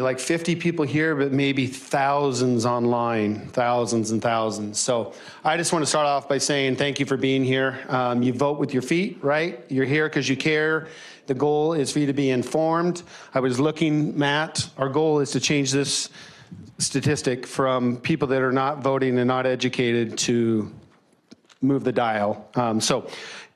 like 50 people here, but maybe thousands online, thousands and thousands. So I just want to start off by saying thank you for being here. You vote with your feet, right? You're here because you care. The goal is for you to be informed. I was looking, Matt, our goal is to change this statistic from people that are not voting and not educated to move the dial.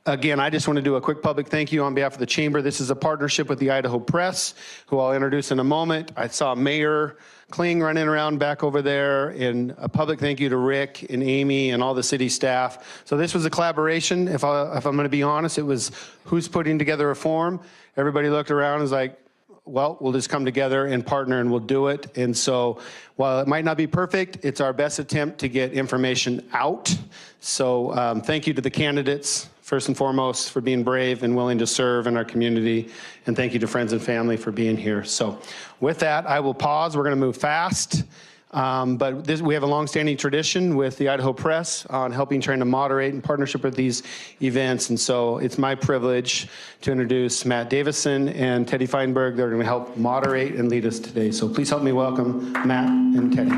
Again, I just want to do a quick public thank you on behalf of the Chamber. This is a partnership with the Idaho Press, who I'll introduce in a moment. I saw Mayor Kling running around back over there, and a public thank you to Rick and Amy and all the city staff. So this was a collaboration. If I'm going to be honest, it was who's putting together a form. Everybody looked around and was like, well, we'll just come together and partner and we'll do it. And so while it might not be perfect, it's our best attempt to get information out. So thank you to the candidates, first and foremost, for being brave and willing to serve in our community. And thank you to friends and family for being here. So with that, I will pause. We're going to move fast. But we have a long-standing tradition with the Idaho Press on helping trying to moderate in partnership with these events. And so it's my privilege to introduce Matt Davison and Teddy Feinberg. They're going to help moderate and lead us today. So please help me welcome Matt and Teddy.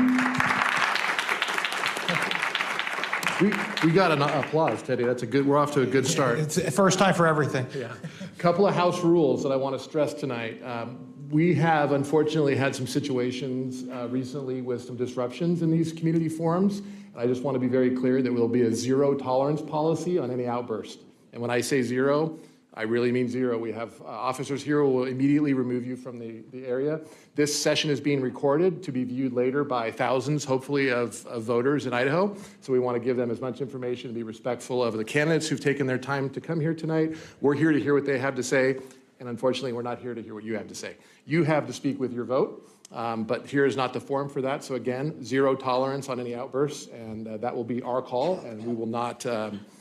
We got an applause, Teddy. That's a good. We're off to a good start. It's the first time for everything. Yeah. A couple of house rules that I want to stress tonight. We have unfortunately had some situations recently with some disruptions in these community forums. I just want to be very clear that there will be a zero tolerance policy on any outburst. And when I say zero, I really mean zero. We have officers here who will immediately remove you from the area. This session is being recorded to be viewed later by thousands, hopefully, of voters in Idaho. So we want to give them as much information to be respectful of the candidates who've taken their time to come here tonight. We're here to hear what they have to say. And unfortunately, we're not here to hear what you have to say. You have to speak with your vote, but here is not the forum for that. So again, zero tolerance on any outbursts, and that will be our call, and we will not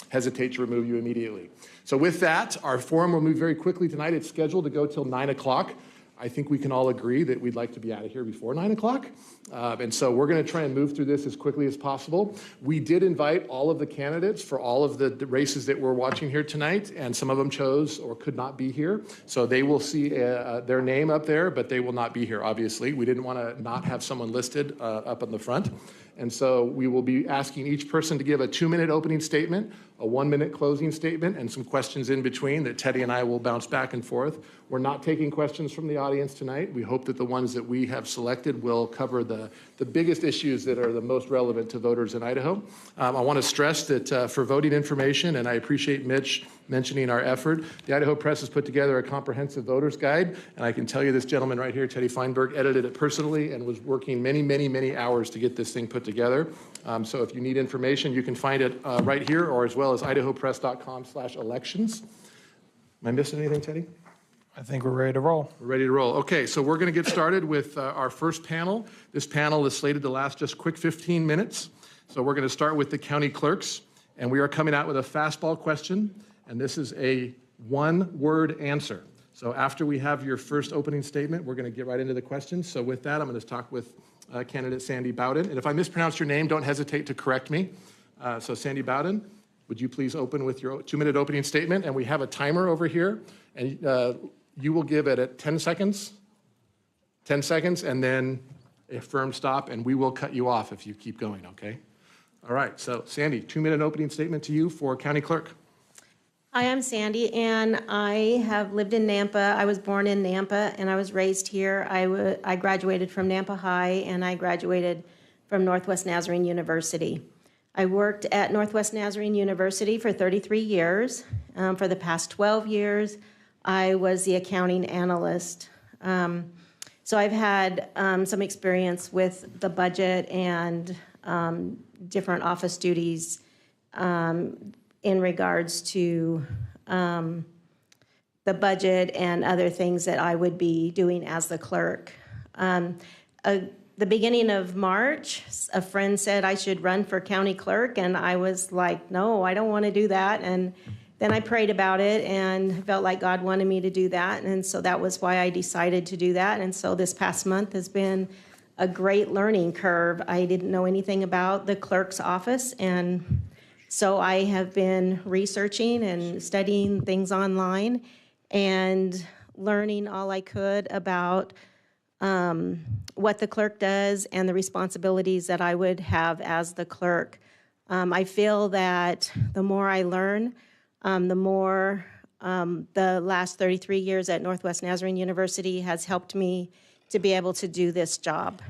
hesitate to remove you immediately. So with that, our forum will move very quickly tonight. It's scheduled to go till 9 o'clock. I think we can all agree that we'd like to be out of here before 9 o'clock. And so we're going to try and move through this as quickly as possible. We did invite all of the candidates for all of the races that we're watching here tonight, and some of them chose or could not be here. So they will see their name up there, but they will not be here, obviously. We didn't want to not have someone listed up in the front. And so we will be asking each person to give a 2-minute opening statement, a 1-minute closing statement, and some questions in between that Teddy and I will bounce back and forth. We're not taking questions from the audience tonight. We hope that the ones that we have selected will cover the biggest issues that are the most relevant to voters in Idaho. I want to stress that for voting information, and I appreciate Mitch mentioning our effort, the Idaho Press has put together a comprehensive voter's guide, and I can tell you this gentleman right here, Teddy Feinberg, edited it personally and was working many, many, many hours to get this thing put together. So if you need information, you can find it right here, or as well as idahopress.com/elections. Am I missing anything, Teddy? I think we're ready to roll. We're ready to roll. Okay, so we're going to get started with our first panel. This panel is slated to last just quick 15 minutes. So we're going to start with the county clerks, and we are coming out with a fastball question, and this is a one-word answer. So after we have your first opening statement, we're going to get right into the questions. So with that, I'm going to talk with candidate Sandy Bowden. And if I mispronounce your name, don't hesitate to correct me. So Sandy Bowden, would you please open with your 2-minute opening statement? And we have a timer over here, and you will give it at 10 seconds, and then a firm stop, and we will cut you off if you keep going, okay? All right, so Sandy, 2-minute opening statement to you for county clerk. Hi, I'm Sandy, and I have lived in Nampa. I was born in Nampa, and I was raised here. I graduated from Nampa High, and I graduated from Northwest Nazarene University. I worked at Northwest Nazarene University for 33 years. For the past 12 years, I was the accounting analyst. So I've had some experience with the budget and different office duties in regards to the budget and other things that I would be doing as the clerk. The beginning of March, a friend said I should run for county clerk, and I was like, no, I don't want to do that. And then I prayed about it and felt like God wanted me to do that. And so that was why I decided to do that. And so this past month has been a great learning curve. I didn't know anything about the clerk's office, and so I have been researching and studying things online and learning all I could about what the clerk does and the responsibilities that I would have as the clerk. I feel that the more I learn, the more the last 33 years at Northwest Nazarene University has helped me to be able to do this job.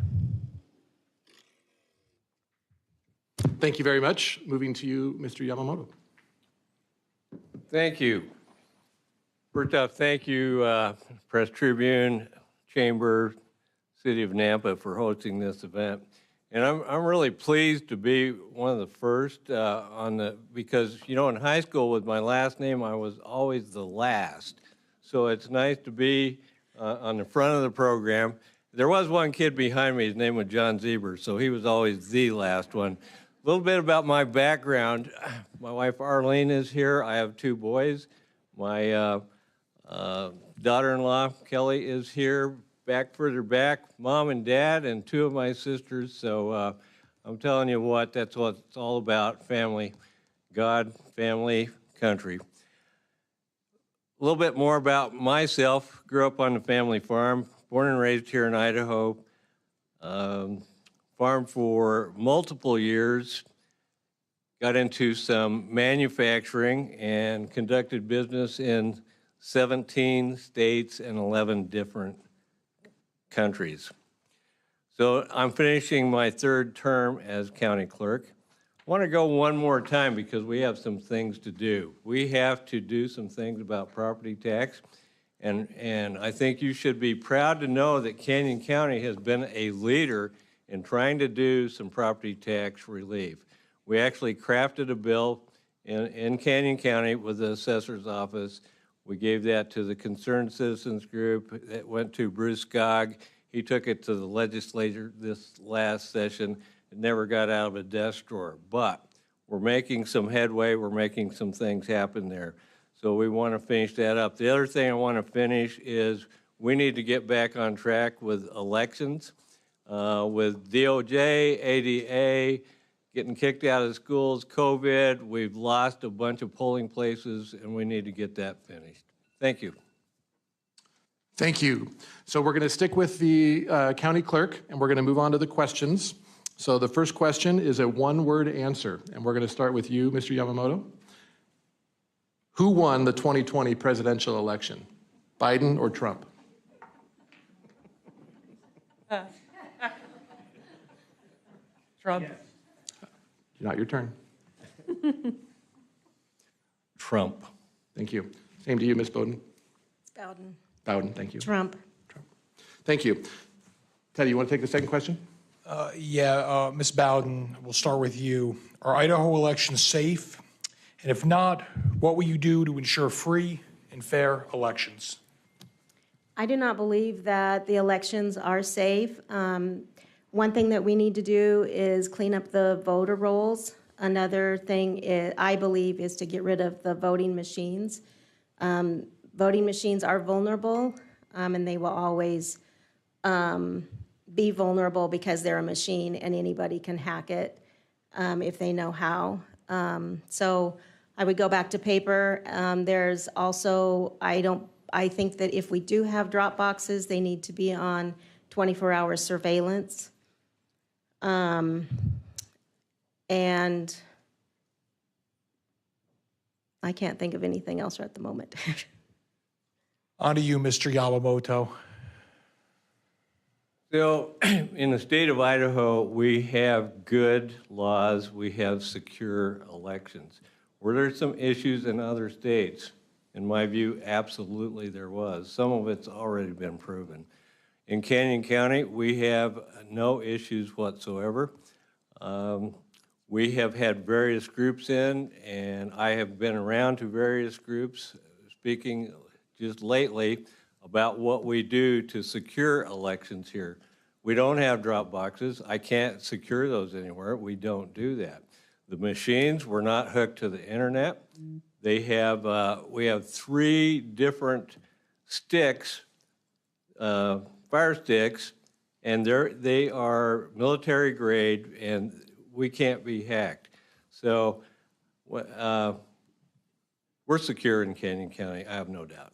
Thank you very much. Moving to you, Mr. Yamamoto. Thank you. First off, thank you, Press Tribune, Chamber, City of Nampa for hosting this event. And I'm really pleased to be one of the first because, you know, in high school with my last name, I was always the last. So it's nice to be on the front of the program. There was one kid behind me, his name was John Zieber, so he was always the last one. A little bit about my background. My wife Arlene is here. I have 2 boys. My daughter-in-law Kelly is here. Further back, mom and dad and 2 of my sisters. So I'm telling you what, that's what it's all about, family, God, family, country. A little bit more about myself. Grew up on the family farm, born and raised here in Idaho. Farmed for multiple years, got into some manufacturing and conducted business in 17 states and 11 different countries. So I'm finishing my 3rd term as county clerk. I want to go one more time because we have some things to do. We have to do some things about property tax, and I think you should be proud to know that Canyon County has been a leader in trying to do some property tax relief. We actually crafted a bill in Canyon County with the assessor's office. We gave that to the Concerned Citizens Group. It went to Bruce Skog. He took it to the legislature this last session. It never got out of a desk drawer. But we're making some headway. We're making some things happen there. So we want to finish that up. The other thing I want to finish is we need to get back on track with elections. With DOJ, ADA, getting kicked out of schools, COVID, we've lost a bunch of polling places, and we need to get that finished. Thank you. Thank you. So we're going to stick with the county clerk, and we're going to move on to the questions. So the first question is a one-word answer, and we're going to start with you, Mr. Yamamoto. Who won the 2020 presidential election, Biden or Trump? Trump. Not your turn. Trump. Thank you. Same to you, Ms. Bowden. It's Bowden. Bowden, thank you. Trump. Thank you. Teddy, you want to take the second question? Ms. Bowden, we'll start with you. Are Idaho elections safe? And if not, what will you do to ensure free and fair elections? I do not believe that the elections are safe. One thing that we need to do is clean up the voter rolls. Another thing I believe is to get rid of the voting machines. Voting machines are vulnerable, and they will always be vulnerable because they're a machine and anybody can hack it if they know how. So I would go back to paper. There's also, I think that if we do have drop boxes, they need to be on 24-hour surveillance. And I can't think of anything else at the moment. On to you, Mr. Yamamoto. So in the state of Idaho, we have good laws. We have secure elections. Were there some issues in other states? In my view, absolutely there was. Some of it's already been proven. In Canyon County, we have no issues whatsoever. We have had various groups in, and I have been around to various groups speaking just lately about what we do to secure elections here. We don't have drop boxes. I can't secure those anywhere. We don't do that. The machines were not hooked to the internet. They have, we have 3 different sticks, fire sticks, and they are military grade, and we can't be hacked. So we're secure in Canyon County, I have no doubt.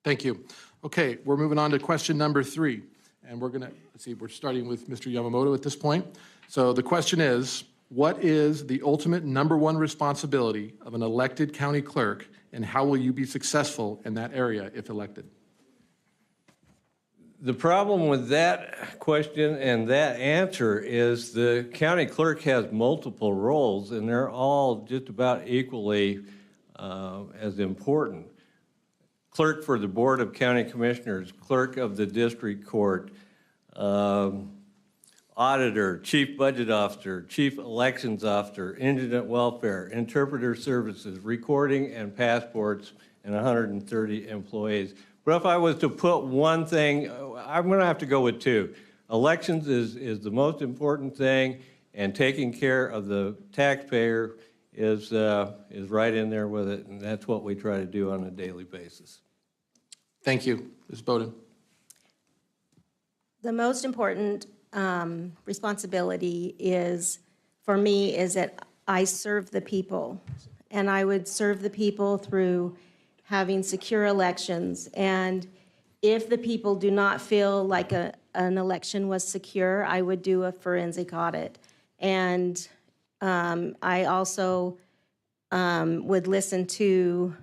Thank you. Okay, we're moving on to question number 3. And we're gonna, let's see, we're starting with Mr. Yamamoto at this point. So the question is, what is the ultimate #1 responsibility of an elected county clerk, and how will you be successful in that area if elected? The problem with that question and that answer is the county clerk has multiple roles, and they're all just about equally as important. Clerk for the Board of County Commissioners, clerk of the district court, auditor, chief budget officer, chief elections officer, indigent welfare, interpreter services, recording and passports, and 130 employees. But if I was to put one thing, I'm going to have to go with two. Elections is the most important thing, and taking care of the taxpayer is right in there with it, and that's what we try to do on a daily basis. Thank you. Ms. Bowden. The most important responsibility is, for me, is that I serve the people. And I would serve the people through having secure elections. And if the people do not feel like an election was secure, I would do a forensic audit. And I also would listen to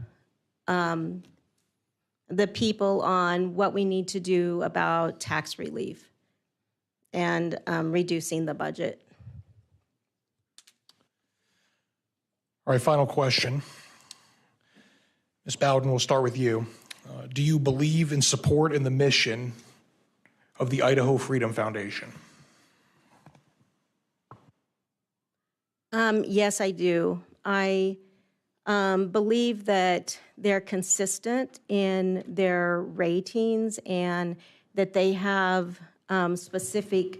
the people on what we need to do about tax relief and reducing the budget. All right, final question. Ms. Bowden, we'll start with you. Do you believe in support in the mission of the Idaho Freedom Foundation? Yes, I do. I believe that they're consistent in their ratings and that they have specific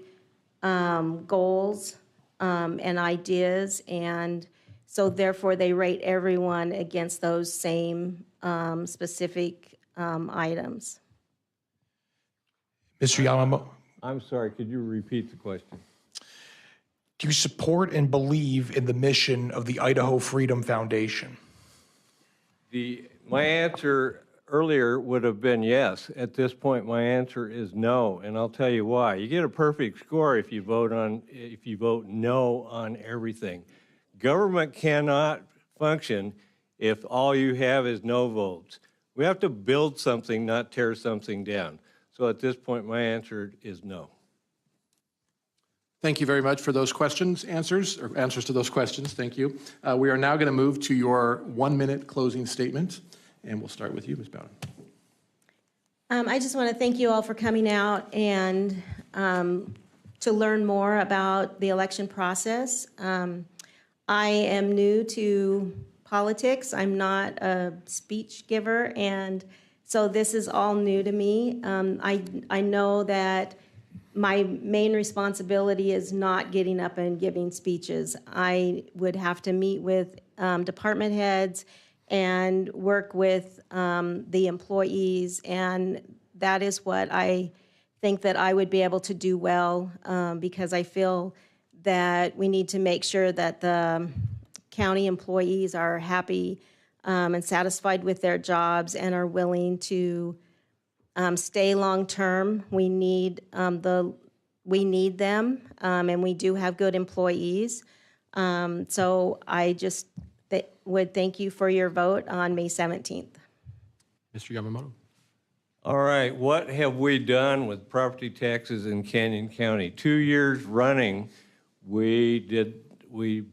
goals and ideas, and so therefore they rate everyone against those same specific items. Mr. Yamamoto, I'm sorry, could you repeat the question? do you support and believe in the mission of the Idaho Freedom Foundation? My answer earlier would have been yes. At this point, my answer is no, and I'll tell you why. You get a perfect score if you vote no on everything. Government cannot function if all you have is no votes. We have to build something, not tear something down. So at this point, my answer is no. Thank you very much for those answers to those questions. Thank you. We are now going to move to your 1-minute closing statement, and we'll start with you, Ms. Bowden. I just want to thank you all for coming out and to learn more about the election process. I am new to politics. I'm not a speech giver, and so this is all new to me. I know that my main responsibility is not getting up and giving speeches. I would have to meet with department heads and work with the employees, and that is what I think that I would be able to do well, because I feel that we need to make sure that the county employees are happy and satisfied with their jobs and are willing to stay long-term. We need them, and we do have good employees. So I just would thank you for your vote on May 17th. Mr. Yamamoto. All right, what have we done with property taxes in Canyon County? 2 years running, we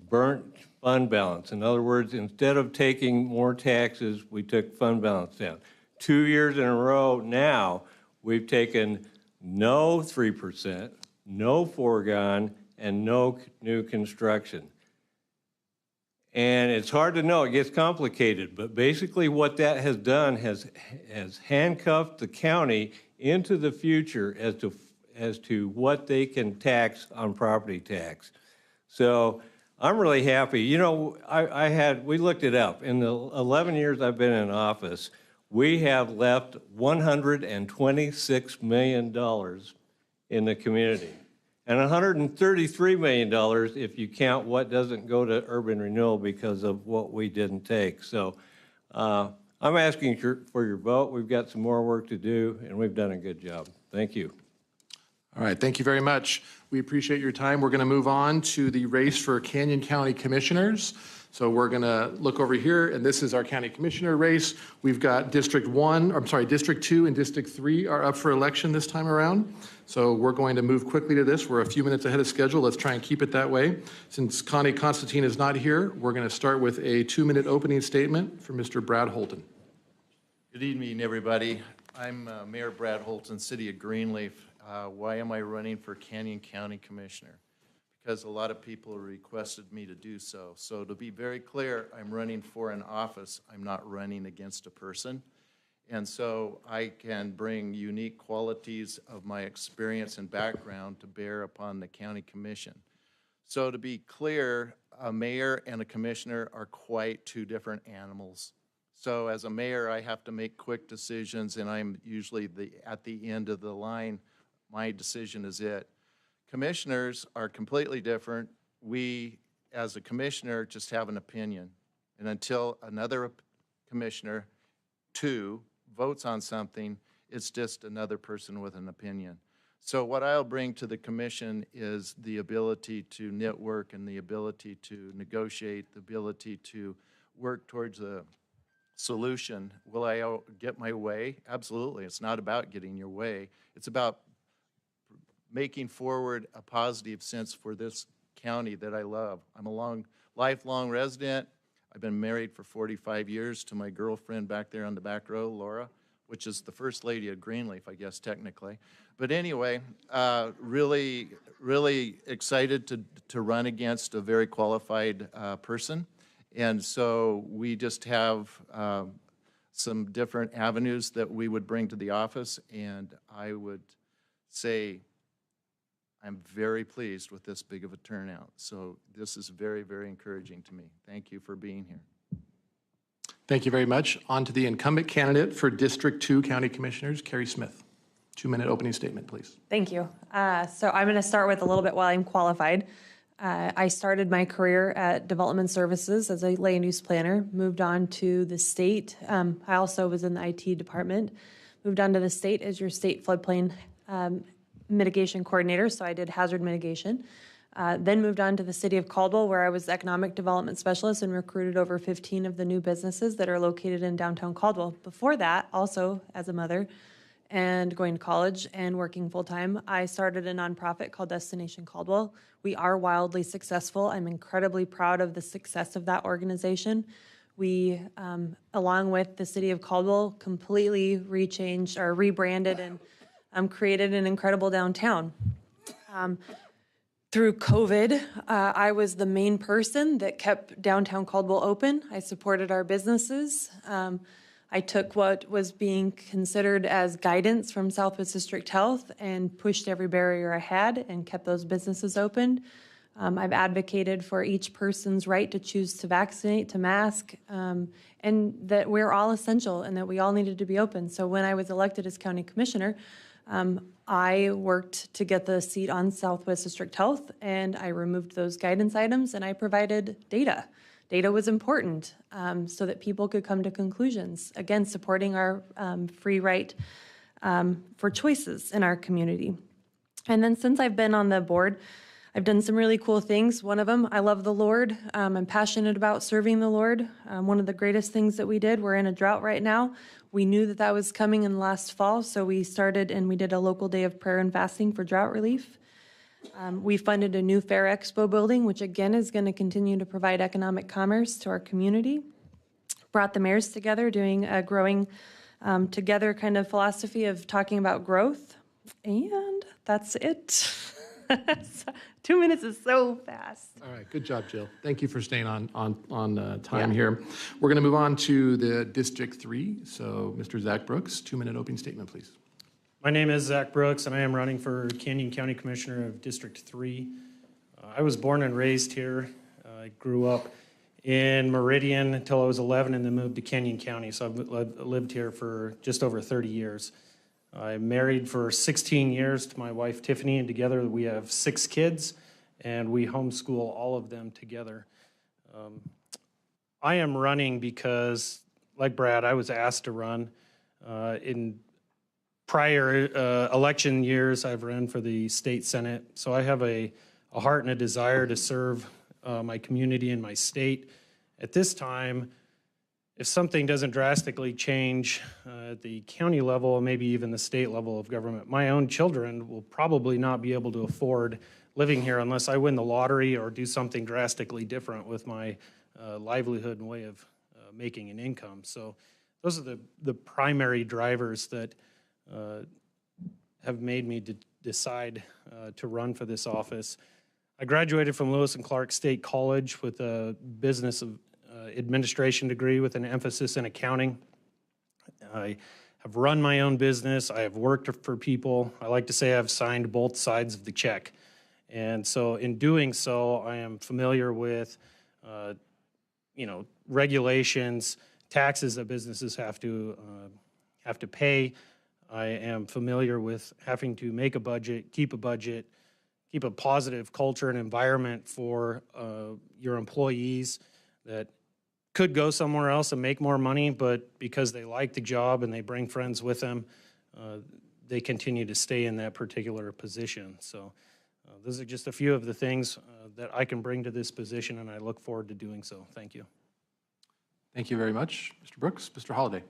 burnt fund balance. In other words, instead of taking more taxes, we took fund balance down. 2 years in a row now, we've taken no 3%, no foregone, and no new construction. And it's hard to know, it gets complicated, but basically what that has done has handcuffed the county into the future as to what they can tax on property tax. So I'm really happy. You know, we looked it up. In the 11 years I've been in office, we have left $126 million in the community. And $133 million if you count what doesn't go to urban renewal because of what we didn't take. So I'm asking for your vote. We've got some more work to do, and we've done a good job. Thank you. All right, thank you very much. We appreciate your time. We're going to move on to the race for Canyon County Commissioners. So we're going to look over here, and this is our county commissioner race. We've got District 2 and District 3 are up for election this time around. So we're going to move quickly to this. We're a few minutes ahead of schedule. Let's try and keep it that way. Since Connie Constantine is not here, we're going to start with a 2-minute opening statement from Mr. Brad Holton. Good evening, everybody. I'm Mayor Brad Holton, City of Greenleaf. Why am I running for Canyon County Commissioner? Because a lot of people requested me to do so. So to be very clear, I'm running for an office. I'm not running against a person. And so I can bring unique qualities of my experience and background to bear upon the county commission. So to be clear, a mayor and a commissioner are quite two different animals. So as a mayor, I have to make quick decisions, and I'm usually at the end of the line. My decision is it. Commissioners are completely different. We, as a commissioner, just have an opinion. And until another commissioner, 2, votes on something, it's just another person with an opinion. So what I'll bring to the commission is the ability to network and the ability to negotiate, the ability to work towards a solution. Will I get my way? Absolutely. It's not about getting your way. It's about making forward a positive sense for this county that I love. I'm a lifelong resident. I've been married for 45 years to my girlfriend back there on the back row, Laura, which is the first lady of Greenleaf, I guess, technically. But anyway, really, really excited to run against a very qualified person. And so we just have some different avenues that we would bring to the office, and I would say I'm very pleased with this big of a turnout. So this is very, very encouraging to me. Thank you for being here. Thank you very much. On to the incumbent candidate for District 2 County Commissioners, Carrie Smith. 2-minute opening statement, please. Thank you. So I'm going to start with a little bit while I'm qualified. I started my career at Development Services as a land use planner, moved on to the state. I also was in the IT department, moved on to the state as your state floodplain mitigation coordinator, so I did hazard mitigation. Then moved on to the city of Caldwell, where I was economic development specialist and recruited over 15 of the new businesses that are located in downtown Caldwell. Before that, also as a mother and going to college and working full-time, I started a nonprofit called Destination Caldwell. We are wildly successful. I'm incredibly proud of the success of that organization. We, along with the city of Caldwell, completely rebranded and created an incredible downtown. Through COVID, I was the main person that kept downtown Caldwell open. I supported our businesses. I took what was being considered as guidance from Southwest District Health and pushed every barrier I had and kept those businesses open. I've advocated for each person's right to choose to vaccinate, to mask, and that we're all essential and that we all needed to be open. So when I was elected as county commissioner, I worked to get the seat on Southwest District Health, and I removed those guidance items and I provided data. Data was important so that people could come to conclusions. Again, supporting our free right for choices in our community. And then since I've been on the board, I've done some really cool things. One of them, I love the Lord. I'm passionate about serving the Lord. One of the greatest things that we did, we're in a drought right now. We knew that that was coming in last fall, so we started and we did a local day of prayer and fasting for drought relief. We funded a new Fair Expo building, which again is going to continue to provide economic commerce to our community. Brought the mayors together, doing a growing together kind of philosophy of talking about growth. And that's it. 2 minutes is so fast. All right, good job, Jill. Thank you for staying on time here. We're going to move on to the District 3. So, Mr. Zach Brooks, 2-minute opening statement, please. My name is Zach Brooks, and I am running for Canyon County Commissioner of District 3. I was born and raised here. I grew up in Meridian until I was 11 and then moved to Canyon County, so I've lived here for just over 30 years. I'm married for 16 years to my wife Tiffany, and together we have 6 kids, and we homeschool all of them together. I am running because, like Brad, I was asked to run. In prior election years, I've run for the state senate, so I have a heart and a desire to serve my community and my state. At this time, if something doesn't drastically change at the county level, maybe even the state level of government, my own children will probably not be able to afford living here unless I win the lottery or do something drastically different with my livelihood and way of making an income. So those are the primary drivers that have made me decide to run for this office. I graduated from Lewis and Clark State College with a business administration degree with an emphasis in accounting. I have run my own business. I have worked for people. I like to say I've signed both sides of the check. And so in doing so, I am familiar with, regulations, taxes that businesses have to pay. I am familiar with having to make a budget, keep a positive culture and environment for your employees that could go somewhere else and make more money, but because they like the job and they bring friends with them, they continue to stay in that particular position. So those are just a few of the things that I can bring to this position, and I look forward to doing so. Thank you. Thank you very much, Mr. Brooks. Mr. Holliday.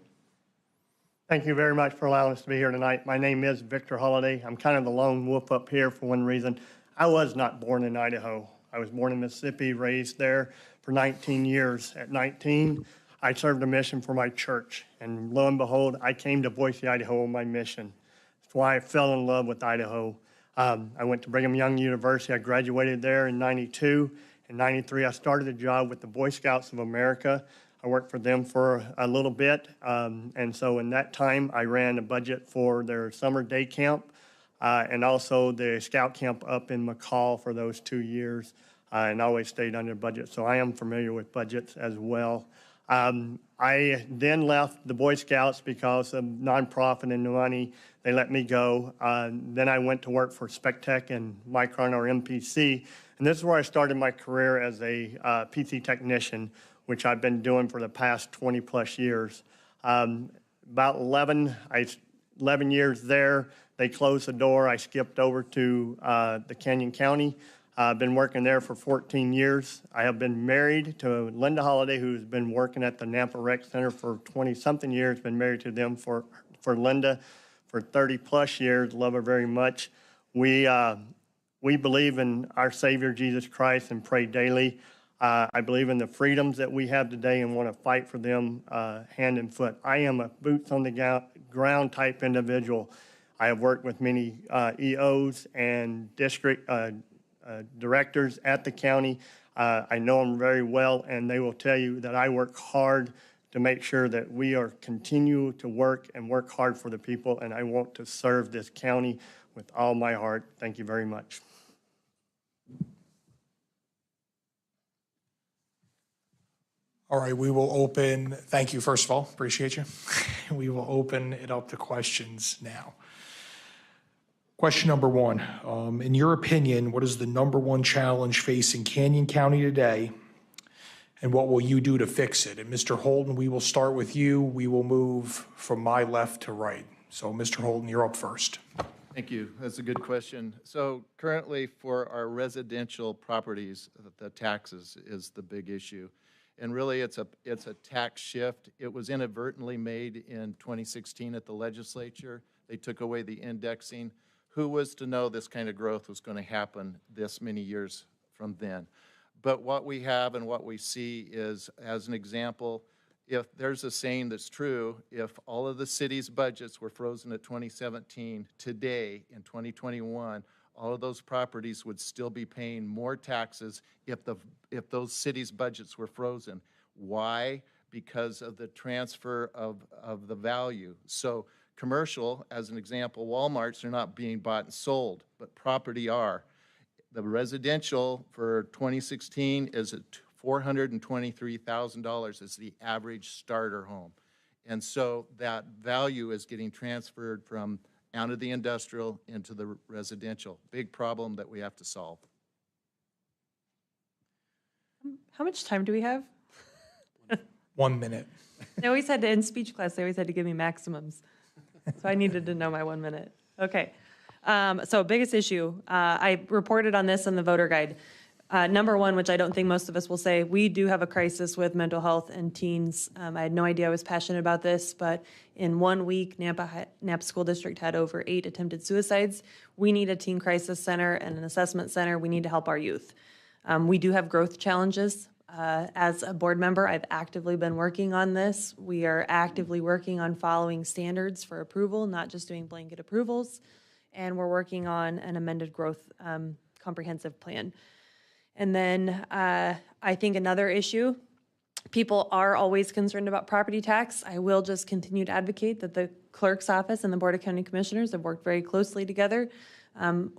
Thank you very much for allowing us to be here tonight. My name is Victor Holliday. I'm kind of the lone wolf up here for one reason. I was not born in Idaho. I was born in Mississippi, raised there for 19 years. At 19, I served a mission for my church, and lo and behold, I came to Boise, Idaho on my mission. That's why I fell in love with Idaho. I went to Brigham Young University. I graduated there in 92. In 93, I started a job with the Boy Scouts of America. I worked for them for a little bit, and so in that time, I ran a budget for their summer day camp and also the scout camp up in McCall for those 2 years, and always stayed under budget. So I am familiar with budgets as well. I then left the Boy Scouts because of nonprofit and the money. They let me go. Then I went to work for SpecTech and Micron or MPC, and this is where I started my career as a PC technician, which I've been doing for the past 20 plus years. About 11 years there, they closed the door. I skipped over to the Canyon County. I've been working there for 14 years. I have been married to Linda Holliday, who's been working at the Nampa Rec Center for 20-something years, been married to them for Linda for 30 plus years, love her very much. We believe in our Savior, Jesus Christ, and pray daily. I believe in the freedoms that we have today and want to fight for them hand and foot. I am a boots on the ground type individual. I have worked with many EOs and district directors at the county. I know them very well, and they will tell you that I work hard to make sure that we are continue to work hard for the people, and I want to serve this county with all my heart. Thank you very much. All right, we will open, thank you, first of all, appreciate you. We will open it up to questions now. Question number one, in your opinion, what is the number one challenge facing Canyon County today, and what will you do to fix it? And Mr. Holton, we will start with you. We will move from my left to right. So Mr. Holton, you're up first. Thank you. That's a good question. So currently for our residential properties, the taxes is the big issue. And really, it's a tax shift. It was inadvertently made in 2016 at the legislature. They took away the indexing. Who was to know this kind of growth was going to happen this many years from then? But what we have and what we see is, as an example, if there's a saying that's true, if all of the city's budgets were frozen at 2017, today in 2021, all of those properties would still be paying more taxes if those cities' budgets were frozen. Why? Because of the transfer of the value. So commercial, as an example, Walmarts are not being bought and sold, but property are. The residential for 2016 is at $423,000 is the average starter home. And so that value is getting transferred from out of the industrial into the residential. Big problem that we have to solve. How much time do we have? 1 minute. They always had to, in speech class, they always had to give me maximums. So I needed to know my 1 minute. Okay. So biggest issue, I reported on this in the voter guide. Number one, which I don't think most of us will say, we do have a crisis with mental health and teens. I had no idea I was passionate about this, but in 1 week, Nampa School District had over 8 attempted suicides. We need a teen crisis center and an assessment center. We need to help our youth. We do have growth challenges. As a board member, I've actively been working on this. We are actively working on following standards for approval, not just doing blanket approvals. And we're working on an amended growth comprehensive plan. And then I think another issue, people are always concerned about property tax. I will just continue to advocate that the clerk's office and the Board of County Commissioners have worked very closely together.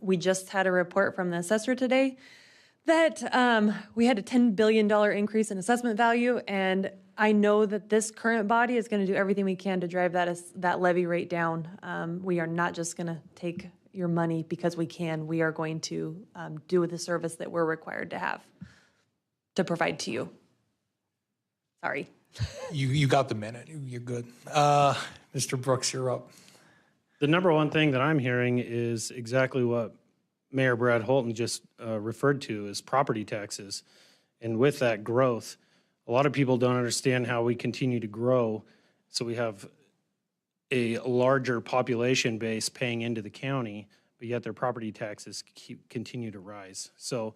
We just had a report from the assessor today that we had a $10 billion increase in assessment value, and I know that this current body is going to do everything we can to drive that levy rate down. We are not just going to take your money because we can. We are going to do the service that we're required to have to provide to you. Sorry. You got the minute. You're good. Mr. Brooks, you're up. The number one thing that I'm hearing is exactly what Mayor Brad Holton just referred to as property taxes. And with that growth, a lot of people don't understand how we continue to grow. So we have a larger population base paying into the county, but yet their property taxes continue to rise. So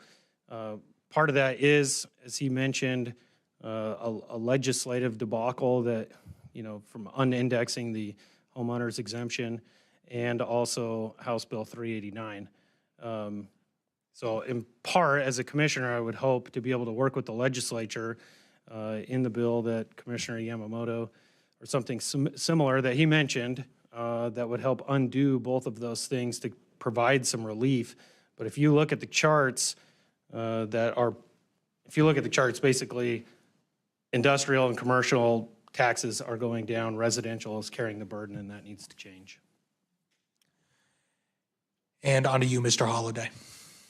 part of that is, as he mentioned, a legislative debacle that, from unindexing the homeowners exemption, and also House Bill 389. So in part, as a commissioner, I would hope to be able to work with the legislature in the bill that Commissioner Yamamoto or something similar that he mentioned that would help undo both of those things to provide some relief. But if you look at the charts basically industrial and commercial taxes are going down, residential is carrying the burden, and that needs to change. And on to you, Mr. Holliday.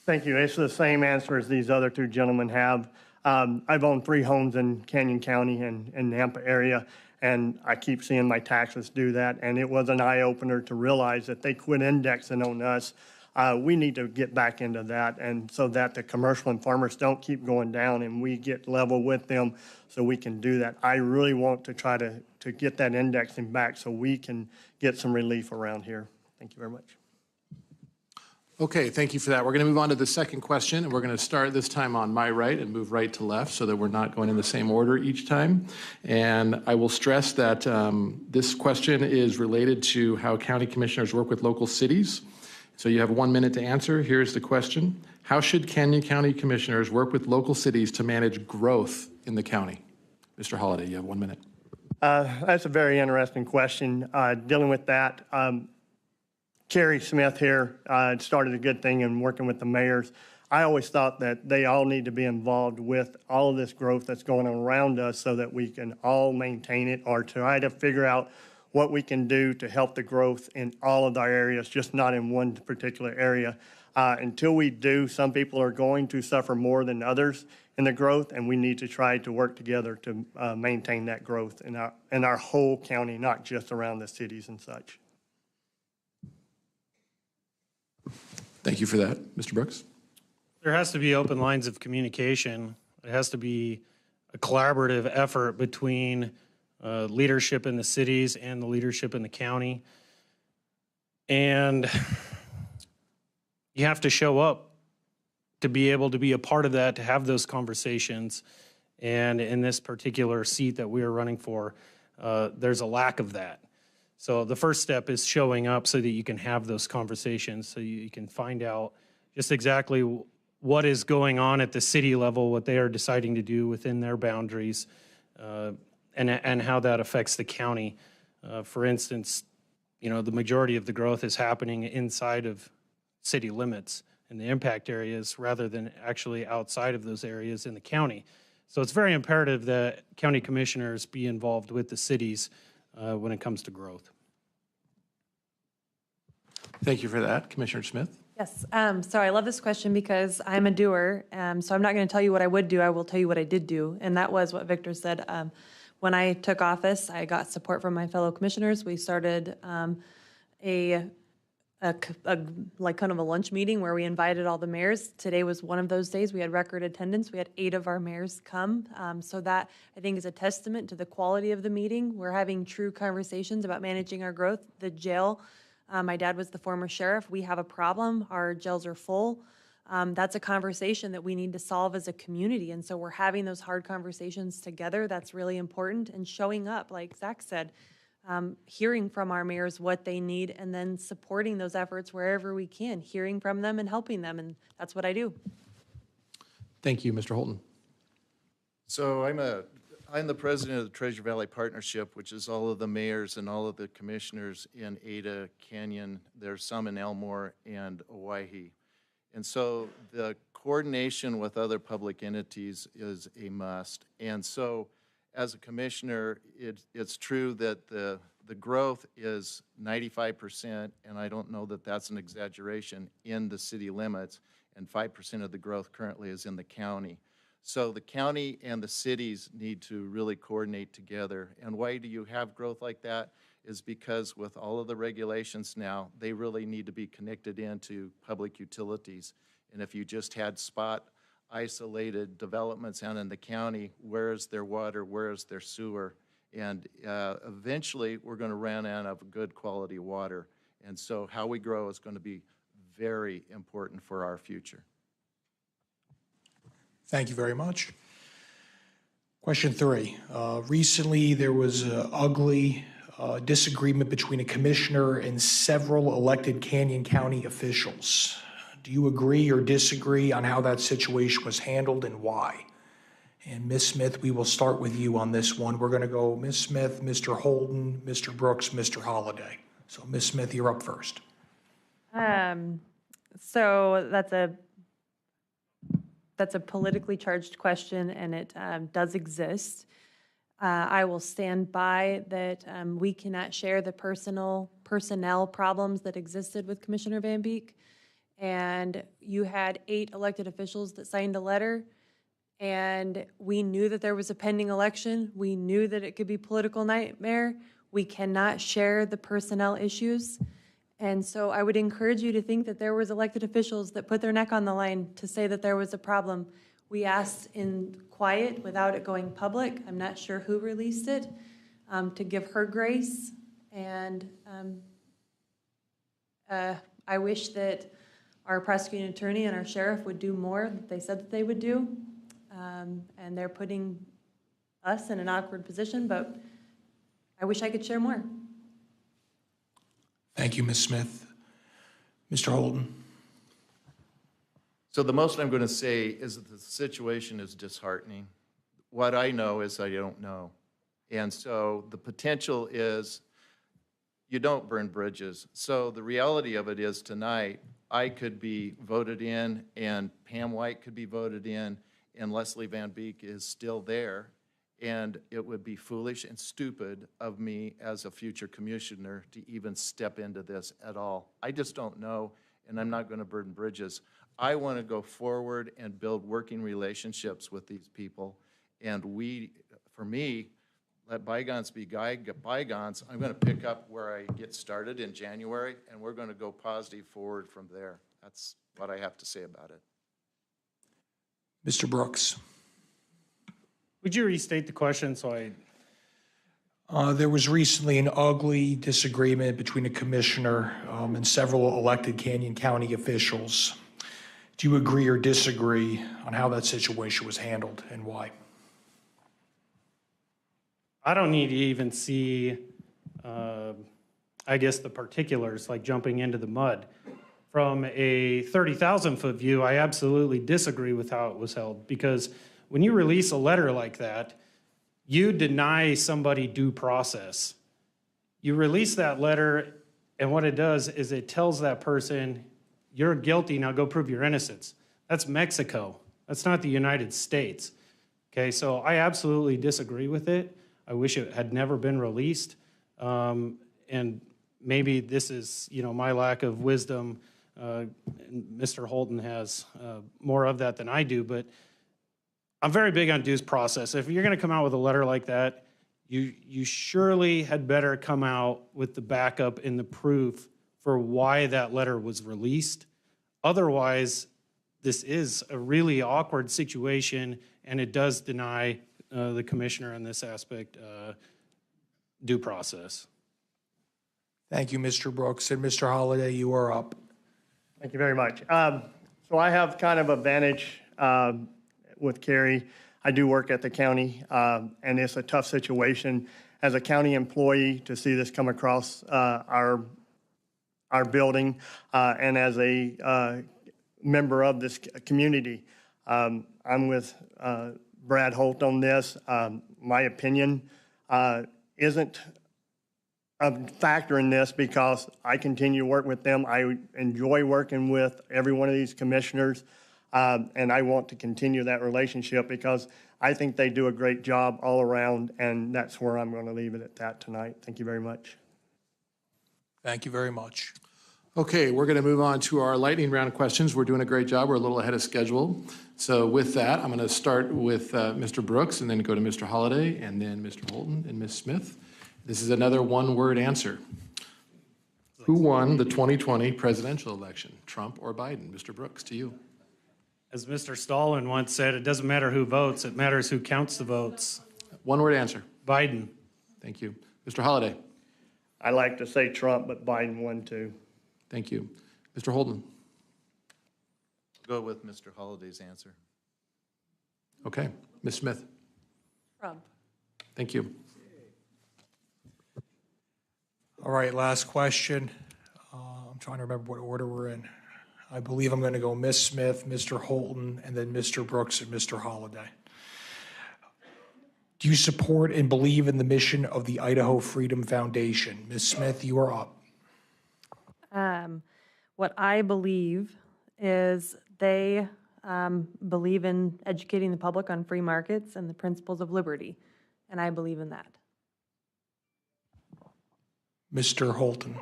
Thank you. It's the same answer as these other two gentlemen have. I've owned 3 homes in Canyon County and Nampa area, and I keep seeing my taxes do that. And it was an eye-opener to realize that they quit indexing on us. We need to get back into that, and so that the commercial and farmers don't keep going down and we get level with them so we can do that. I really want to try to get that indexing back so we can get some relief around here. Thank you very much. Okay, thank you for that. We're going to move on to the second question, and we're going to start this time on my right and move right to left so that we're not going in the same order each time. And I will stress that this question is related to how county commissioners work with local cities. So you have 1 minute to answer. Here's the question. How should Canyon County commissioners work with local cities to manage growth in the county? Mr. Holliday, you have 1 minute. That's a very interesting question. Dealing with that, Kerry Smith here started a good thing in working with the mayors. I always thought that they all need to be involved with all of this growth that's going on around us so that we can all maintain it or try to figure out what we can do to help the growth in all of our areas, just not in one particular area. Until we do, some people are going to suffer more than others in the growth, and we need to try to work together to maintain that growth in our whole county, not just around the cities and such. Thank you for that. Mr. Brooks? There has to be open lines of communication. It has to be a collaborative effort between leadership in the cities and the leadership in the county. And you have to show up to be able to be a part of that, to have those conversations. And in this particular seat that we are running for, there's a lack of that. So the first step is showing up so that you can have those conversations, so you can find out just exactly what is going on at the city level, what they are deciding to do within their boundaries, and how that affects the county. For instance, the majority of the growth is happening inside of city limits and the impact areas rather than actually outside of those areas in the county. So it's very imperative that county commissioners be involved with the cities when it comes to growth. Thank you for that. Commissioner Smith? Yes, so I love this question because I'm a doer, so I'm not going to tell you what I would do, I will tell you what I did do, and that was what Victor said. when I took office, I got support from my fellow commissioners. We started like kind of a lunch meeting where we invited all the mayors. Today was one of those days. We had record attendance. We had 8 of our mayors come. So that, I think, is a testament to the quality of the meeting. We're having true conversations about managing our growth. The jail, my dad was the former sheriff. We have a problem. Our jails are full. That's a conversation that we need to solve as a community. And so we're having those hard conversations together. That's really important. And showing up, like Zach said, hearing from our mayors what they need and then supporting those efforts wherever we can, hearing from them and helping them. And that's what I do. Thank you, Mr. Holton. So I'm the president of the Treasure Valley Partnership, which is all of the mayors and all of the commissioners in Ada, Canyon. There's some in Elmore and Owyhee. And so the coordination with other public entities is a must. And so as a commissioner, it's true that the growth is 95%, and I don't know that that's an exaggeration, in the city limits, and 5% of the growth currently is in the county. So the county and the cities need to really coordinate together. And why do you have growth like that? Is because with all of the regulations now, they really need to be connected into public utilities. And if you just had spot isolated developments out in the county, where is their water, where is their sewer? And eventually we're going to run out of good quality water. And so how we grow is going to be very important for our future. Thank you very much. Question 3. Recently, there was an ugly disagreement between a commissioner and several elected Canyon County officials. Do you agree or disagree on how that situation was handled and why? And Ms. Smith, we will start with you on this one. We're going to go Ms. Smith, Mr. Holton, Mr. Brooks, Mr. Holliday. So Ms. Smith, you're up first. So that's a politically charged question, and it does exist. I will stand by that we cannot share the personnel problems that existed with Commissioner Van Beek. And you had 8 elected officials that signed a letter, and we knew that there was a pending election. We knew that it could be a political nightmare. We cannot share the personnel issues. And so I would encourage you to think that there was elected officials that put their neck on the line to say that there was a problem. We asked in quiet without it going public. I'm not sure who released it, to give her grace. And I wish that our prosecuting attorney and our sheriff would do more that they said that they would do. And they're putting us in an awkward position, but I wish I could share more. Thank you, Ms. Smith. Mr. Holton. So the most I'm going to say is that the situation is disheartening. What I know is I don't know. And so the potential is you don't burn bridges. So the reality of it is tonight, I could be voted in and Pam White could be voted in and Leslie Van Beek is still there. And it would be foolish and stupid of me as a future commissioner to even step into this at all. I just don't know, and I'm not going to burn bridges. I want to go forward and build working relationships with these people. And for me, let bygones be bygones. I'm going to pick up where I get started in January, and we're going to go positive forward from there. That's what I have to say about it. Mr. Brooks. Would you restate the question so There was recently an ugly disagreement between a commissioner and several elected Canyon County officials. Do you agree or disagree on how that situation was handled and why? I don't need to even see, I guess, the particulars, like jumping into the mud. From a 30,000-foot view, I absolutely disagree with how it was held, because when you release a letter like that, you deny somebody due process. You release that letter, and what it does is it tells that person, you're guilty, now go prove your innocence. That's Mexico. That's not the United States. Okay, so I absolutely disagree with it. I wish it had never been released. And maybe this is, my lack of wisdom. Mr. Holton has more of that than I do, but I'm very big on due process. If you're going to come out with a letter like that, you surely had better come out with the backup and the proof for why that letter was released. Otherwise, this is a really awkward situation, and it does deny the commissioner in this aspect due process. Thank you, Mr. Brooks. And Mr. Holliday, you are up. Thank you very much. So I have kind of advantage with Carrie. I do work at the county, and it's a tough situation as a county employee to see this come across our building, and as a member of this community. I'm with Brad Holt on this. My opinion isn't a factor in this because I continue to work with them. I enjoy working with every one of these commissioners, and I want to continue that relationship because I think they do a great job all around, and that's where I'm going to leave it at that tonight. Thank you very much. Thank you very much. Okay, we're going to move on to our lightning round questions. We're doing a great job. We're a little ahead of schedule. So with that, I'm going to start with Mr. Brooks and then go to Mr. Holliday and then Mr. Holton and Ms. Smith. This is another one-word answer. Who won the 2020 presidential election, Trump or Biden? Mr. Brooks, to you. As Mr. Stalin once said, it doesn't matter who votes, it matters who counts the votes. One-word answer. Biden. Thank you. Mr. Holliday. I like to say Trump, but Biden won too. Thank you. Mr. Holton. Go with Mr. Holliday's answer. Okay. Ms. Smith. Trump. Thank you. All right, last question. I'm trying to remember what order we're in. I believe I'm going to go Ms. Smith, Mr. Holton, and then Mr. Brooks and Mr. Holliday. Do you support and believe in the mission of the Idaho Freedom Foundation? Ms. Smith, you are up. What I believe is they believe in educating the public on free markets and the principles of liberty, and I believe in that. Mr. Holton.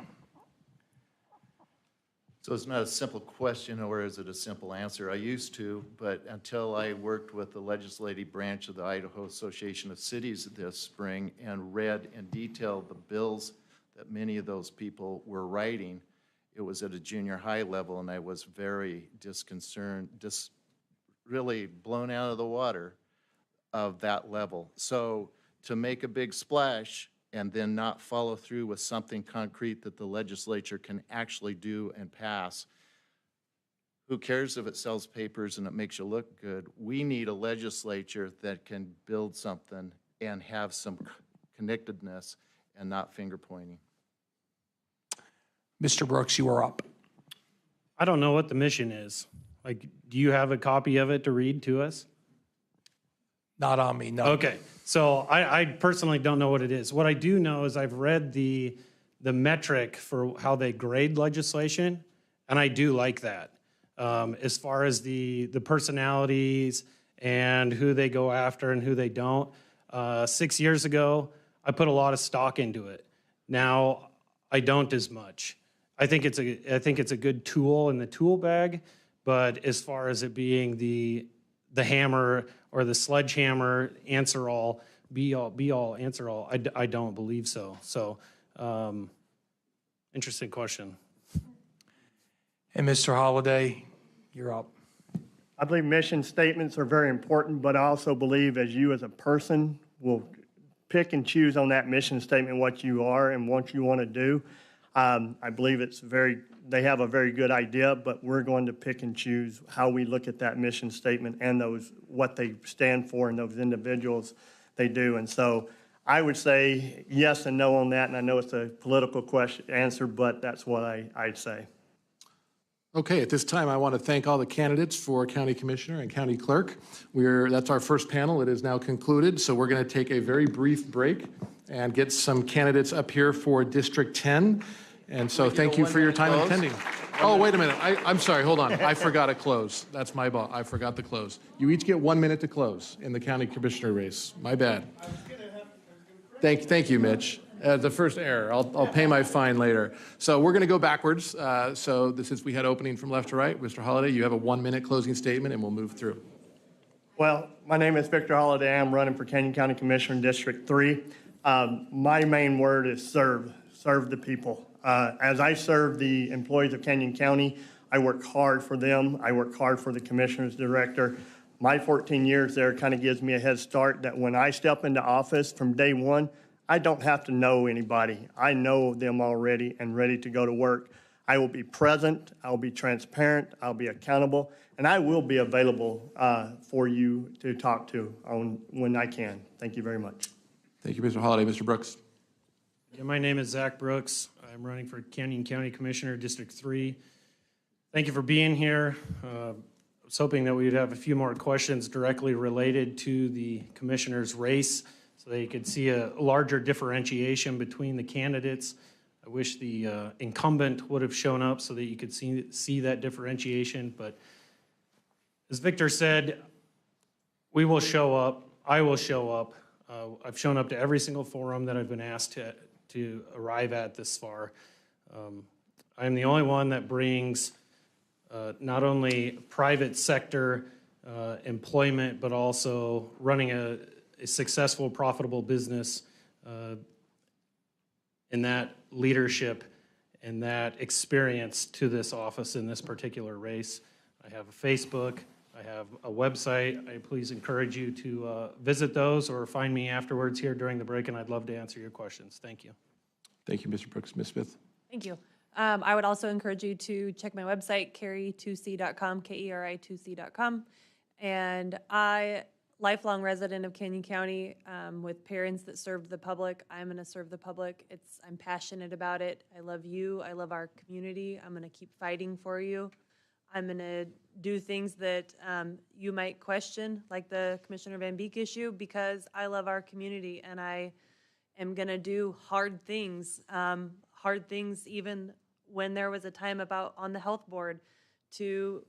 So it's not a simple question, or is it a simple answer? I used to, but until I worked with the legislative branch of the Idaho Association of Cities this spring and read in detail the bills that many of those people were writing, it was at a junior high level, and I was very disconcerted, really blown out of the water of that level. So to make a big splash and then not follow through with something concrete that the legislature can actually do and pass, who cares if it sells papers and it makes you look good? We need a legislature that can build something and have some connectedness and not finger pointing. Mr. Brooks, you are up. I don't know what the mission is. Like, do you have a copy of it to read to us? Not on me, no. Okay, so I personally don't know what it is. What I do know is I've read the metric for how they grade legislation, and I do like that. As far as the personalities and who they go after and who they don't. 6 years ago, I put a lot of stock into it. Now, I don't as much. I think it's a good tool in the tool bag, but as far as it being the hammer or the sledgehammer answer all, be all answer all, I don't believe so. So, interesting question. And Mr. Holliday, you're up. I believe mission statements are very important, but I also believe as you as a person will pick and choose on that mission statement what you are and what you want to do. I believe they have a very good idea, but we're going to pick and choose how we look at that mission statement and what they stand for and those individuals they do. And so I would say yes and no on that, and I know it's a political answer, but that's what I'd say. Okay, at this time, I want to thank all the candidates for County Commissioner and County Clerk. That's our first panel. It is now concluded, so we're going to take a very brief break and get some candidates up here for District 10. And so thank you for your time attending. Oh, wait a minute. I'm sorry. Hold on. I forgot to close. That's my fault. I forgot to close. You each get 1 minute to close in the County Commissioner race. My bad. Thank you, Mitch. The first error. I'll pay my fine later. So we're going to go backwards. Since we had opening from left to right, Mr. Holliday, you have a 1 minute closing statement, and we'll move through. Well, my name is Victor Holliday. I'm running for Canyon County Commissioner in District 3. My main word is serve the people. As I serve the employees of Canyon County, I work hard for them. I work hard for the commissioner's director. My 14 years there kind of gives me a head start that when I step into office from day one, I don't have to know anybody. I know them already and ready to go to work. I will be present, I'll be transparent, I'll be accountable, and I will be available for you to talk to when I can. Thank you very much. Thank you, Mr. Holliday. Mr. Brooks. Yeah, my name is Zach Brooks. I'm running for Canyon County Commissioner, District 3. Thank you for being here. I was hoping that we'd have a few more questions directly related to the commissioner's race so that you could see a larger differentiation between the candidates. I wish the incumbent would have shown up so that you could see that differentiation. But as Victor said, we will show up. I will show up. I've shown up to every single forum that I've been asked to arrive at this far. I'm the only one that brings not only private sector employment, but also running a successful, profitable business in that leadership and that experience to this office in this particular race. I have a Facebook, I have a website. I please encourage you to visit those or find me afterwards here during the break, and I'd love to answer your questions. Thank you. Thank you, Mr. Brooks. Ms. Smith. Thank you. I would also encourage you to check my website, keri2c.com, KERI2C.com. And lifelong resident of Canyon County, with parents that served the public. I'm going to serve the public. I'm passionate about it. I love you. I love our community. I'm going to keep fighting for you. I'm going to do things that you might question, like the Commissioner Van Beek issue, because I love our community and I am going to do hard things even when there was a time on the health board to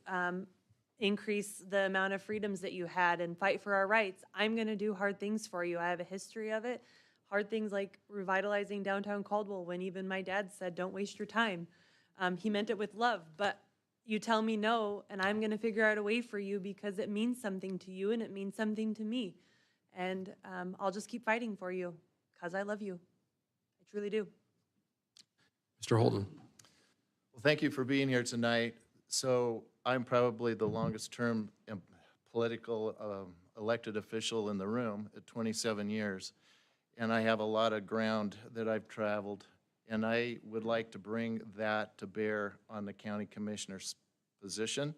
increase the amount of freedoms that you had and fight for our rights. I'm going to do hard things for you. I have a history of it. Hard things like revitalizing downtown Caldwell when even my dad said, don't waste your time. He meant it with love, but you tell me no, and I'm going to figure out a way for you because it means something to you and it means something to me. And I'll just keep fighting for you because I love you. I truly do. Mr. Holton. Well, thank you for being here tonight. So I'm probably the longest term political elected official in the room at 27 years. And I have a lot of ground that I've traveled. And I would like to bring that to bear on the county commissioner's position.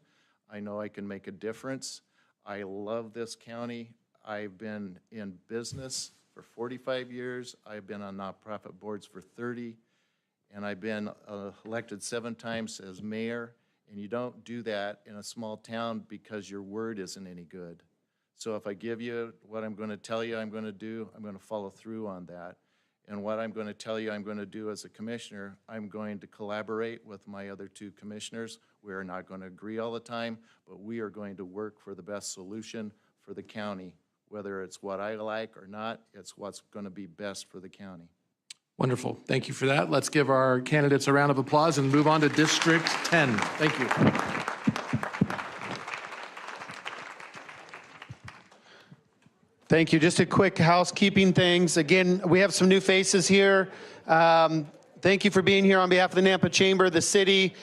I know I can make a difference. I love this county. I've been in business for 45 years. I've been on nonprofit boards for 30. And I've been elected 7 times as mayor. And you don't do that in a small town because your word isn't any good. So if I give you what I'm going to tell you I'm going to do, I'm going to follow through on that. And what I'm going to tell you I'm going to do as a commissioner, I'm going to collaborate with my other 2 commissioners. We are not going to agree all the time, but we are going to work for the best solution for the county. Whether it's what I like or not, it's what's going to be best for the county. Wonderful. Thank you for that. Let's give our candidates a round of applause and move on to District 10. Thank you. Thank you. Just a quick housekeeping things. Again, we have some new faces here. Thank you for being here on behalf of the Nampa Chamber, the city.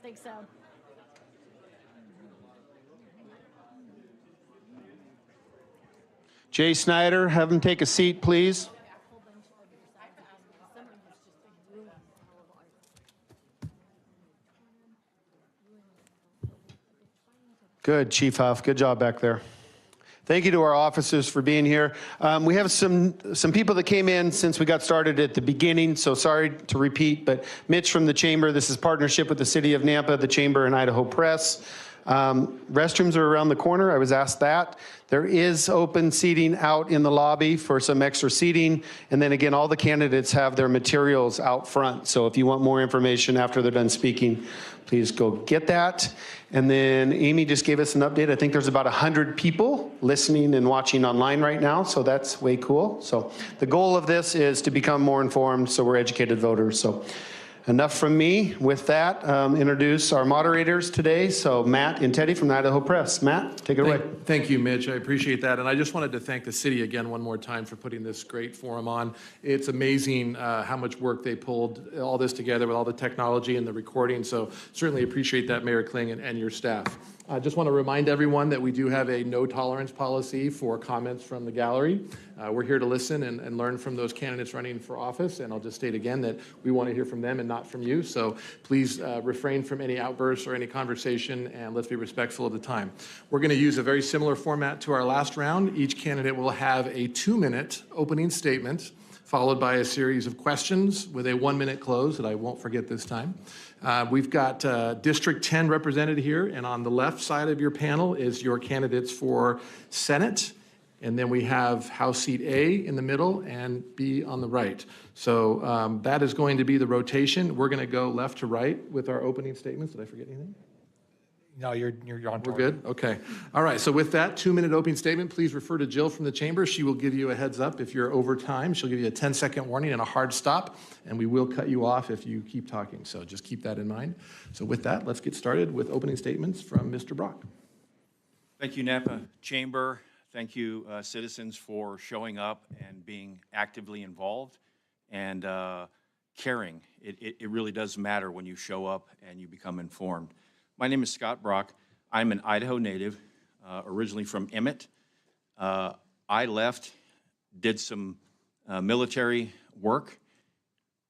think so. Jay Snyder, have him take a seat, please. Good, Chief Huff. Good job back there. Thank you to our officers for being here. We have some people that came in since we got started at the beginning, so sorry to repeat, but Mitch from the Chamber, this is partnership with the City of Nampa, the Chamber, and Idaho Press. Restrooms are around the corner. I was asked that. There is open seating out in the lobby for some extra seating. And then again, all the candidates have their materials out front. So if you want more information after they're done speaking, please go get that. And then Amy just gave us an update. I think there's about 100 people listening and watching online right now. So that's way cool. So the goal of this is to become more informed so we're educated voters. So enough from me. With that, introduce our moderators today. So Matt and Teddy from the Idaho Press. Matt, take it away. Thank you, Mitch. I appreciate that. And I just wanted to thank the city again one more time for putting this great forum on. It's amazing how much work they pulled all this together with all the technology and the recording. So certainly appreciate that, Mayor Kling and your staff. I just want to remind everyone that we do have a no tolerance policy for comments from the gallery. We're here to listen and learn from those candidates running for office. And I'll just state again that we want to hear from them and not from you. So please refrain from any outbursts or any conversation, and let's be respectful of the time. We're going to use a very similar format to our last round. Each candidate will have a 2-minute opening statement, followed by a series of questions with a 1-minute close that I won't forget this time. We've got District 10 represented here, and on the left side of your panel is your candidates for Senate. And then we have House Seat A in the middle and B on the right. So that is going to be the rotation. We're going to go left to right with our opening statements. Did I forget anything? No, you're on target. We're good? Okay. All right. So with that 2-minute opening statement, please refer to Jill from the Chamber. She will give you a heads up if you're over time. She'll give you a 10-second warning and a hard stop, and we will cut you off if you keep talking. So just keep that in mind. So with that, let's get started with opening statements from Mr. Brock. Thank you, Nampa Chamber. Thank you, citizens, for showing up and being actively involved and caring. It really does matter when you show up and you become informed. My name is Scott Brock. I'm an Idaho native, originally from Emmett. I left, did some military work,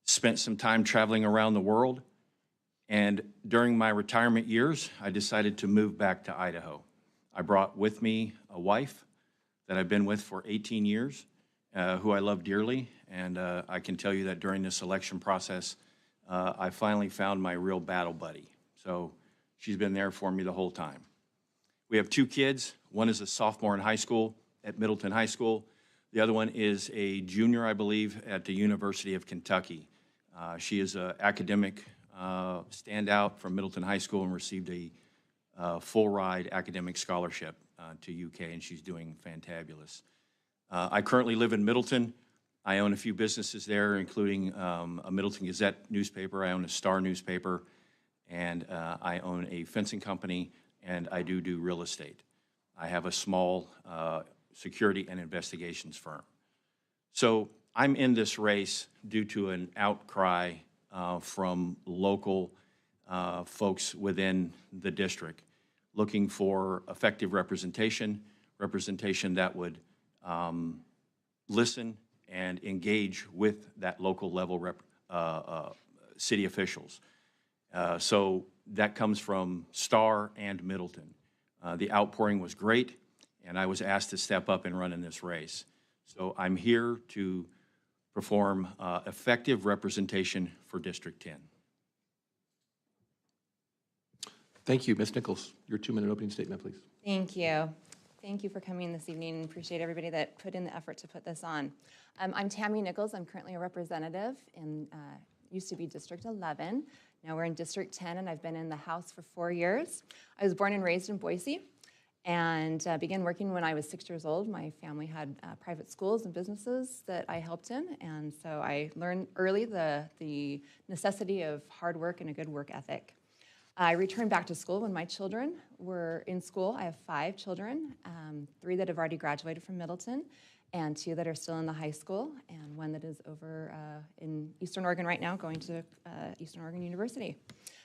spent some time traveling around the world, and during my retirement years, I decided to move back to Idaho. I brought with me a wife that I've been with for 18 years, who I love dearly, and I can tell you that during this election process, I finally found my real battle buddy. So she's been there for me the whole time. We have 2 kids. One is a sophomore in high school at Middleton High School. The other one is a junior, I believe, at the University of Kentucky. She is an academic standout from Middleton High School and received a full-ride academic scholarship to UK, and she's doing fantabulous. I currently live in Middleton. I own a few businesses there, including a Middleton Gazette newspaper. I own a Star newspaper, and I own a fencing company, and I do real estate. I have a small security and investigations firm. So I'm in this race due to an outcry from local folks within the district looking for effective representation that would listen and engage with that local level city officials. So that comes from Star and Middleton. The outpouring was great, and I was asked to step up and run in this race. So I'm here to perform effective representation for District 10. Thank you. Ms. Nichols, your 2-minute opening statement, please. Thank you. Thank you for coming this evening, and appreciate everybody that put in the effort to put this on. I'm Tammy Nichols. I'm currently a representative in, used to be District 11. Now we're in District 10, and I've been in the House for 4 years. I was born and raised in Boise, and began working when I was 6 years old. My family had private schools and businesses that I helped in, and so I learned early the necessity of hard work and a good work ethic. I returned back to school when my children were in school. I have 5 children, 3 that have already graduated from Middleton, and 2 that are still in the high school, and 1 that is over in Eastern Oregon right now, going to Eastern Oregon University.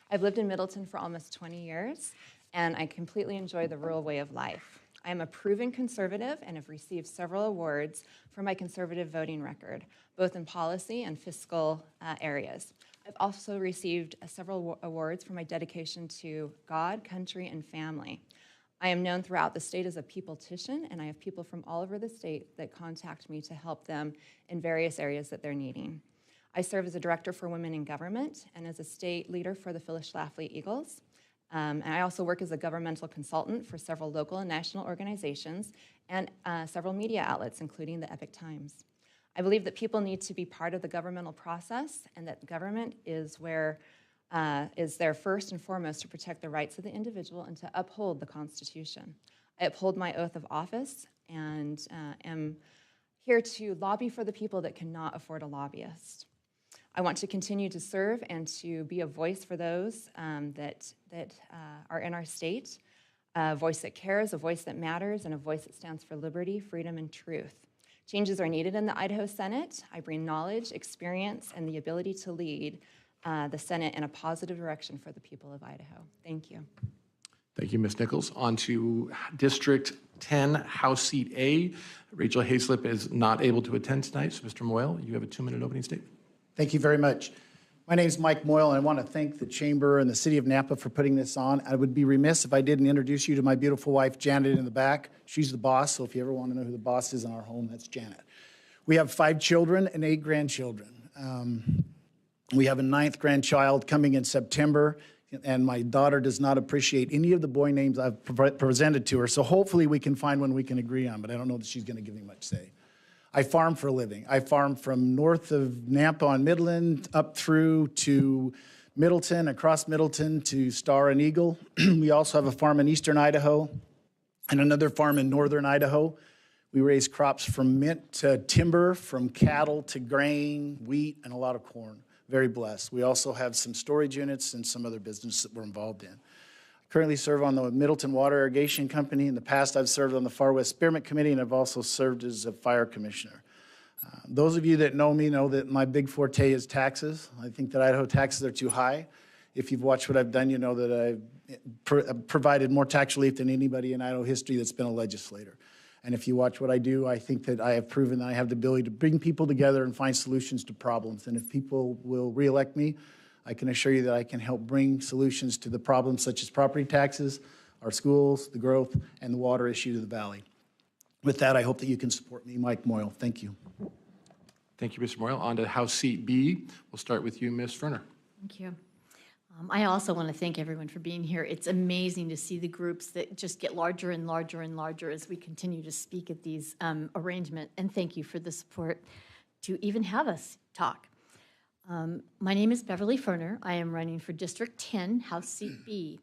I've lived in Middleton for almost 20 years, and I completely enjoy the rural way of life. I am a proven conservative and have received several awards for my conservative voting record, both in policy and fiscal areas. I've also received several awards for my dedication to God, country, and family. I am known throughout the state as a peopletician, and I have people from all over the state that contact me to help them in various areas that they're needing. I serve as a director for women in government and as a state leader for the Phyllis Schlafly Eagles. And I also work as a governmental consultant for several local and national organizations and several media outlets, including the Epic Times. I believe that people need to be part of the governmental process, and that government is there first and foremost to protect the rights of the individual and to uphold the Constitution. I uphold my oath of office and am here to lobby for the people that cannot afford a lobbyist. I want to continue to serve and to be a voice for those that are in our state, a voice that cares, a voice that matters, and a voice that stands for liberty, freedom, and truth. Changes are needed in the Idaho Senate. I bring knowledge, experience, and the ability to lead the Senate in a positive direction for the people of Idaho. Thank you. Thank you, Ms. Nichols. On to District 10, House Seat A. Rachel Hayslip is not able to attend tonight, so Mr. Moyle, you have a 2-minute opening statement. Thank you very much. My name is Mike Moyle, and I want to thank the Chamber and the City of Nampa for putting this on. I would be remiss if I didn't introduce you to my beautiful wife, Janet, in the back. She's the boss, so if you ever want to know who the boss is in our home, that's Janet. We have 5 children and 8 grandchildren. We have a 9th grandchild coming in September, and my daughter does not appreciate any of the boy names I've presented to her, so hopefully we can find one we can agree on, but I don't know that she's going to give me much say. I farm for a living. I farm from north of Nampa on Midland up through to Middleton, across Middleton to Star and Eagle. We also have a farm in eastern Idaho and another farm in northern Idaho. We raise crops from mint to timber, from cattle to grain, wheat, and a lot of corn. Very blessed. We also have some storage units and some other business that we're involved in. I currently serve on the Middleton Water Irrigation Company. In the past, I've served on the Far West Spearmint Committee, and I've also served as a fire commissioner. Those of you that know me know that my big forte is taxes. I think that Idaho taxes are too high. If you've watched what I've done, you know that I've provided more tax relief than anybody in Idaho history that's been a legislator. And if you watch what I do, I think that I have proven that I have the ability to bring people together and find solutions to problems. And if people will reelect me, I can assure you that I can help bring solutions to the problems such as property taxes, our schools, the growth, and the water issue to the valley. With that, I hope that you can support me, Mike Moyle. Thank you. Thank you, Mr. Moyle. On to House Seat B. We'll start with you, Ms. Ferner. Thank you. I also want to thank everyone for being here. It's amazing to see the groups that just get larger and larger and larger as we continue to speak at these arrangements. And thank you for the support to even have us talk. My name is Beverly Ferner. I am running for District 10, House Seat B.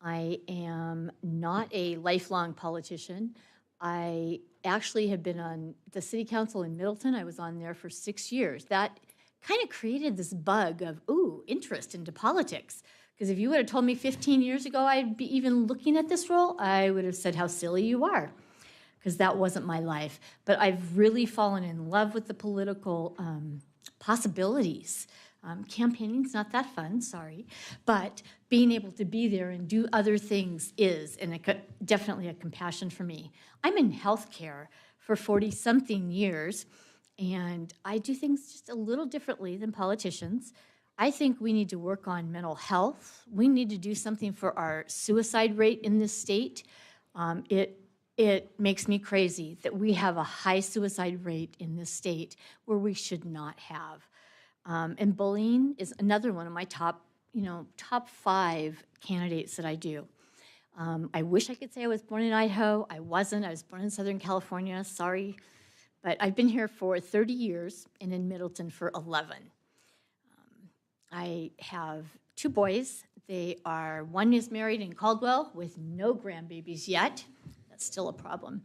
I am not a lifelong politician. I actually have been on the City Council in Middleton. I was on there for 6 years. That kind of created this bug of, interest into politics. Because if you would have told me 15 years ago I'd be even looking at this role, I would have said how silly you are, because that wasn't my life. But I've really fallen in love with the political possibilities. Campaigning's not that fun, sorry. But being able to be there and do other things is, and definitely a compassion for me. I'm in healthcare for 40-something years, and I do things just a little differently than politicians. I think we need to work on mental health. We need to do something for our suicide rate in this state. It makes me crazy that we have a high suicide rate in this state where we should not have. And bullying is another one of my top 5 candidates that I do. I wish I could say I was born in Idaho. I wasn't. I was born in Southern California. Sorry. But I've been here for 30 years and in Middleton for 11. I have 2 boys. One is married in Caldwell with no grandbabies yet. That's still a problem.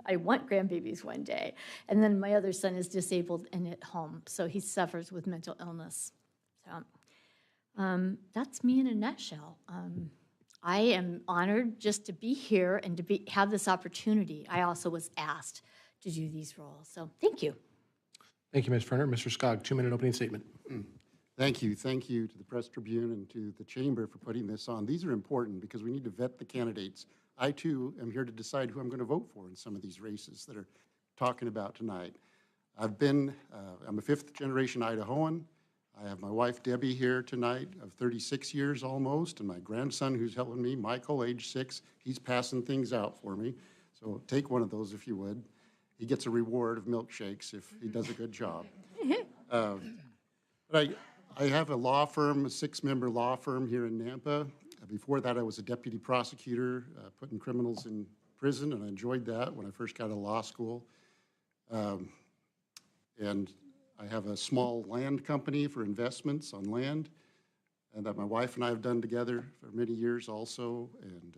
I want grandbabies one day. And then my other son is disabled and at home, so he suffers with mental illness. So that's me in a nutshell. I am honored just to be here and to have this opportunity. I also was asked to do these roles, so thank you. Thank you, Ms. Ferner. Mr. Skog, 2-minute opening statement. Thank you. Thank you to the Press Tribune and to the Chamber for putting this on. These are important because we need to vet the candidates. I, too, am here to decide who I'm going to vote for in some of these races that are talking about tonight. I'm a fifth-generation Idahoan. I have my wife, Debbie, here tonight of 36 years almost, and my grandson who's helping me, Michael, age 6. He's passing things out for me. So take one of those if you would. He gets a reward of milkshakes if he does a good job. But I have a law firm, a 6-member law firm here in Nampa. Before that, I was a deputy prosecutor, putting criminals in prison, and I enjoyed that when I first got out of law school. And I have a small land company for investments on land, and that my wife and I have done together for many years also. And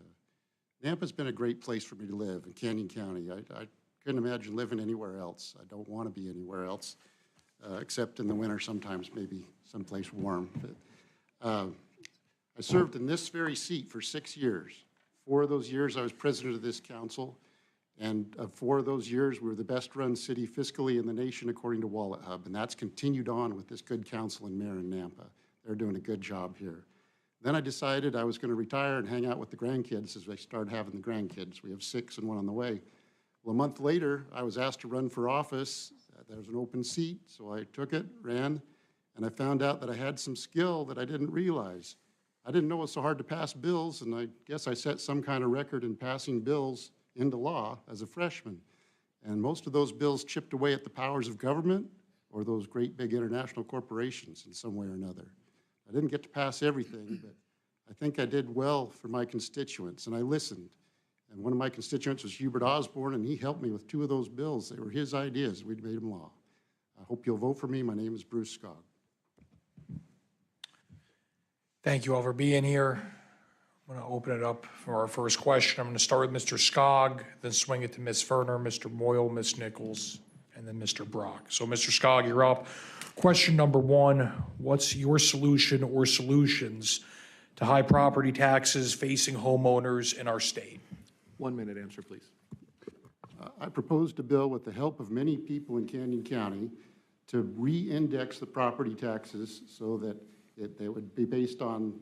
Nampa's been a great place for me to live in Canyon County. I couldn't imagine living anywhere else. I don't want to be anywhere else, except in the winter sometimes, maybe someplace warm. But, I served in this very seat for 6 years. 4 of those years I was president of this council, and 4 of those years we were the best-run city fiscally in the nation according to Wallet Hub, and that's continued on with this good council and mayor in Nampa. They're doing a good job here. Then I decided I was going to retire and hang out with the grandkids as I started having the grandkids. We have 6 and 1 on the way. Well, a month later, I was asked to run for office. There was an open seat, so I took it, ran, and I found out that I had some skill that I didn't realize. I didn't know it was so hard to pass bills, and I guess I set some kind of record in passing bills into law as a freshman. And most of those bills chipped away at the powers of government or those great big international corporations in some way or another. I didn't get to pass everything, but I think I did well for my constituents, and I listened. And one of my constituents was Hubert Osborne, and he helped me with 2 of those bills. They were his ideas. We'd made them law. I hope you'll vote for me. My name is Bruce Skog. Thank you all for being here. I'm going to open it up for our first question. I'm going to start with Mr. Skog, then swing it to Ms. Ferner, Mr. Moyle, Ms. Nichols, and then Mr. Brock. So, Mr. Skog, you're up. Question number 1, what's your solution or solutions to high property taxes facing homeowners in our state? 1 minute answer, please. I proposed a bill with the help of many people in Canyon County to re-index the property taxes so that they would be based on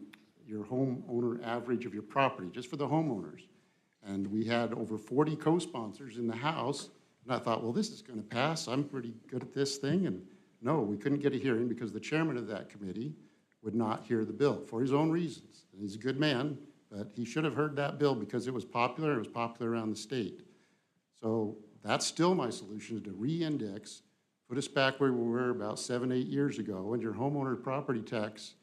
your homeowner average of your property, just for the homeowners. And we had over 40 co-sponsors in the House, and I thought, well, this is going to pass. I'm pretty good at this thing. And no, we couldn't get a hearing because the chairman of that committee would not hear the bill for his own reasons. And he's a good man, but he should have heard that bill because it was popular. It was popular around the state. So that's still my solution, is to re-index, put us back where we were about 7, 8 years ago, and your homeowner property tax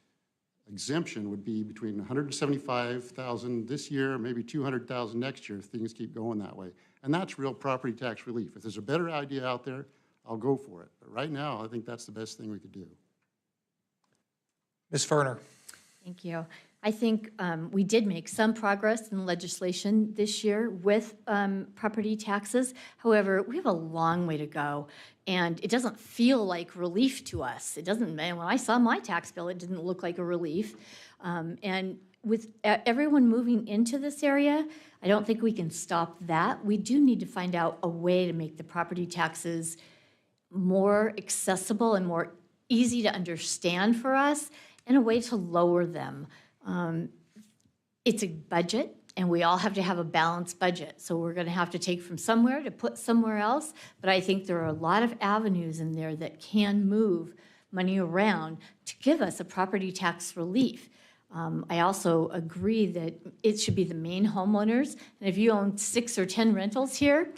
exemption would be between $175,000 this year, maybe $200,000 next year if things keep going that way. And that's real property tax relief. If there's a better idea out there, I'll go for it. But right now, I think that's the best thing we could do. Ms. Ferner. Thank you. I think we did make some progress in legislation this year with property taxes. However, we have a long way to go, and it doesn't feel like relief to us. It doesn't, man, when I saw my tax bill, it didn't look like a relief. And with everyone moving into this area, I don't think we can stop that. We do need to find out a way to make the property taxes more accessible and more easy to understand for us, and a way to lower them. It's a budget, and we all have to have a balanced budget. So we're going to have to take from somewhere to put somewhere else. But I think there are a lot of avenues in there that can move money around to give us a property tax relief. I also agree that it should be the main homeowners. And if you own 6 or 10 rentals here,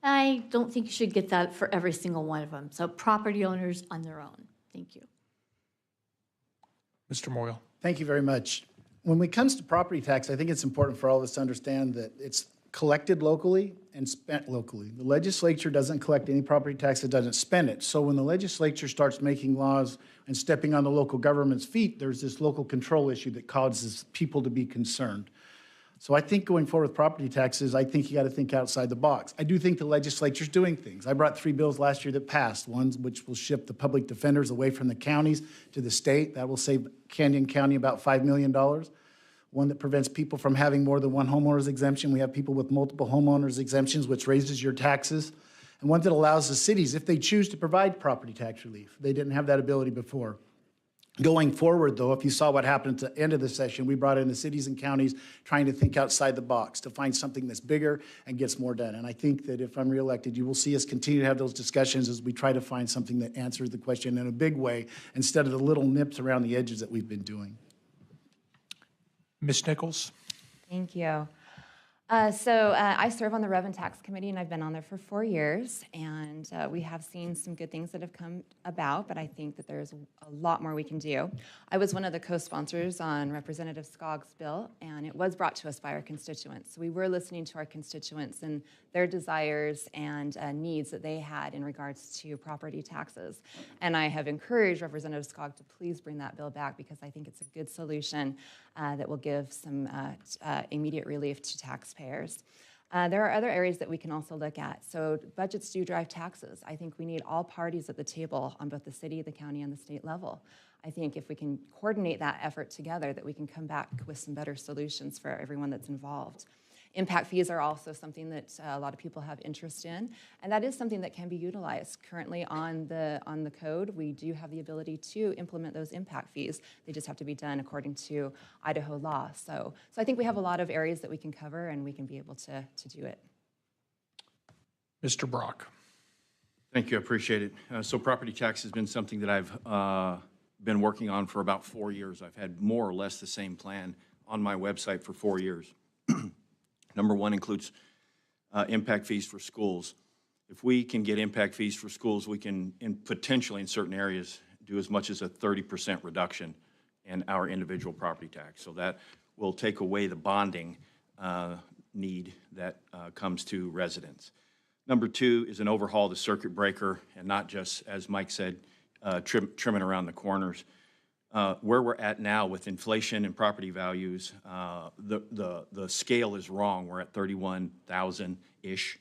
I don't think you should get that for every single one of them. So property owners on their own. Thank you. Mr. Moyle. Thank you very much. When it comes to property tax, I think it's important for all of us to understand that it's collected locally and spent locally. The legislature doesn't collect any property tax, it doesn't spend it. So when the legislature starts making laws and stepping on the local government's feet, there's this local control issue that causes people to be concerned. So I think going forward with property taxes, I think you got to think outside the box. I do think the legislature's doing things. I brought 3 bills last year that passed, one which will shift the public defenders away from the counties to the state. That will save Canyon County about $5 million. One that prevents people from having more than one homeowner's exemption. We have people with multiple homeowners exemptions, which raises your taxes. And one that allows the cities, if they choose to provide property tax relief. They didn't have that ability before. Going forward, though, if you saw what happened at the end of the session, we brought in the cities and counties trying to think outside the box to find something that's bigger and gets more done. And I think that if I'm reelected, you will see us continue to have those discussions as we try to find something that answers the question in a big way instead of the little nips around the edges that we've been doing. Ms. Nichols? Thank you. I serve on the Rev and Tax Committee, and I've been on there for 4 years, and we have seen some good things that have come about, but I think that there's a lot more we can do. I was one of the co-sponsors on Representative Scogg's bill, and it was brought to us by our constituents. So we were listening to our constituents and their desires and needs that they had in regards to property taxes. And I have encouraged Representative Scogg to please bring that bill back because I think it's a good solution that will give some immediate relief to taxpayers. There are other areas that we can also look at. So budgets do drive taxes. I think we need all parties at the table on both the city, the county, and the state level. I think if we can coordinate that effort together, that we can come back with some better solutions for everyone that's involved. Impact fees are also something that a lot of people have interest in, and that is something that can be utilized. Currently on the code, we do have the ability to implement those impact fees. They just have to be done according to Idaho law. So I think we have a lot of areas that we can cover, and we can be able to do it. Mr. Brock? Thank you, I appreciate it. So property tax has been something that I've been working on for about 4 years. I've had more or less the same plan on my website for 4 years. Number one includes impact fees for schools. If we can get impact fees for schools, we can, potentially in certain areas, do as much as a 30% reduction in our individual property tax. So that will take away the bonding need that comes to residents. Number two is an overhaul of the circuit breaker, and not just, as Mike said, trimming around the corners. Where we're at now with inflation and property values, the scale is wrong. We're at 31,000-ish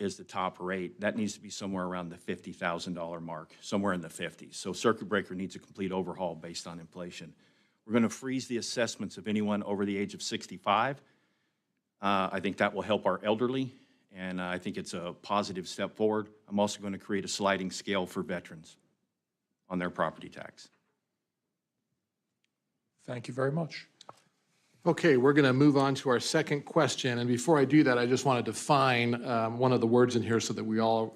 is the top rate. That needs to be somewhere around the $50,000 mark, somewhere in the 50s. So circuit breaker needs a complete overhaul based on inflation. We're going to freeze the assessments of anyone over the age of 65. I think that will help our elderly, and I think it's a positive step forward. I'm also going to create a sliding scale for veterans on their property tax. Thank you very much. Okay, we're going to move on to our second question. And before I do that, I just want to define one of the words in here so that we all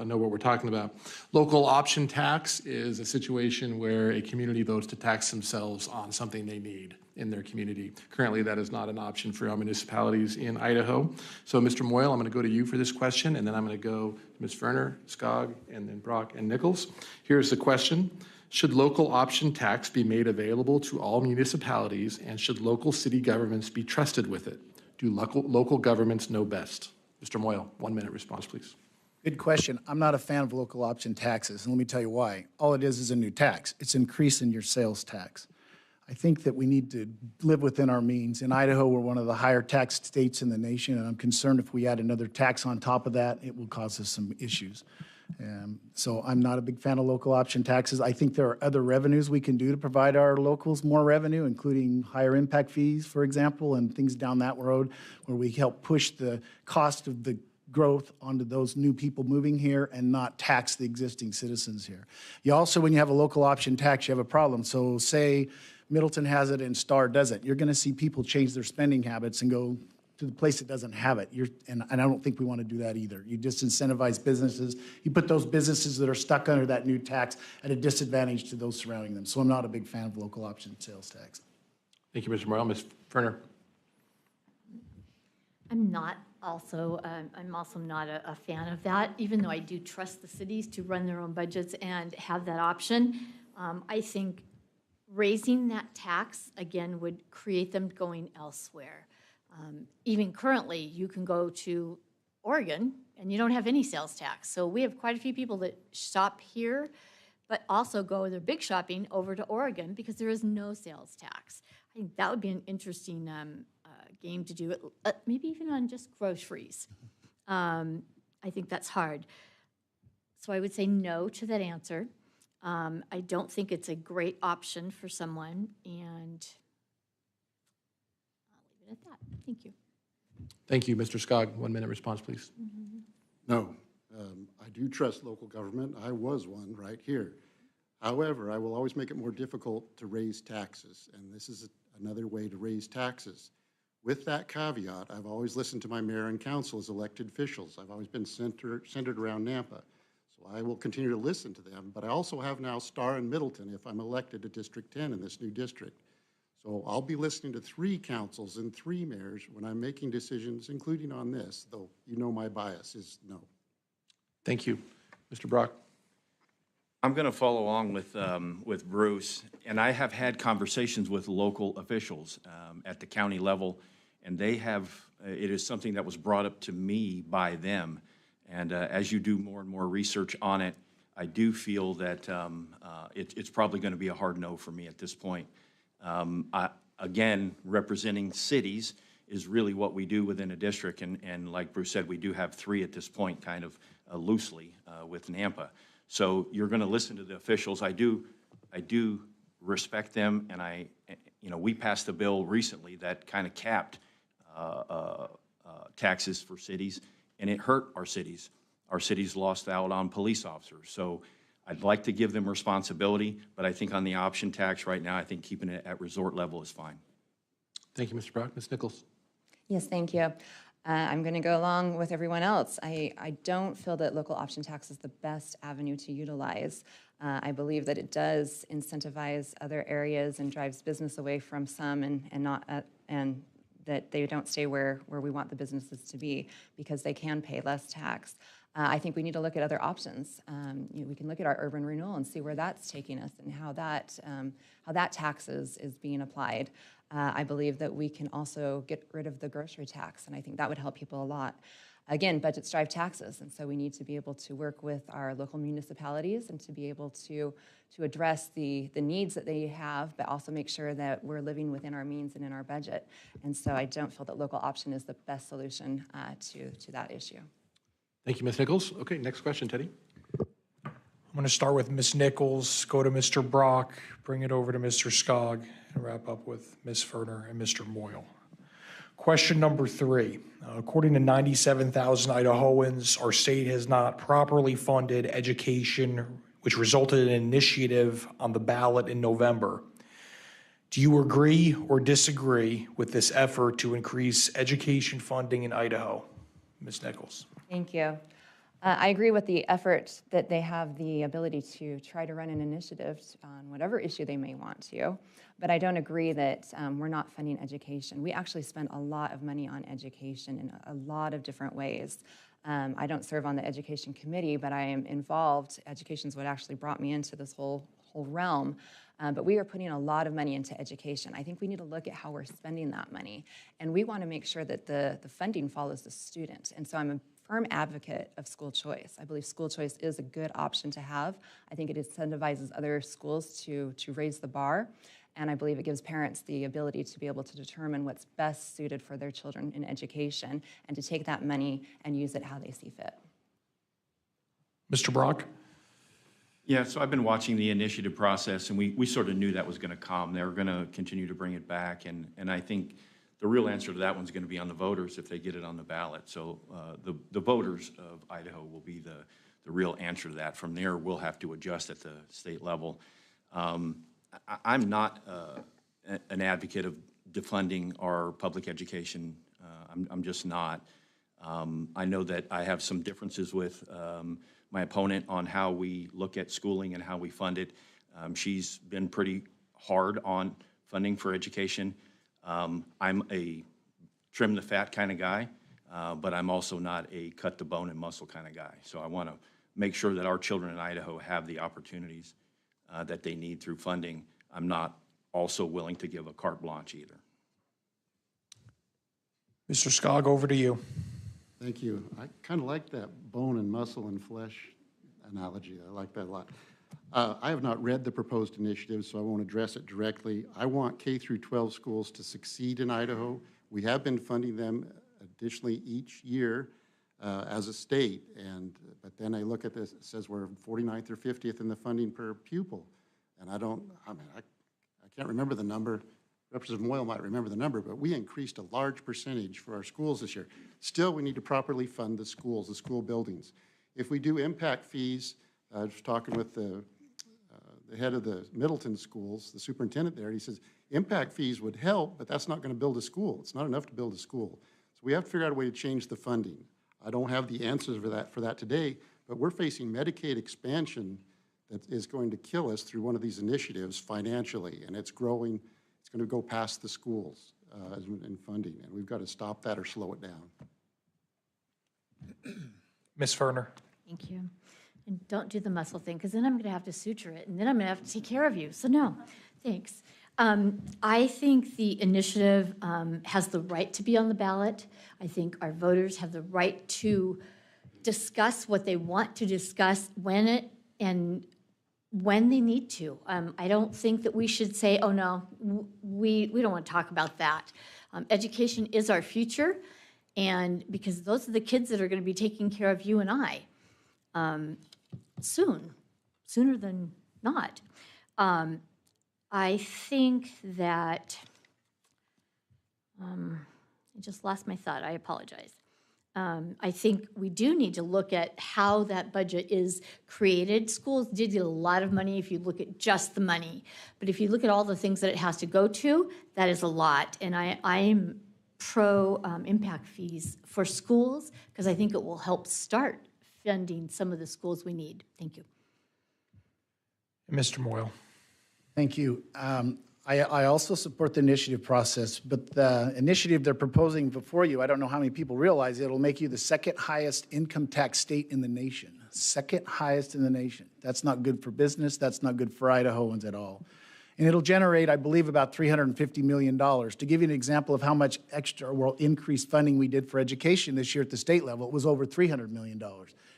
know what we're talking about. Local option tax is a situation where a community votes to tax themselves on something they need in their community. Currently, that is not an option for our municipalities in Idaho. So, Mr. Moyle, I'm going to go to you for this question, and then I'm going to go to Ms. Werner, Skog, and then Brock and Nichols. Here's the question. Should local option tax be made available to all municipalities, and should local city governments be trusted with it? Do local governments know best? Mr. Moyle, 1 minute response, please. Good question. I'm not a fan of local option taxes, and let me tell you why. All it is a new tax. It's increasing your sales tax. I think that we need to live within our means. In Idaho, we're one of the higher taxed states in the nation, and I'm concerned if we add another tax on top of that, it will cause us some issues. So I'm not a big fan of local option taxes. I think there are other revenues we can do to provide our locals more revenue, including higher impact fees, for example, and things down that road where we help push the cost of the growth onto those new people moving here and not tax the existing citizens here. You also, when you have a local option tax, you have a problem. So say Middleton has it and Star doesn't. You're going to see people change their spending habits and go to the place that doesn't have it. And I don't think we want to do that either. You just incentivize businesses. You put those businesses that are stuck under that new tax at a disadvantage to those surrounding them. So I'm not a big fan of local option sales tax. Thank you, Mr. Morrell. Ms. Werner. I'm also not a fan of that, even though I do trust the cities to run their own budgets and have that option. I think raising that tax, again, would create them going elsewhere. Even currently, you can go to Oregon and you don't have any sales tax. So we have quite a few people that shop here, but also go their big shopping over to Oregon because there is no sales tax. I think that would be an interesting game to do, maybe even on just groceries. I think that's hard. So I would say no to that answer. I don't think it's a great option for someone, and I'll leave it at that. Thank you. Thank you, Mr. Skog. 1 minute response, please. No, I do trust local government. I was one right here. However, I will always make it more difficult to raise taxes, and this is another way to raise taxes. With that caveat, I've always listened to my mayor and council as elected officials. I've always been centered around Nampa. So I will continue to listen to them, but I also have now Star and Middleton if I'm elected to District 10 in this new district. So I'll be listening to 3 councils and 3 mayors when I'm making decisions, including on this, though you know my bias is no. Thank you. Mr. Brock? I'm going to follow along with Bruce, and I have had conversations with local officials at the county level, and they have, it is something that was brought up to me by them. And as you do more and more research on it, I do feel that it's probably going to be a hard no for me at this point. Again, representing cities is really what we do within a district, and like Bruce said, we do have 3 at this point, kind of loosely with Nampa. So you're going to listen to the officials. I do respect them, and we passed a bill recently that kind of capped taxes for cities, and it hurt our cities. Our cities lost out on police officers. So I'd like to give them responsibility, but I think on the option tax right now, I think keeping it at resort level is fine. Thank you, Mr. Brock. Ms. Nichols? Yes, thank you. I'm going to go along with everyone else. I don't feel that local option tax is the best avenue to utilize. I believe that it does incentivize other areas and drives business away from some, and that they don't stay where we want the businesses to be because they can pay less tax. I think we need to look at other options. We can look at our urban renewal and see where that's taking us and how that tax is being applied. I believe that we can also get rid of the grocery tax, and I think that would help people a lot. Again, budgets drive taxes, and so we need to be able to work with our local municipalities and to be able to address the needs that they have, but also make sure that we're living within our means and in our budget. And so I don't feel that local option is the best solution to that issue. Thank you, Ms. Nichols. Okay, next question, Teddy. I'm going to start with Ms. Nichols, go to Mr. Brock, bring it over to Mr. Skog, and wrap up with Ms. Ferner and Mr. Moyle. Question number 3. According to 97,000 Idahoans, our state has not properly funded education, which resulted in an initiative on the ballot in November. Do you agree or disagree with this effort to increase education funding in Idaho? Ms. Nichols. Thank you. I agree with the effort that they have the ability to try to run an initiative on whatever issue they may want to, but I don't agree that we're not funding education. We actually spend a lot of money on education in a lot of different ways. I don't serve on the education committee, but I am involved. Education's what actually brought me into this whole realm. But we are putting a lot of money into education. I think we need to look at how we're spending that money. And we want to make sure that the funding follows the student. And so I'm a firm advocate of school choice. I believe school choice is a good option to have. I think it incentivizes other schools to raise the bar. And I believe it gives parents the ability to be able to determine what's best suited for their children in education and to take that money and use it how they see fit. Mr. Brock? Yeah, so I've been watching the initiative process, and we sort of knew that was going to come. They were going to continue to bring it back, and I think the real answer to that one's going to be on the voters if they get it on the ballot. So the voters of Idaho will be the real answer to that. From there, we'll have to adjust at the state level. I'm not an advocate of defunding our public education. I'm just not. I know that I have some differences with my opponent on how we look at schooling and how we fund it. She's been pretty hard on funding for education. I'm a trim the fat kind of guy, but I'm also not a cut the bone and muscle kind of guy. So I want to make sure that our children in Idaho have the opportunities that they need through funding. I'm not also willing to give a carte blanche either. Mr. Skog, over to you. Thank you. I kind of like that bone and muscle and flesh analogy. I like that a lot. I have not read the proposed initiative, so I won't address it directly. I want K through 12 schools to succeed in Idaho. We have been funding them additionally each year as a state, but then I look at this, it says we're 49th or 50th in the funding per pupil, and I can't remember the number. Representative Moyle might remember the number, but we increased a large percentage for our schools this year. Still, we need to properly fund the schools, the school buildings. If we do impact fees, I was talking with the the head of the Middleton schools, the superintendent there, he says, impact fees would help, but that's not going to build a school. It's not enough to build a school. So we have to figure out a way to change the funding. I don't have the answers for that today, but we're facing Medicaid expansion that is going to kill us through one of these initiatives financially, and it's growing. It's going to go past the schools in funding, and we've got to stop that or slow it down. Ms. Ferner. Thank you. And don't do the muscle thing, because then I'm going to have to suture it, and then I'm going to have to take care of you. So no, thanks. I think the initiative has the right to be on the ballot. I think our voters have the right to discuss what they want to discuss when they need to. I don't think that we should say, oh no, we don't want to talk about that. Education is our future, and because those are the kids that are going to be taking care of you and I sooner than not. I think that, I just lost my thought, I apologize. I think we do need to look at how that budget is created. Schools did get a lot of money if you look at just the money. But if you look at all the things that it has to go to, that is a lot. And I am pro impact fees for schools because I think it will help start funding some of the schools we need. Thank you. Mr. Moyle. Thank you. I also support the initiative process, but the initiative they're proposing before you, I don't know how many people realize it'll make you the second highest income tax state in the nation. Second highest in the nation. That's not good for business. That's not good for Idahoans at all. And it'll generate, I believe, about $350 million. To give you an example of how much extra or increased funding we did for education this year at the state level, it was over $300 million.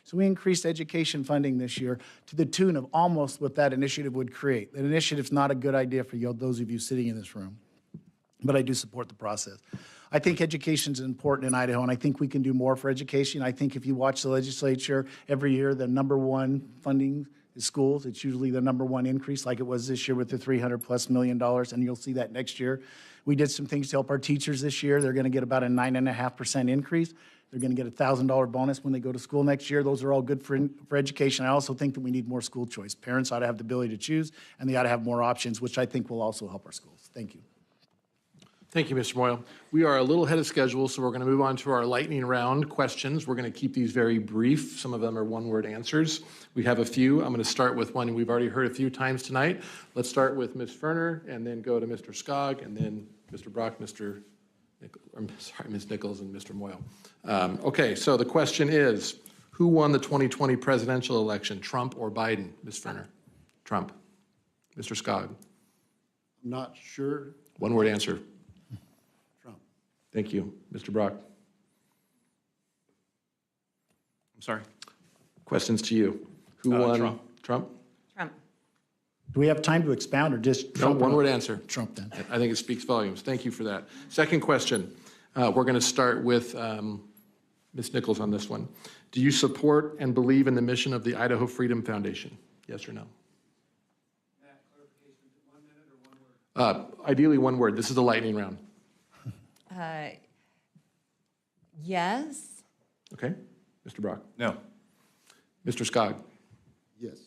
So we increased education funding this year to the tune of almost what that initiative would create. That initiative's not a good idea for you, those of you sitting in this room, but I do support the process. I think education is important in Idaho, and I think we can do more for education. I think if you watch the legislature every year, the #1 funding is schools. It's usually the #1 increase, like it was this year with the $300+ million, and you'll see that next year. We did some things to help our teachers this year. They're going to get about a 9.5% increase. They're going to get a $1,000 bonus when they go to school next year. Those are all good for education. I also think that we need more school choice. Parents ought to have the ability to choose, and they ought to have more options, which I think will also help our schools. Thank you. Thank you, Mr. Moyle. We are a little ahead of schedule, so we're going to move on to our lightning round questions. We're going to keep these very brief. Some of them are one-word answers. We have a few. I'm going to start with one we've already heard a few times tonight. Let's start with Ms. Ferner, and then go to Mr. Skog, and then Mr. Brock, Ms. Nichols, and Mr. Moyle. Okay, so the question is, who won the 2020 presidential election, Trump or Biden? Ms. Ferner. Trump. Mr. Skog. I'm not sure. One-word answer. Trump. Thank you. Mr. Brock. I'm sorry? Questions to you. Who won? Trump. Trump? Trump. Do we have time to expound or just No, Trump? one-word answer. Trump then. I think it speaks volumes. Thank you for that. Second question. We're going to start with Ms. Nichols on this one. Do you support and believe in the mission of the Idaho Freedom Foundation? Yes or no? Ideally, one word. This is the lightning round. Yes. Okay. Mr. Brock. No. Mr. Skog. Yes.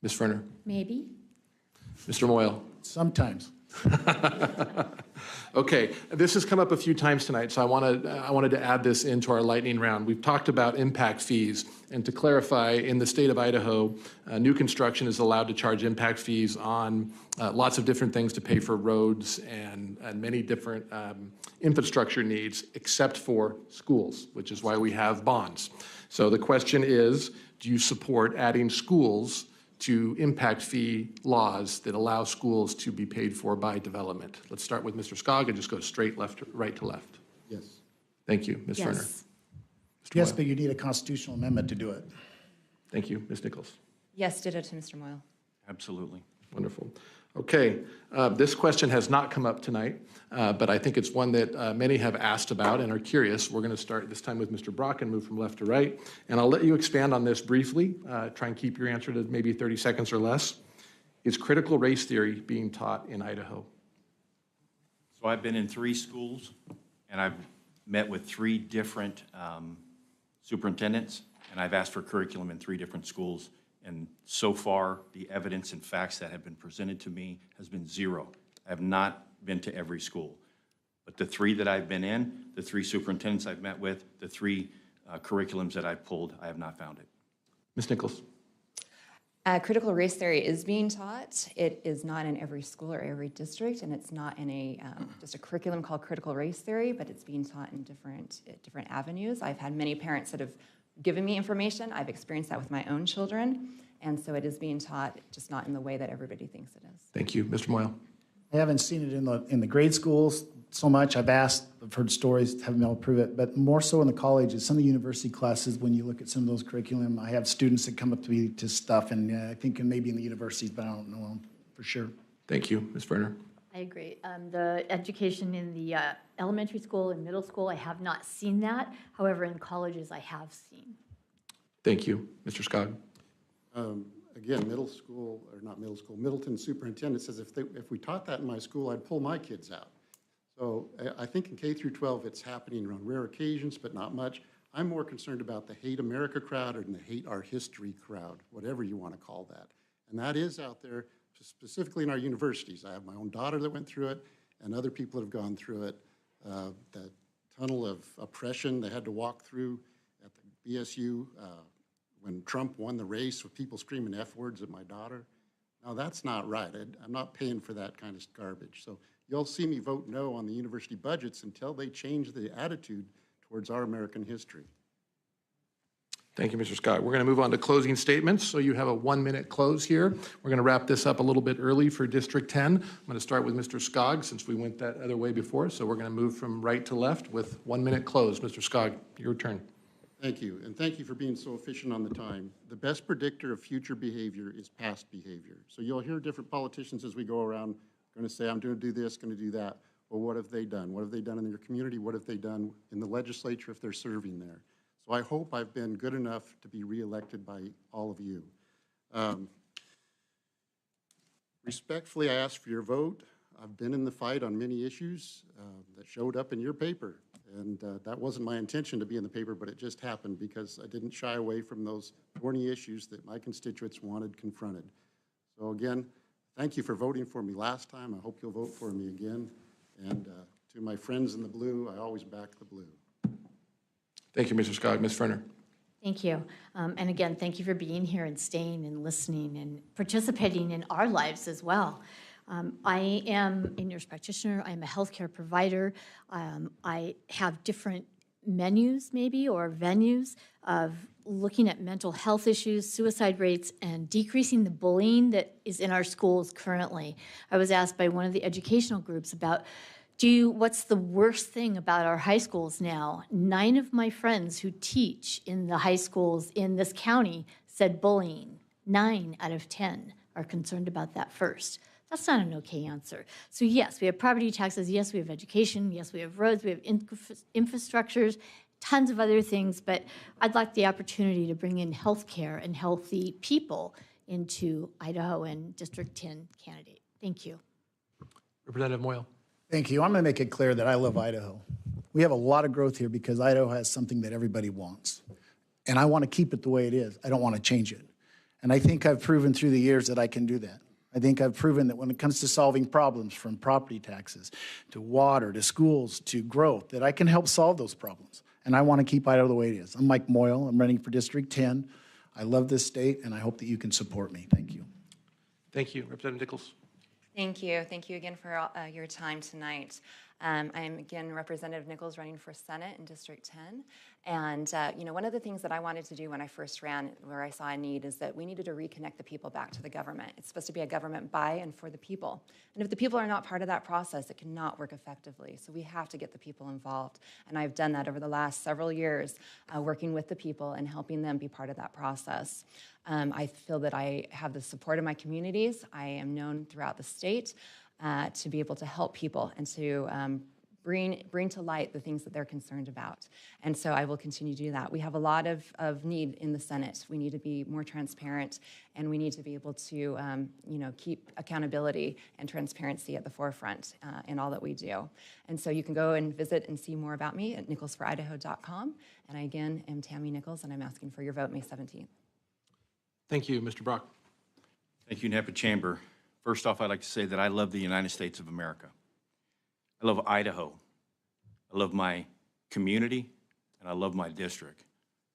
Ms. Ferner. Maybe. Mr. Moyle. Sometimes. Okay, this has come up a few times tonight, so I wanted to add this into our lightning round. We've talked about impact fees, and to clarify, in the state of Idaho, new construction is allowed to charge impact fees on lots of different things to pay for roads and many different infrastructure needs, except for schools, which is why we have bonds. So the question is, do you support adding schools to impact fee laws that allow schools to be paid for by development? Let's start with Mr. Skog and just go straight right to left. Yes. Thank you. Ms. Ferner. Yes. Yes, but you need a constitutional amendment to do it. Thank you. Ms. Nichols. Yes, ditto to Mr. Moyle. Absolutely. Wonderful. Okay, this question has not come up tonight, but I think it's one that many have asked about and are curious. We're going to start this time with Mr. Brock and move from left to right. And I'll let you expand on this briefly. Try and keep your answer to maybe 30 seconds or less. Is critical race theory being taught in Idaho? So I've been in 3 schools, and I've met with 3 different superintendents, and I've asked for curriculum in 3 different schools, And so far, the evidence and facts that have been presented to me has been zero. I have not been to every school. But the 3 that I've been in, the 3 superintendents I've met with, the 3 curriculums that I've pulled, I have not found it. Ms. Nichols. Critical race theory is being taught. It is not in every school or every district, and it's not in a just a curriculum called critical race theory, but it's being taught in different avenues. I've had many parents that have given me information. I've experienced that with my own children, and so it is being taught, just not in the way that everybody thinks it is. Thank you. Mr. Moyle. I haven't seen it in the grade schools so much. I've heard stories, haven't been able to prove it, but more so in the colleges. Some of the university classes, when you look at some of those curriculum, I have students that come up to me to stuff, and I think maybe in the universities, but I don't know them for sure. Thank you. Ms. Werner. I agree. The education in the elementary school and middle school, I have not seen that. However, in colleges, I have seen. Thank you. Mr. Skog. Again, Middleton superintendent says if we taught that in my school, I'd pull my kids out. So I think in K through 12, it's happening on rare occasions, but not much. I'm more concerned about the Hate America crowd and the Hate Our History crowd, whatever you want to call that. And that is out there, specifically in our universities. I have my own daughter that went through it, and other people that have gone through it. That tunnel of oppression they had to walk through at the BSU when Trump won the race with people screaming F words at my daughter. Now, that's not right. I'm not paying for that kind of garbage. So you'll see me vote no on the university budgets until they change the attitude towards our American history. Thank you, Mr. Scott. We're going to move on to closing statements. So you have a 1-minute close here. We're going to wrap this up a little bit early for District 10. I'm going to start with Mr. Skog since we went that other way before. So we're going to move from right to left with 1-minute close. Mr. Skog, your turn. Thank you, and thank you for being so efficient on the time. The best predictor of future behavior is past behavior. So you'll hear different politicians as we go around going to say, I'm going to do this, going to do that. Well, what have they done? What have they done in their community? What have they done in the legislature if they're serving there? So I hope I've been good enough to be reelected by all of you. Respectfully, I ask for your vote. I've been in the fight on many issues that showed up in your paper. And that wasn't my intention to be in the paper, but it just happened because I didn't shy away from those thorny issues that my constituents wanted confronted. So again, thank you for voting for me last time. I hope you'll vote for me again. And to my friends in the blue, I always back the blue. Thank you, Mr. Skog. Ms. Ferner. Thank you. And again, thank you for being here and staying and listening and participating in our lives as well. I am a nurse practitioner. I am a healthcare provider. I have different menus maybe or venues of looking at mental health issues, suicide rates, and decreasing the bullying that is in our schools currently. I was asked by one of the educational groups about what's the worst thing about our high schools now? 9 of my friends who teach in the high schools in this county said bullying. 9 out of 10 are concerned about that first. That's not an okay answer. So yes, we have property taxes. Yes, we have education. Yes, we have roads. We have infrastructures, tons of other things. But I'd like the opportunity to bring in healthcare and healthy people into Idaho and District 10 candidate. Thank you. Representative Moyle. Thank you. I'm going to make it clear that I love Idaho. We have a lot of growth here because Idaho has something that everybody wants. And I want to keep it the way it is. I don't want to change it. And I think I've proven through the years that I can do that. I think I've proven that when it comes to solving problems from property taxes to water to schools to growth, that I can help solve those problems. And I want to keep Idaho the way it is. I'm Mike Moyle. I'm running for District 10. I love this state, and I hope that you can support me. Thank you. Thank you. Representative Nichols. Thank you. Thank you again for your time tonight. I am, again, Representative Nichols running for Senate in District 10. And, one of the things that I wanted to do when I first ran, where I saw a need, is that we needed to reconnect the people back to the government. It's supposed to be a government by and for the people. And if the people are not part of that process, it cannot work effectively. So we have to get the people involved. And I've done that over the last several years, working with the people and helping them be part of that process. I feel that I have the support of my communities. I am known throughout the state to be able to help people and to bring to light the things that they're concerned about. And so I will continue to do that. We have a lot of need in the Senate. We need to be more transparent, and we need to be able to keep accountability and transparency at the forefront in all that we do. And so you can go and visit and see more about me at nicholsforidaho.com. And I, again, am Tammy Nichols, and I'm asking for your vote May 17th. Thank you, Mr. Brock. Thank you, Nampa Chamber. First off, I'd like to say that I love the United States of America. I love Idaho. I love my community, and I love my district.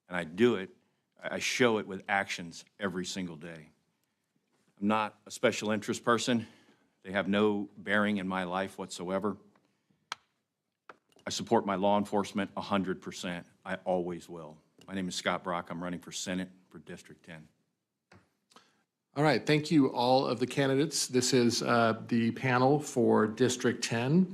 And I show it with actions every single day. I'm not a special interest person. They have no bearing in my life whatsoever. I support my law enforcement 100%. I always will. My name is Scott Brock. I'm running for Senate for District 10. All right, thank you, all of the candidates. This is the panel for District 10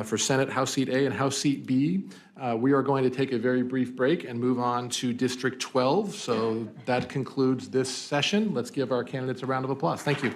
for Senate, House Seat A and House Seat B. We are going to take a very brief break and move on to District 12. So that concludes this session. Let's give our candidates a round of applause. Thank you.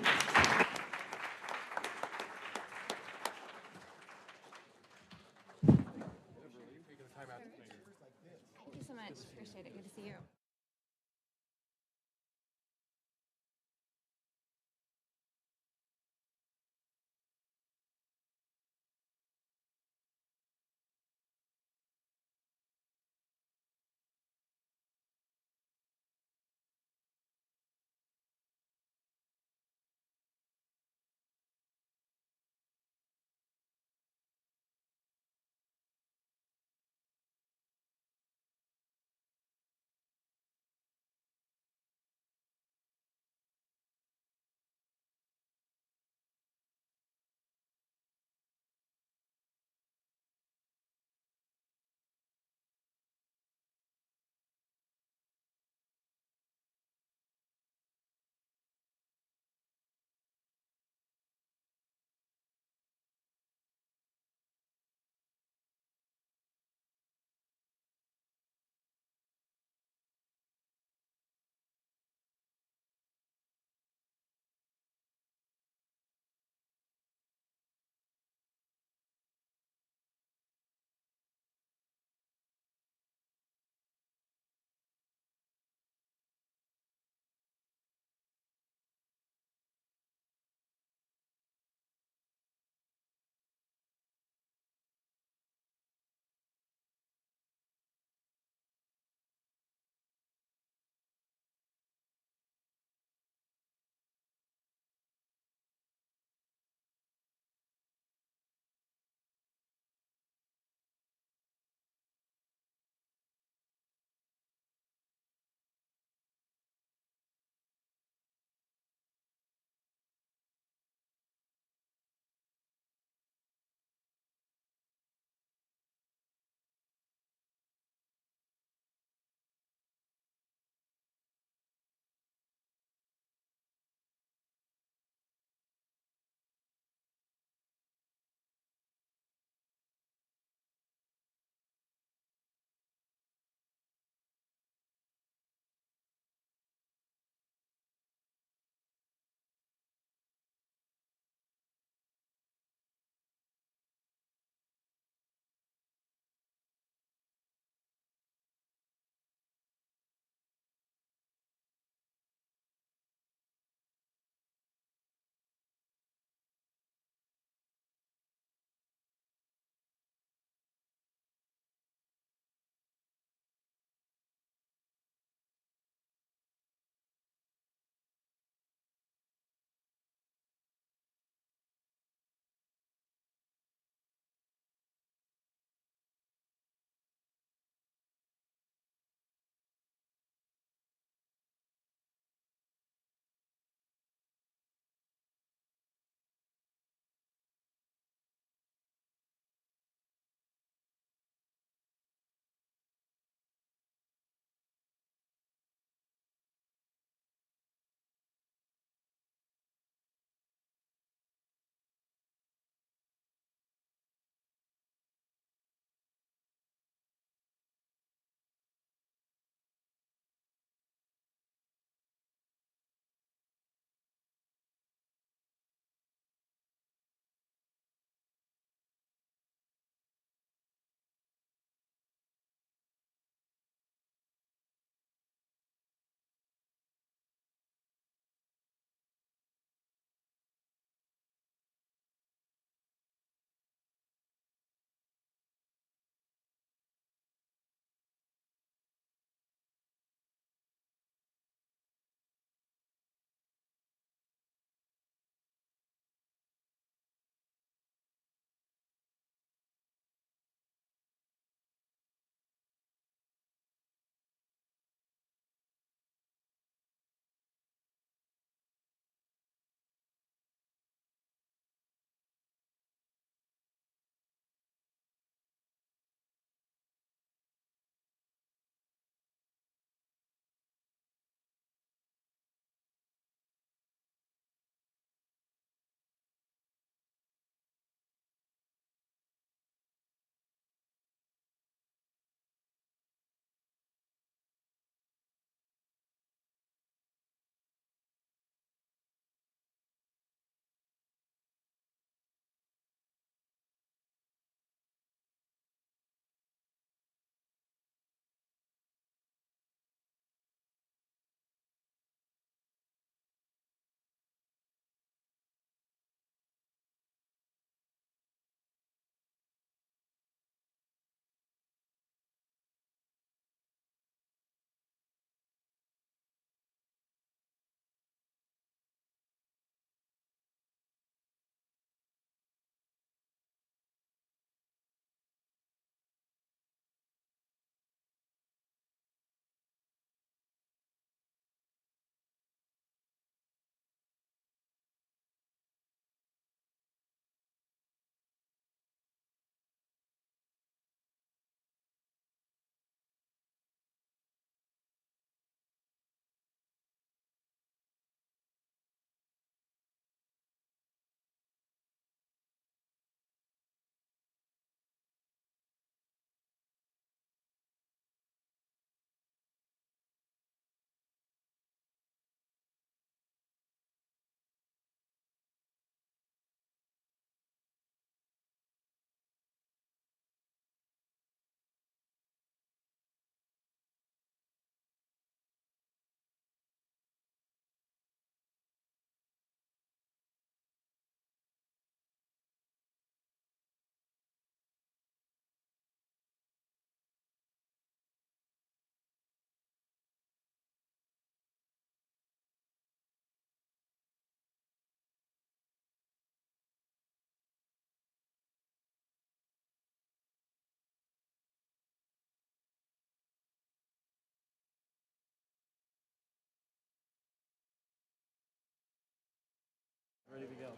Ready to go.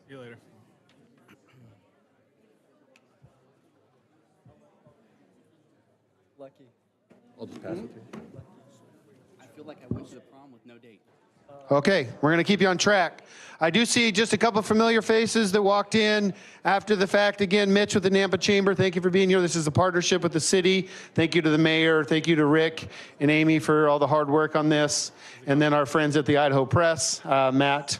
See you later. Lucky. I'll just pass it to you. I feel like I went to the prom with no date. Okay, we're going to keep you on track. I do see just a couple familiar faces that walked in after the fact. Again, Mitch with the Nampa Chamber, thank you for being here. This is a partnership with the city. Thank you to the mayor. Thank you to Rick and Amy for all the hard work on this. And then our friends at the Idaho Press, Matt,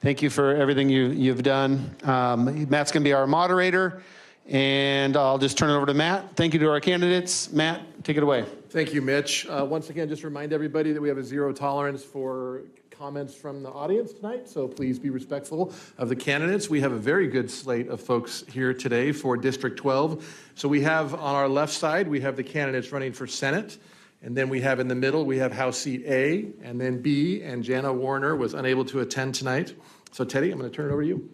thank you for everything you've done. Matt's going to be our moderator, and I'll just turn it over to Matt. Thank you to our candidates. Matt, take it away. Thank you, Mitch. Once again, just remind everybody that we have a zero tolerance for comments from the audience tonight, so please be respectful of the candidates. We have a very good slate of folks here today for District 12. So we have on our left side, we have the candidates running for Senate, and then we have in the middle, we have House Seat A, and then B, and Jana Warner was unable to attend tonight. So Teddy, I'm going to turn it over to you.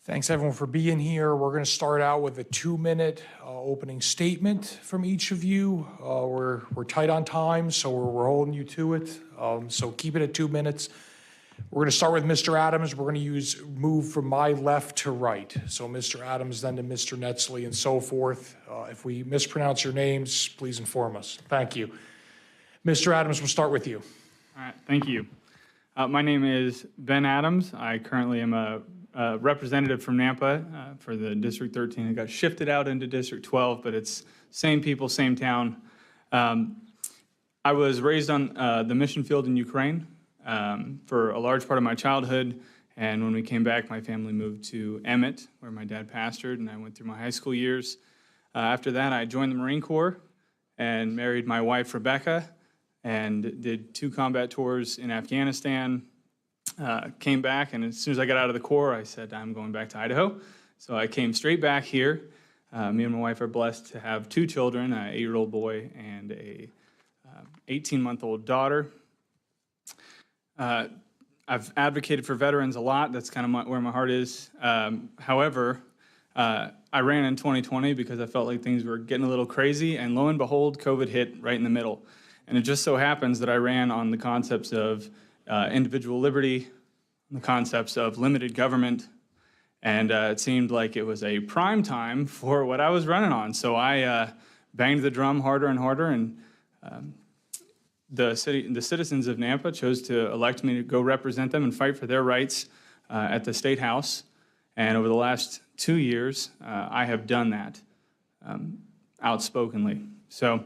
Thanks, everyone, for being here. We're going to start out with a 2-minute opening statement from each of you. We're tight on time, so we're holding you to it. So keep it at 2 minutes. We're going to start with Mr. Adams. We're going to move from my left to right. So Mr. Adams, then to Mr. Netzley, and so forth. If we mispronounce your names, please inform us. Thank you. Mr. Adams, we'll start with you. All right, thank you. My name is Ben Adams. I currently am a representative from Nampa for the District 13. It got shifted out into District 12, but it's same people, same town. I was raised on the mission field in Ukraine for a large part of my childhood, and when we came back, my family moved to Emmett, where my dad pastored, and I went through my high school years. After that, I joined the Marine Corps and married my wife, Rebecca, and did 2 combat tours in Afghanistan. Came back, and as soon as I got out of the Corps, I said, I'm going back to Idaho. So I came straight back here. Me and my wife are blessed to have 2 children, an 8-year-old boy and a 18-month-old daughter. I've advocated for veterans a lot. That's kind of where my heart is. However, I ran in 2020 because I felt like things were getting a little crazy, and lo and behold, COVID hit right in the middle. And it just so happens that I ran on the concepts of individual liberty, the concepts of limited government, and it seemed like it was a prime time for what I was running on. So I banged the drum harder and harder, and the citizens of Nampa chose to elect me to go represent them and fight for their rights at the State House. And over the last 2 years, I have done that outspokenly. So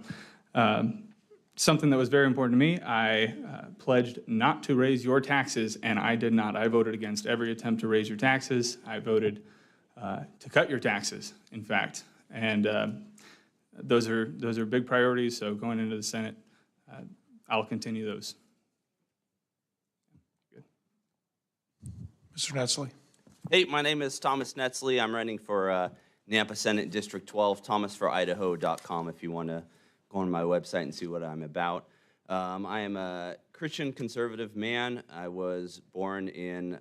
something that was very important to me, I pledged not to raise your taxes, and I did not. I voted against every attempt to raise your taxes. I voted to cut your taxes, in fact. And those are big priorities, so going into the Senate, I'll continue those. Good. Mr. Netzley. Hey, my name is Thomas Netzley. I'm running for Nampa Senate District 12, thomasforidaho.com if you want to go on my website and see what I'm about. I am a Christian conservative man. I was born in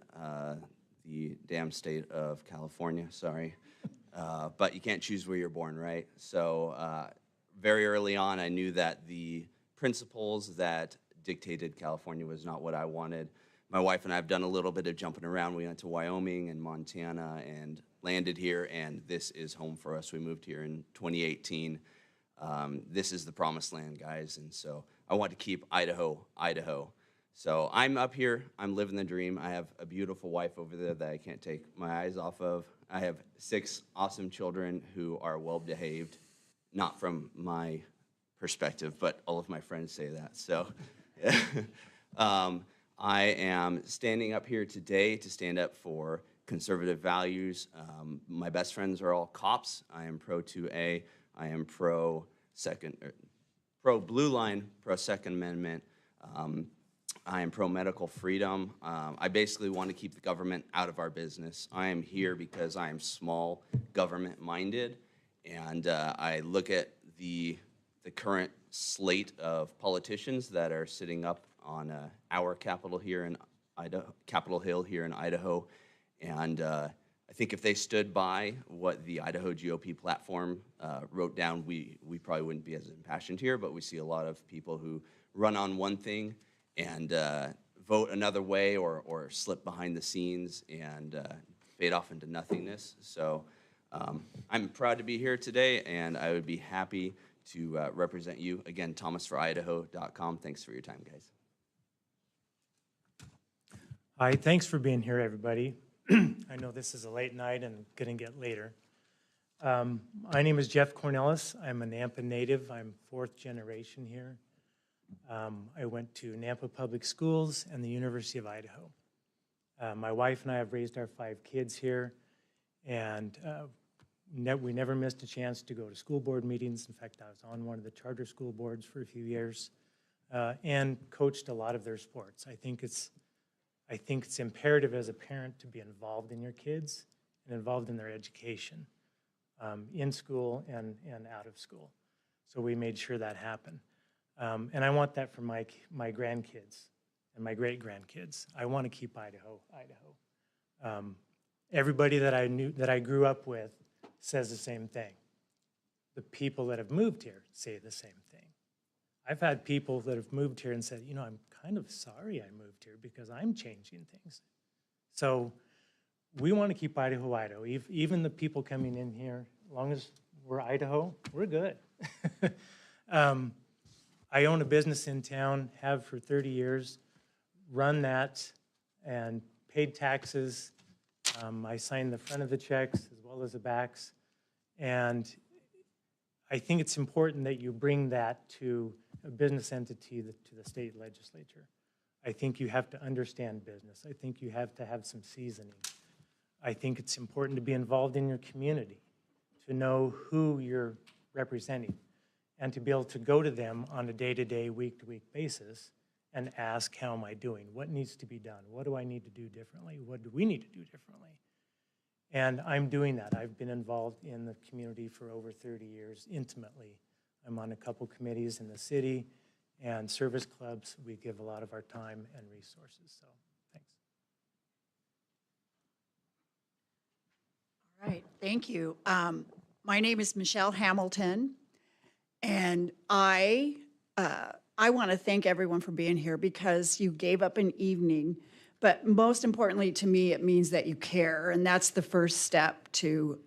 the damn state of California, sorry. But you can't choose where you're born, right? So very early on, I knew that the principles that dictated California was not what I wanted. My wife and I have done a little bit of jumping around. We went to Wyoming and Montana and landed here, and this is home for us. We moved here in 2018. This is the promised land, guys, and so I want to keep Idaho, Idaho. So I'm up here. I'm living the dream. I have a beautiful wife over there that I can't take my eyes off of. I have 6 awesome children who are well-behaved, not from my perspective, but all of my friends say that. So I am standing up here today to stand up for conservative values. My best friends are all cops. I am pro-2A. I am pro-blue line, pro-Second Amendment. I am pro-medical freedom. I basically want to keep the government out of our business. I am here because I am small government-minded, and I look at the current slate of politicians that are sitting up on our Capitol here in Idaho, Capitol Hill here in Idaho, and I think if they stood by what the Idaho GOP platform wrote down, we probably wouldn't be as impassioned here, but we see a lot of people who run on one thing and vote another way or slip behind the scenes and fade off into nothingness. So I'm proud to be here today, and I would be happy to represent you. Again, thomasforidaho.com. Thanks for your time, guys. Hi, thanks for being here, everybody. I know this is a late night and going to get later. My name is Jeff Cornelis. I'm a Nampa native. I'm 4th generation here. I went to Nampa Public Schools and the University of Idaho. My wife and I have raised our 5 kids here, and we never missed a chance to go to school board meetings. In fact, I was on one of the charter school boards for a few years and coached a lot of their sports. I think it's imperative as a parent to be involved in your kids and involved in their education, in school and out of school. So we made sure that happened. And I want that for my grandkids and my great-grandkids. I want to keep Idaho. Everybody that I grew up with says the same thing. The people that have moved here say the same thing. I've had people that have moved here and said, you know, I'm kind of sorry I moved here because I'm changing things. So we want to keep Idaho, Idaho. Even the people coming in here, as long as we're Idaho, we're good. I own a business in town, have for 30 years, run that and paid taxes. I signed the front of the checks as well as the backs. And I think it's important that you bring that to a business entity to the state legislature. I think you have to understand business. I think you have to have some seasoning. I think it's important to be involved in your community, to know who you're representing, and to be able to go to them on a day-to-day, week-to-week basis and ask, how am I doing? What needs to be done? What do I need to do differently? What do we need to do differently? And I'm doing that. I've been involved in the community for over 30 years intimately. I'm on a couple committees in the city and service clubs. We give a lot of our time and resources, so thanks. All right, thank you. My name is Michelle Hamilton, and I want to thank everyone for being here because you gave up an evening, but most importantly to me, it means that you care, and that's the first step to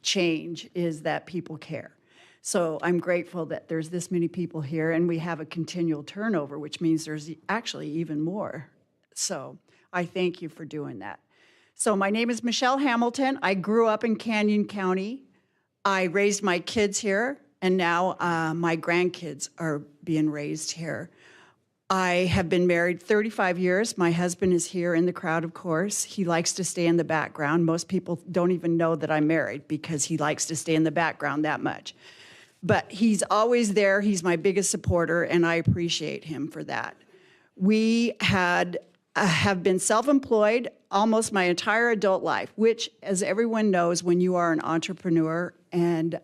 change, is that people care. So I'm grateful that there's this many people here, and we have a continual turnover, which means there's actually even more. So I thank you for doing that. So my name is Michelle Hamilton. I grew up in Canyon County. I raised my kids here, and now my grandkids are being raised here. I have been married 35 years. My husband is here in the crowd, of course. He likes to stay in the background. Most people don't even know that I'm married because he likes to stay in the background that much. But he's always there. He's my biggest supporter, and I appreciate him for that. We have been self-employed almost my entire adult life, which, as everyone knows, when you are an entrepreneur and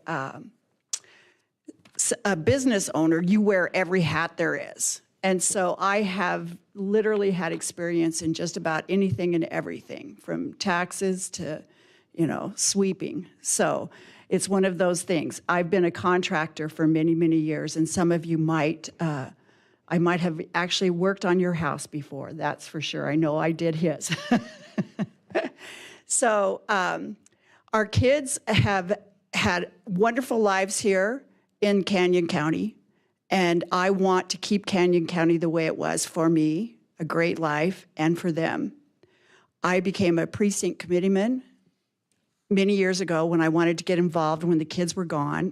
a business owner, you wear every hat there is. And so I have literally had experience in just about anything and everything, from taxes to, sweeping. So it's one of those things. I've been a contractor for many, many years, and some of you I might have actually worked on your house before, that's for sure. I know I did his. So our kids have had wonderful lives here in Canyon County, and I want to keep Canyon County the way it was for me, a great life, and for them. I became a precinct committeeman many years ago when I wanted to get involved when the kids were gone.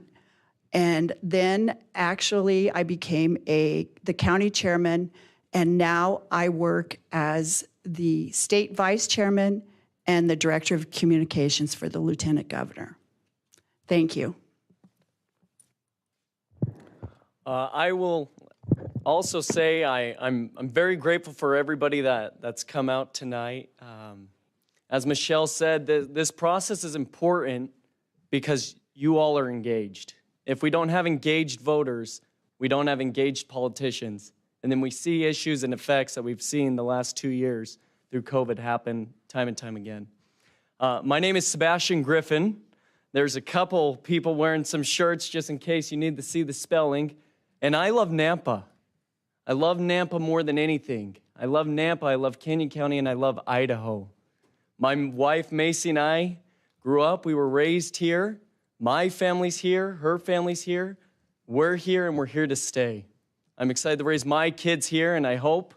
And then actually I became the county chairman, and now I work as the state vice chairman and the director of communications for the lieutenant governor. Thank you. I will also say I'm very grateful for everybody that's come out tonight. As Michelle said, this process is important because you all are engaged. If we don't have engaged voters, we don't have engaged politicians. And then we see issues and effects that we've seen the last 2 years through COVID happen time and time again. My name is Sebastian Griffin. There's a couple people wearing some shirts just in case you need to see the spelling. And I love Nampa. I love Nampa more than anything. I love Nampa, I love Canyon County, and I love Idaho. My wife, Macy, and I grew up, we were raised here. My family's here, her family's here. We're here, and we're here to stay. I'm excited to raise my kids here, and I hope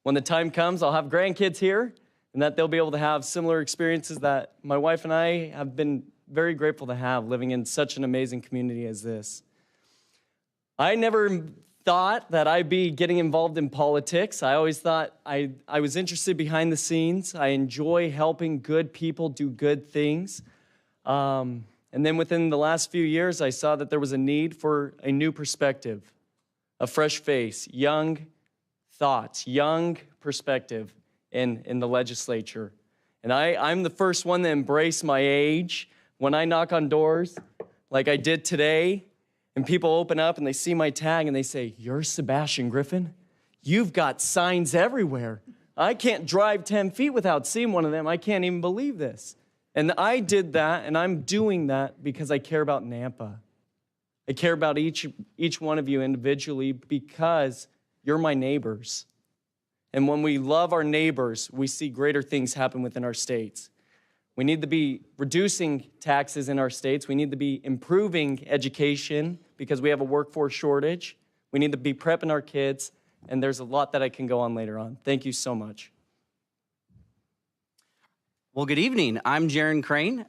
when the time comes, I'll have grandkids here, and that they'll be able to have similar experiences that my wife and I have been very grateful to have living in such an amazing community as this. I never thought that I'd be getting involved in politics. I always thought I was interested behind the scenes. I enjoy helping good people do good things. And then within the last few years, I saw that there was a need for a new perspective, a fresh face, young thoughts, young perspective in the legislature. And I'm the first one to embrace my age. When I knock on doors, like I did today, and people open up and they see my tag and they say, "You're Sebastian Griffin? You've got signs everywhere. I can't drive 10 feet without seeing one of them. I can't even believe this." And I did that, and I'm doing that because I care about Nampa. I care about each one of you individually because you're my neighbors. And when we love our neighbors, we see greater things happen within our states. We need to be reducing taxes in our states. We need to be improving education because we have a workforce shortage. We need to be prepping our kids, and there's a lot that I can go on later on. Thank you so much. Well, good evening. I'm Jaron Crane,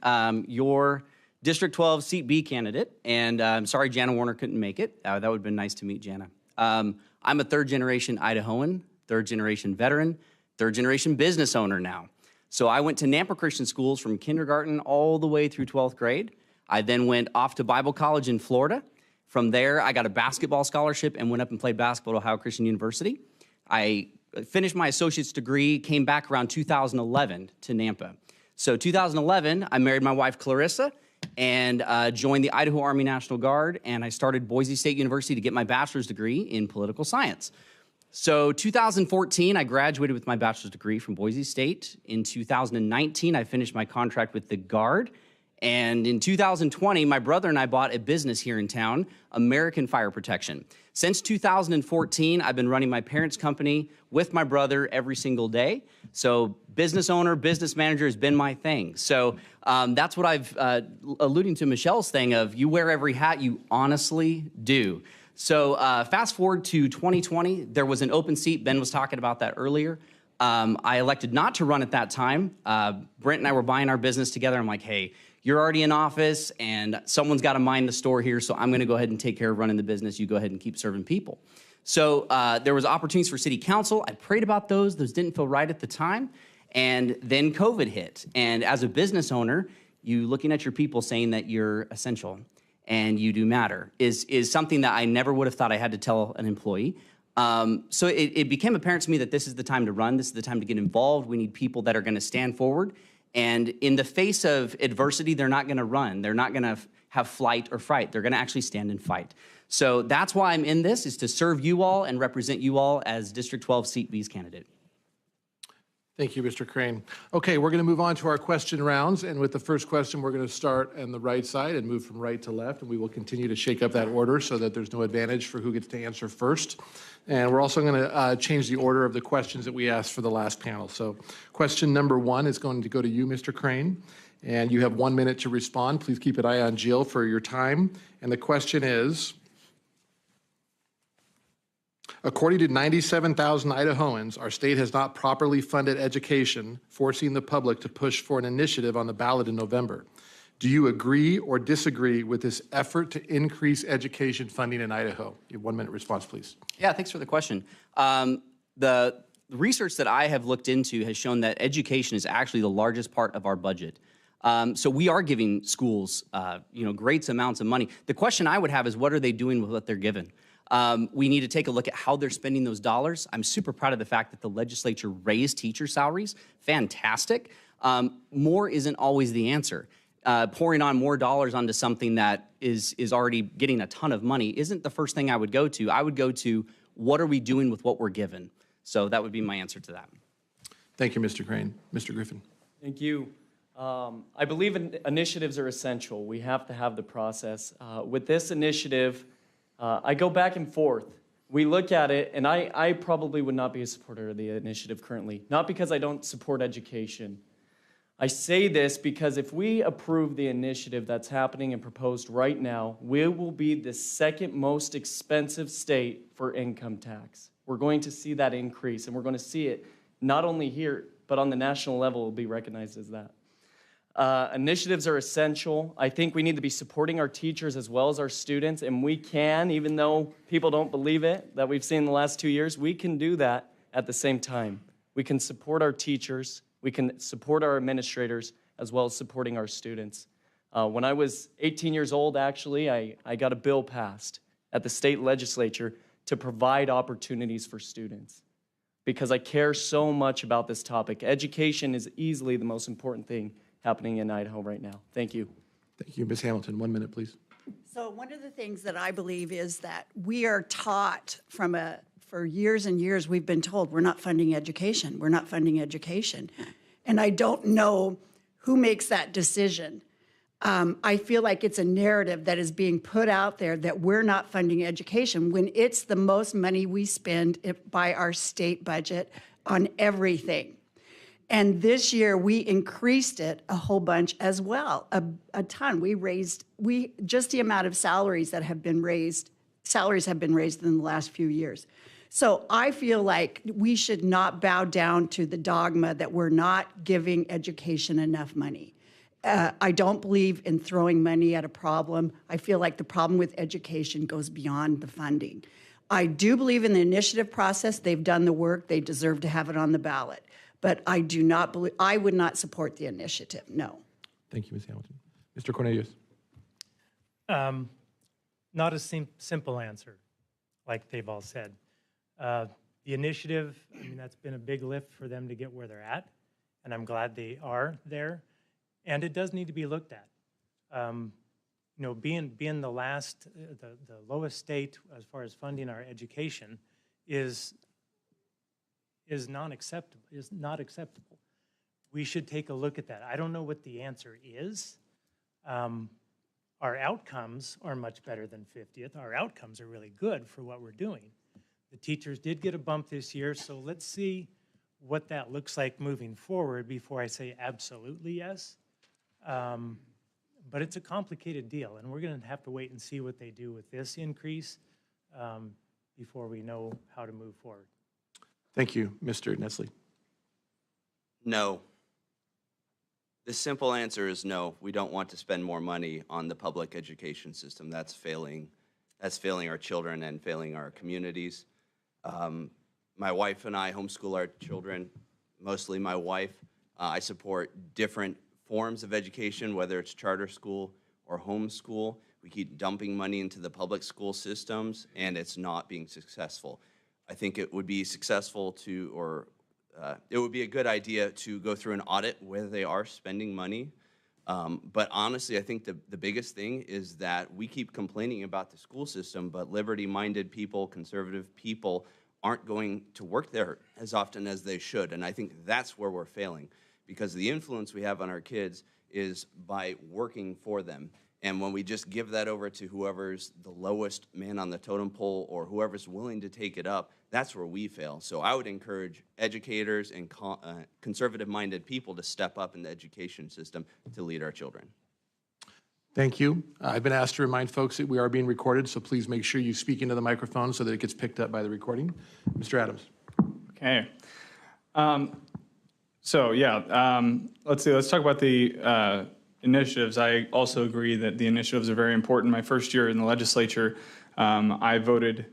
your District 12 Seat B candidate, and I'm sorry Jana Warner couldn't make it. That would have been nice to meet Jana. I'm a third-generation Idahoan, third-generation veteran, third-generation business owner now. So I went to Nampa Christian schools from kindergarten all the way through 12th grade. I then went off to Bible college in Florida. From there, I got a basketball scholarship and went up and played basketball at Ohio Christian University. I finished my associate's degree, came back around 2011 to Nampa. So 2011, I married my wife, Clarissa, and joined the Idaho Army National Guard, and I started Boise State University to get my bachelor's degree in political science. So 2014, I graduated with my bachelor's degree from Boise State. In 2019, I finished my contract with the Guard. And in 2020, my brother and I bought a business here in town, American Fire Protection. Since 2014, I've been running my parents' company with my brother every single day. So business owner, business manager has been my thing. So that's what I've alluding to Michelle's thing of you wear every hat, you honestly do. So fast forward to 2020, there was an open seat. Ben was talking about that earlier. I elected not to run at that time. Brent and I were buying our business together. I'm like, hey, you're already in office and someone's got to mind the store here, so I'm going to go ahead and take care of running the business. You go ahead and keep serving people. So there was opportunities for city council. I prayed about those. Those didn't feel right at the time. And then COVID hit. And as a business owner, you looking at your people saying that you're essential and you do matter is something that I never would have thought I had to tell an employee. So it became apparent to me that this is the time to run. This is the time to get involved. We need people that are going to stand forward. And in the face of adversity, they're not going to run. They're not going to have flight or fright. They're going to actually stand and fight. So that's why I'm in this, is to serve you all and represent you all as District 12 Seat B's candidate. Thank you, Mr. Crane. Okay, we're going to move on to our question rounds. And with the first question, we're going to start on the right side and move from right to left. And we will continue to shake up that order so that there's no advantage for who gets to answer first. And we're also going to change the order of the questions that we asked for the last panel. So question number 1 is going to go to you, Mr. Crane. And you have 1 minute to respond. Please keep an eye on Jill for your time. And the question is, according to 97,000 Idahoans, our state has not properly funded education, forcing the public to push for an initiative on the ballot in November. Do you agree or disagree with this effort to increase education funding in Idaho? You have 1 minute response, please. Yeah, thanks for the question. The research that I have looked into has shown that education is actually the largest part of our budget. So we are giving schools, great amounts of money. The question I would have is, what are they doing with what they're given? We need to take a look at how they're spending those dollars. I'm super proud of the fact that the legislature raised teacher salaries. Fantastic. More isn't always the answer. Pouring on more dollars onto something that is already getting a ton of money isn't the first thing I would go to. I would go to, what are we doing with what we're given? So that would be my answer to that. Thank you, Mr. Crane. Mr. Griffin. Thank you. I believe initiatives are essential. We have to have the process. With this initiative, I go back and forth. we look at it, and I probably would not be a supporter of the initiative currently, not because I don't support education. I say this because if we approve the initiative that's happening and proposed right now, we will be the second most expensive state for income tax. We're going to see that increase, and we're going to see it not only here, but on the national level, it will be recognized as that. Initiatives are essential. I think we need to be supporting our teachers as well as our students, and we can, even though people don't believe it, that we've seen in the last 2 years, we can do that at the same time. We can support our teachers, we can support our administrators, as well as supporting our students. When I was 18 years old, actually, I got a bill passed at the state legislature to provide opportunities for students because I care so much about this topic. Education is easily the most important thing happening in Idaho right now. Thank you. Thank you. Ms. Hamilton, 1 minute, please. So one of the things that I believe is that we are taught for years and years, we've been told we're not funding education. We're not funding education. And I don't know who makes that decision. I feel like it's a narrative that is being put out there that we're not funding education when it's the most money we spend by our state budget on everything. And this year we increased it a whole bunch as well, a ton. Just the amount of salaries that have been raised, in the last few years. So I feel like we should not bow down to the dogma that we're not giving education enough money. I don't believe in throwing money at a problem. I feel like the problem with education goes beyond the funding. I do believe in the initiative process. They've done the work. They deserve to have it on the ballot. But I do not believe, I would not support the initiative, no. Thank you, Ms. Hamilton. Mr. Cornelius. Not a simple answer, like they've all said. The initiative, I mean, that's been a big lift for them to get where they're at, and I'm glad they are there. And it does need to be looked at. You know, being the lowest state as far as funding our education is not acceptable. We should take a look at that. I don't know what the answer is. Our outcomes are much better than 50th. Our outcomes are really good for what we're doing. The teachers did get a bump this year, so let's see what that looks like moving forward before I say absolutely yes. But it's a complicated deal, and we're going to have to wait and see what they do with this increase before we know how to move forward. Thank you, Mr. Nestle. No. The simple answer is no. We don't want to spend more money on the public education system. That's failing our children and failing our communities. My wife and I homeschool our children, mostly my wife. I support different forms of education, whether it's charter school or homeschool. We keep dumping money into the public school systems, and it's not being successful. I think it would be successful it would be a good idea to go through an audit where they are spending money. But honestly, I think the biggest thing is that we keep complaining about the school system, but liberty-minded people, conservative people aren't going to work there as often as they should. And I think that's where we're failing, because the influence we have on our kids is by working for them. And when we just give that over to whoever's the lowest man on the totem pole or whoever's willing to take it up, that's where we fail. So I would encourage educators and conservative-minded people to step up in the education system to lead our children. Thank you. I've been asked to remind folks that we are being recorded, so please make sure you speak into the microphone so that it gets picked up by the recording. Mr. Adams. Okay. Let's see. Let's talk about the initiatives. I also agree that the initiatives are very important. My first year in the legislature, I voted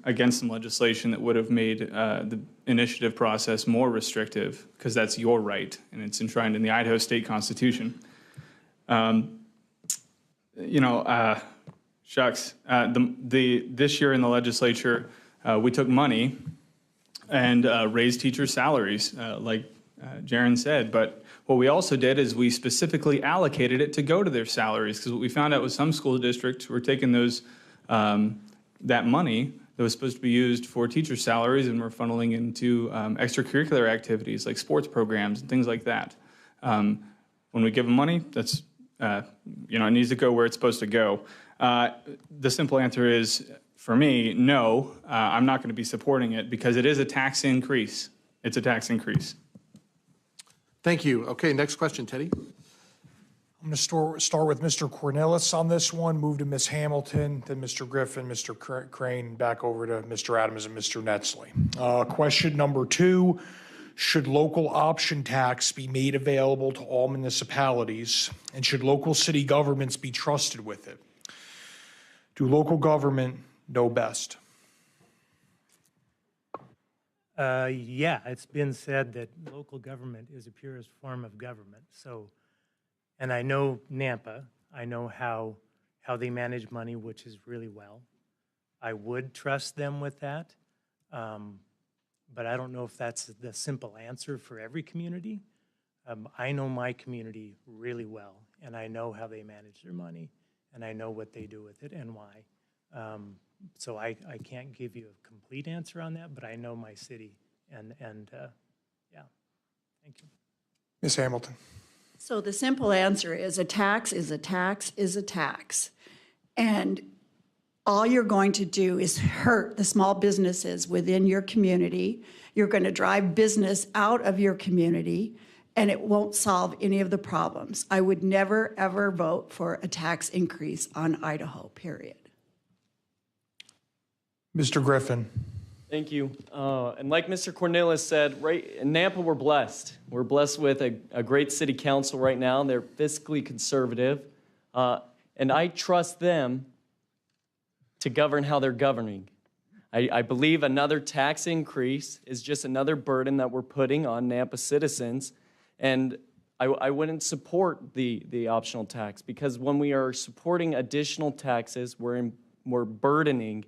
against some legislation that would have made the initiative process more restrictive, because that's your right, and it's enshrined in the Idaho State Constitution. Shucks. This year in the legislature, we took money and raised teachers' salaries, like Jaron said, but what we also did is we specifically allocated it to go to their salaries, because what we found out was some school districts were taking those that money that was supposed to be used for teacher salaries and were funneling into extracurricular activities like sports programs and things like that. When we give them money, that's it needs to go where it's supposed to go. The simple answer is for me, no, I'm not going to be supporting it because it is a tax increase. It's a tax increase. Thank you. Okay, next question, Teddy. I'm going to start with Mr. Cornelis on this one, move to Ms. Hamilton, then Mr. Griffin, Mr. Crane, back over to Mr. Adams and Mr. Netsley. Question number 2, should local option tax be made available to all municipalities, and should local city governments be trusted with it? Do local government know best? Yeah, it's been said that local government is the purest form of government. So, and I know Nampa, I know how they manage money, which is really well. I would trust them with that, but I don't know if that's the simple answer for every community. I know my community really well, and I know how they manage their money, and I know what they do with it and why. So I can't give you a complete answer on that, but I know my city, and yeah, thank you. Ms. Hamilton. So the simple answer is a tax is a tax is a tax. And all you're going to do is hurt the small businesses within your community. You're going to drive business out of your community, and it won't solve any of the problems. I would never, ever vote for a tax increase on Idaho, period. Mr. Griffin. Thank you. And like Mr. Cornelis said, right in Nampa, we're blessed. We're blessed with a great city council right now. They're fiscally conservative. And I trust them to govern how they're governing. I believe another tax increase is just another burden that we're putting on Nampa citizens. And I wouldn't support the optional tax, because when we are supporting additional taxes, we're burdening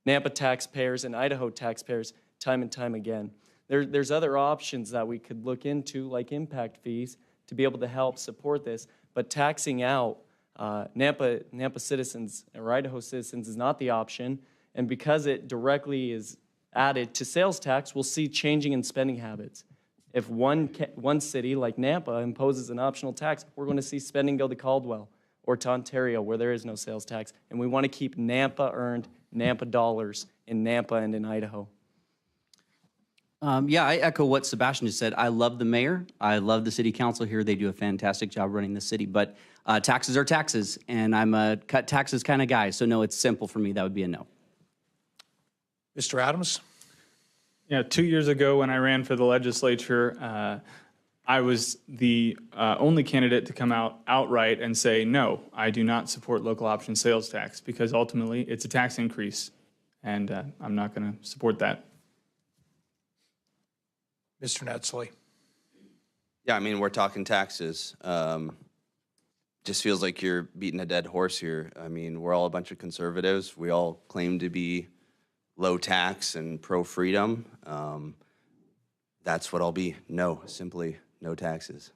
Nampa taxpayers and Idaho taxpayers time and time again. There's other options that we could look into, like impact fees, to be able to help support this. But taxing out Nampa citizens or Idaho citizens is not the option. And because it directly is added to sales tax, we'll see changing in spending habits. If one city like Nampa imposes an optional tax, we're going to see spending go to Caldwell or to Ontario, where there is no sales tax. And we want to keep Nampa earned Nampa dollars in Nampa and in Idaho. Yeah, I echo what Sebastian just said. I love the mayor. I love the city council here. They do a fantastic job running the city. But taxes are taxes, and I'm a cut taxes kind of guy. So no, it's simple for me. That would be a no. Mr. Adams? Yeah, 2 years ago when I ran for the legislature, I was the only candidate to come out outright and say, no, I do not support local option sales tax, because ultimately it's a tax increase, and I'm not going to support that. Mr. Netsley. Yeah, I mean, we're talking taxes. Just feels like you're beating a dead horse here. I mean, we're all a bunch of conservatives. We all claim to be low tax and pro-freedom. That's what I'll be. No, simply no taxes.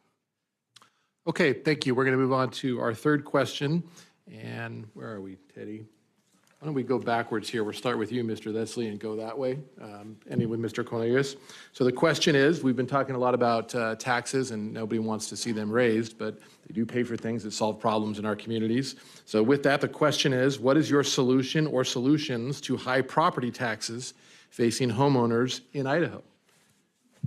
Okay, thank you. We're going to move on to our third question. And where are we, Teddy? Why don't we go backwards here? We'll start with you, Mr. Leslie, and go that way, ending with Mr. Cornelius. So the question is, we've been talking a lot about taxes, and nobody wants to see them raised, but they do pay for things that solve problems in our communities. So with that, the question is, what is your solution or solutions to high property taxes facing homeowners in Idaho?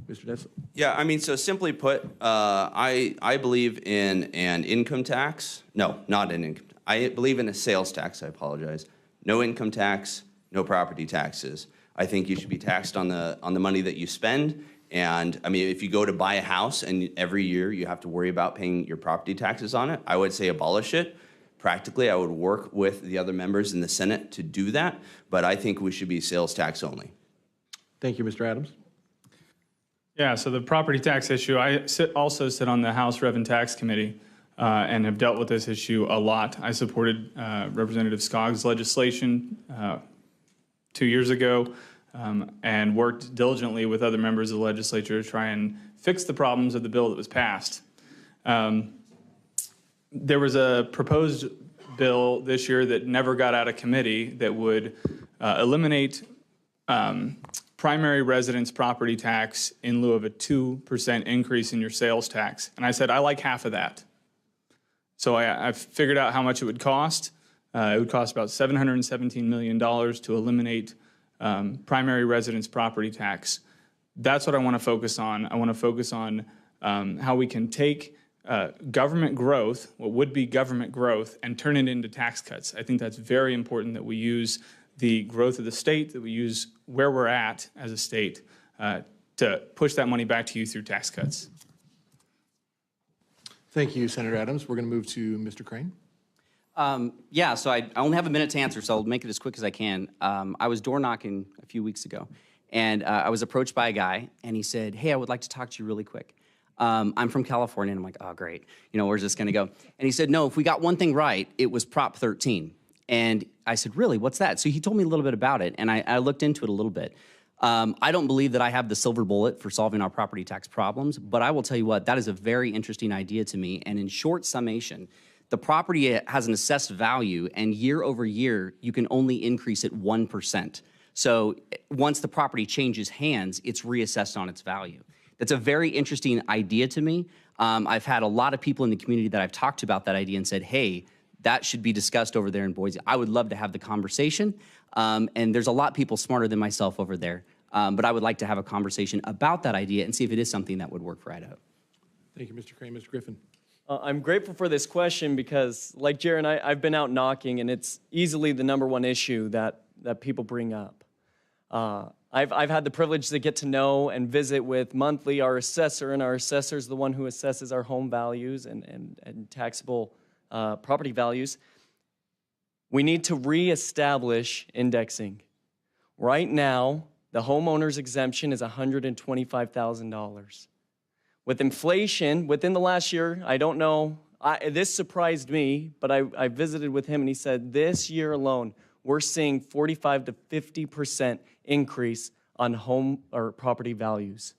Mr. Nestle. Yeah, I mean, so simply put, I believe in an income tax. No, not an income tax. I believe in a sales tax, I apologize. No income tax, no property taxes. I think you should be taxed on the money that you spend. And I mean, if you go to buy a house and every year you have to worry about paying your property taxes on it, I would say abolish it. Practically, I would work with the other members in the Senate to do that, but I think we should be sales tax only. Thank you, Mr. Adams. Yeah, so the property tax issue, I also sit on the House Rev and Tax Committee and have dealt with this issue a lot. I supported Representative Scogg's legislation 2 years ago and worked diligently with other members of the legislature to try and fix the problems of the bill that was passed. There was a proposed bill this year that never got out of committee that would eliminate primary residence property tax in lieu of a 2% increase in your sales tax. And I said, I like half of that. So I figured out how much it would cost. It would cost about $717 million to eliminate primary residence property tax. That's what I want to focus on. I want to focus on how we can take government growth, what would be government growth, and turn it into tax cuts. I think that's very important that we use the growth of the state, that we use where we're at as a state to push that money back to you through tax cuts. Thank you, Senator Adams. We're going to move to Mr. Crane. Yeah, so I only have a minute to answer, so I'll make it as quick as I can. I was door knocking a few weeks ago, and I was approached by a guy, and he said, hey, I would like to talk to you really quick. I'm from California, and I'm like, oh, great. You know, where's this going to go? And he said, no, if we got one thing right, it was Prop 13. And I said, really, what's that? So he told me a little bit about it, and I looked into it a little bit. I don't believe that I have the silver bullet for solving our property tax problems, but I will tell you what, that is a very interesting idea to me. And in short summation, the property has an assessed value, and year over year, you can only increase it 1%. So once the property changes hands, it's reassessed on its value. That's a very interesting idea to me. I've had a lot of people in the community that I've talked to about that idea and said, hey, that should be discussed over there in Boise. I would love to have the conversation. And there's a lot of people smarter than myself over there. But I would like to have a conversation about that idea and see if it is something that would work for Idaho. Thank you, Mr. Crane. Mr. Griffin. I'm grateful for this question because, like Jared, I've been out knocking, and it's easily the #1 issue that people bring up. I've had the privilege to get to know and visit with monthly our assessor, and our assessor is the one who assesses our home values and taxable property values. We need to reestablish indexing. Right now, the homeowner's exemption is $125,000. With inflation, within the last year, I don't know, this surprised me, but I visited with him and he said this year alone, we're seeing 45 to 50% increase on home or property values.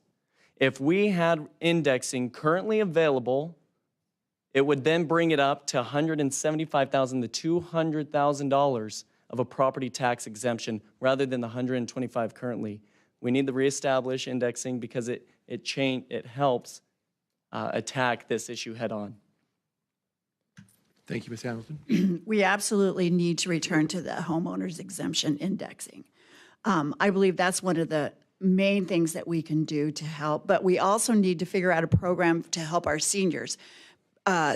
If we had indexing currently available, it would then bring it up to $175,000 to $200,000 of a property tax exemption rather than the $125,000 currently. We need to reestablish indexing because it helps attack this issue head on. Thank you, Ms. Hamilton. We absolutely need to return to the homeowner's exemption indexing. I believe that's one of the main things that we can do to help, but we also need to figure out a program to help our seniors.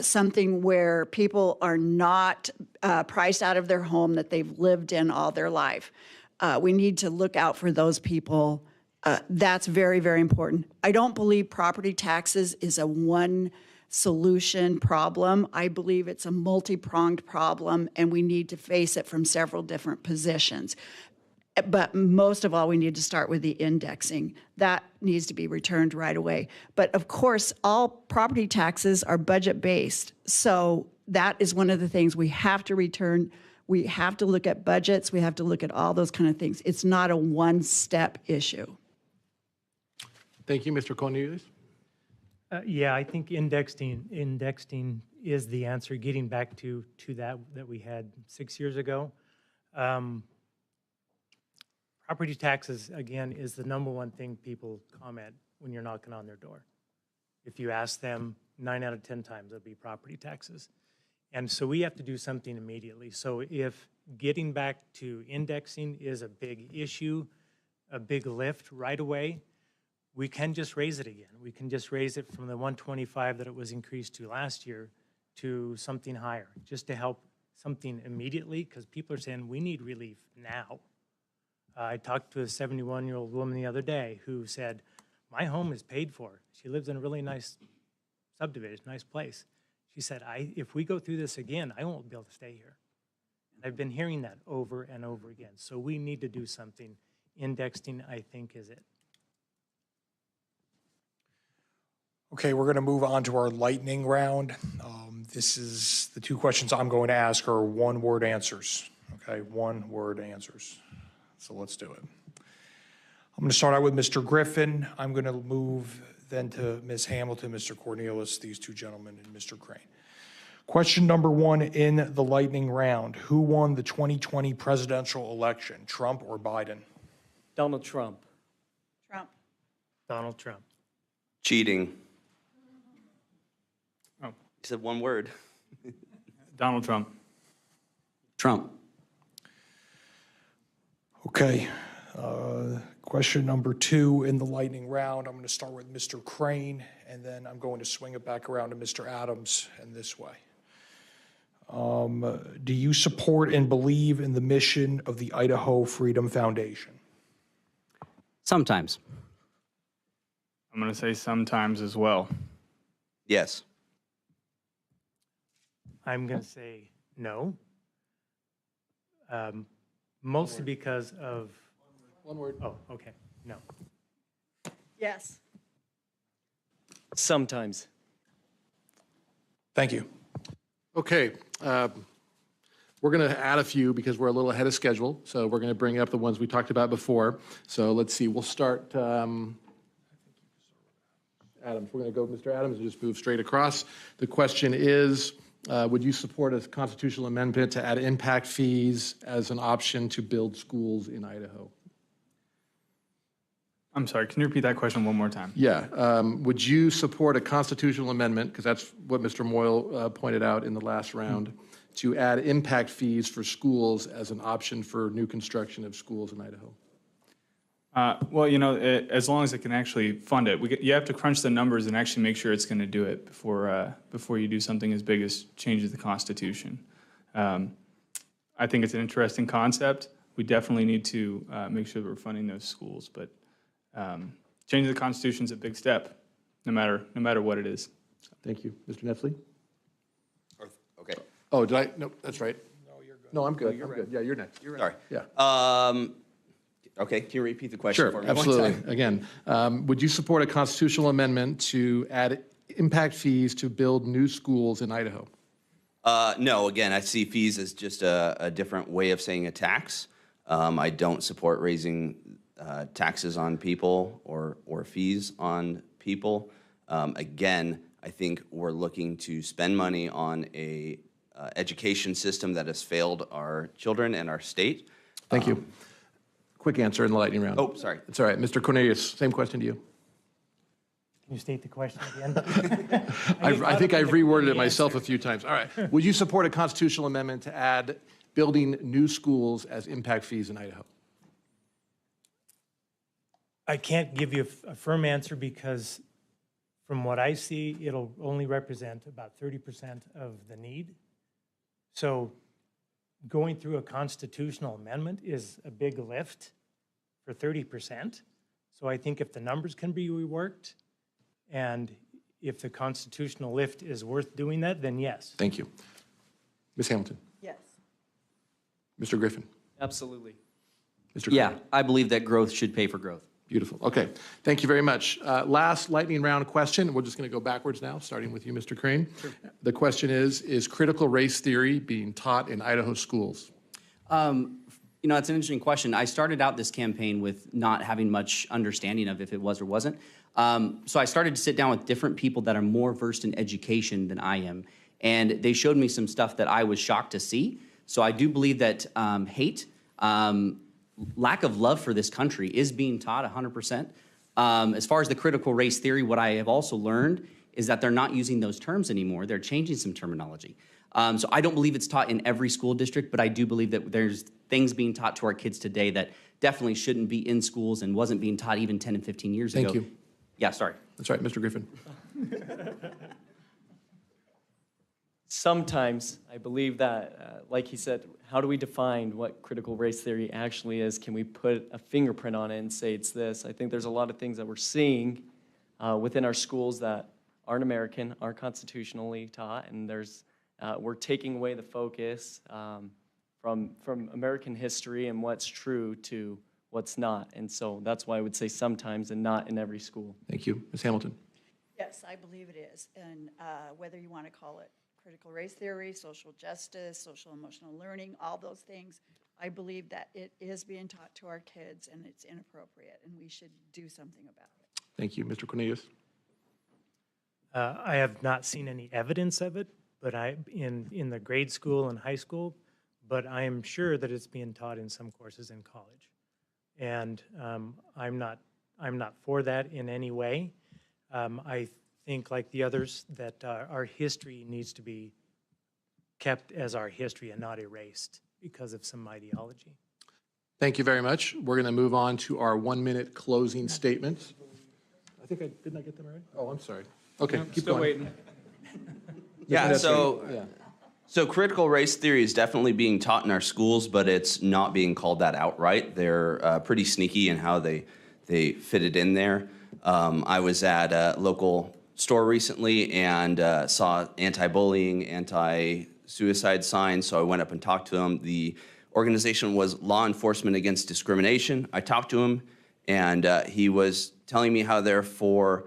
Something where people are not priced out of their home that they've lived in all their life. We need to look out for those people. That's very, very important. I don't believe property taxes is a one solution problem. I believe it's a multi-pronged problem, and we need to face it from several different positions. But most of all, we need to start with the indexing. That needs to be returned right away. But of course, all property taxes are budget-based. So that is one of the things we have to return. We have to look at budgets. We have to look at all those kind of things. It's not a one-step issue. Thank you, Mr. Cornelius. Yeah, I think indexing is the answer, getting back to that we had 6 years ago. Property taxes, again, is the #1 thing people comment when you're knocking on their door. If you ask them, 9 out of 10 times it'll be property taxes. And so we have to do something immediately. So if getting back to indexing is a big issue, a big lift right away, we can just raise it again. We can just raise it from the 125 that it was increased to last year to something higher, just to help something immediately, because people are saying we need relief now. I talked to a 71-year-old woman the other day who said, my home is paid for. She lives in a really nice subdivision, nice place. She said, if we go through this again, I won't be able to stay here. And I've been hearing that over and over again. So we need to do something. Indexing, I think, is it. Okay, we're going to move on to our lightning round. This is the 2 questions I'm going to ask are one-word answers. Okay, one-word answers. So let's do it. I'm going to start out with Mr. Griffin. I'm going to move then to Ms. Hamilton, Mr. Cornelius, these 2 gentlemen, and Mr. Crane. Question number 1 in the lightning round. Who won the 2020 presidential election, Trump or Biden? Donald Trump. Trump. Donald Trump. Cheating. Oh. You said one word. Donald Trump. Trump. Okay. Question number 2 in the lightning round. I'm going to start with Mr. Crane, and then I'm going to swing it back around to Mr. Adams and this way. Do you support and believe in the mission of the Idaho Freedom Foundation? Sometimes. I'm going to say sometimes as well. Yes. I'm going to say no. Mostly because of... One word. Oh, okay. No. Yes. Sometimes. Thank you. Okay. We're going to add a few because we're a little ahead of schedule. So we're going to bring up the ones we talked about before. So let's see. We'll start... Adams. We're going to go with Mr. Adams and just move straight across. The question is, would you support a constitutional amendment to add impact fees as an option to build schools in Idaho? I'm sorry, can you repeat that question one more time? Yeah. Would you support a constitutional amendment, because that's what Mr. Moyle pointed out in the last round, to add impact fees for schools as an option for new construction of schools in Idaho? Well, as long as it can actually fund it. You have to crunch the numbers and actually make sure it's going to do it before you do something as big as changes the Constitution. I think it's an interesting concept. We definitely need to make sure that we're funding those schools, but changing the Constitution is a big step, no matter what it is. Thank you. Mr. Netzley? Okay. Oh, did I? No, that's right. No, you're good. No, I'm good. I'm good. Yeah, you're next. Sorry. Yeah. Okay, can you repeat the question for me one more absolutely. time? Again, would you support a constitutional amendment to add impact fees to build new schools in Idaho? No, again, I see fees as just a different way of saying a tax. I don't support raising taxes on people or fees on people. Again, I think we're looking to spend money on a education system that has failed our children and our state. Thank you. Quick answer in the lightning round. Oh, sorry. It's all right. Mr. Cornelius, same question to you. Can you state the question again? I think I've reworded it myself a few times. All right. Would you support a constitutional amendment to add building new schools as impact fees in Idaho? I can't give you a firm answer because from what I see, it'll only represent about 30% of the need. So going through a constitutional amendment is a big lift for 30%. So I think if the numbers can be reworked and if the constitutional lift is worth doing that, then yes. Thank you. Ms. Hamilton? Yes. Mr. Griffin? Absolutely. Mr. Yeah, Clerk? I believe that growth should pay for growth. Beautiful. Okay. Thank you very much. Last lightning round question. We're just going to go backwards now, starting with you, Mr. Crane. Sure. The question is critical race theory being taught in Idaho schools? It's an interesting question. I started out this campaign with not having much understanding of if it was or wasn't. So I started to sit down with different people that are more versed in education than I am. And they showed me some stuff that I was shocked to see. So I do believe that hate, lack of love for this country is being taught 100%. As far as the critical race theory, what I have also learned is that they're not using those terms anymore. They're changing some terminology. So I don't believe it's taught in every school district, but I do believe that there's things being taught to our kids today that definitely shouldn't be in schools and wasn't being taught even 10 and 15 years ago. Thank you. Yeah, sorry. That's right, Mr. Griffin. Sometimes I believe that, like he said, how do we define what critical race theory actually is? Can we put a fingerprint on it and say it's this? I think there's a lot of things that we're seeing within our schools that aren't American, aren't constitutionally taught, and we're taking away the focus from American history and what's true to what's not. And so that's why I would say sometimes and not in every school. Thank you. Ms. Hamilton. Yes, I believe it is. And whether you want to call it critical race theory, social justice, social emotional learning, all those things, I believe that it is being taught to our kids and it's inappropriate and we should do something about it. Thank you. Mr. Cornelius. I have not seen any evidence of it, but in the grade school and high school, but I am sure that it's being taught in some courses in college. And I'm not for that in any way. I think, like the others, that our history needs to be kept as our history and not erased. because of some ideology. Thank you very much. We're going to move on to our 1-minute closing statements. Didn't I get them already? Oh, I'm sorry. Okay, No, keep still going. waiting. Yeah, so critical race theory is definitely being taught in our schools, but it's not being called that outright. They're pretty sneaky in how they fit it in there. I was at a local store recently and saw anti-bullying, anti-suicide signs, so I went up and talked to them. The organization was Law Enforcement Against Discrimination. I talked to him, and he was telling me how they're for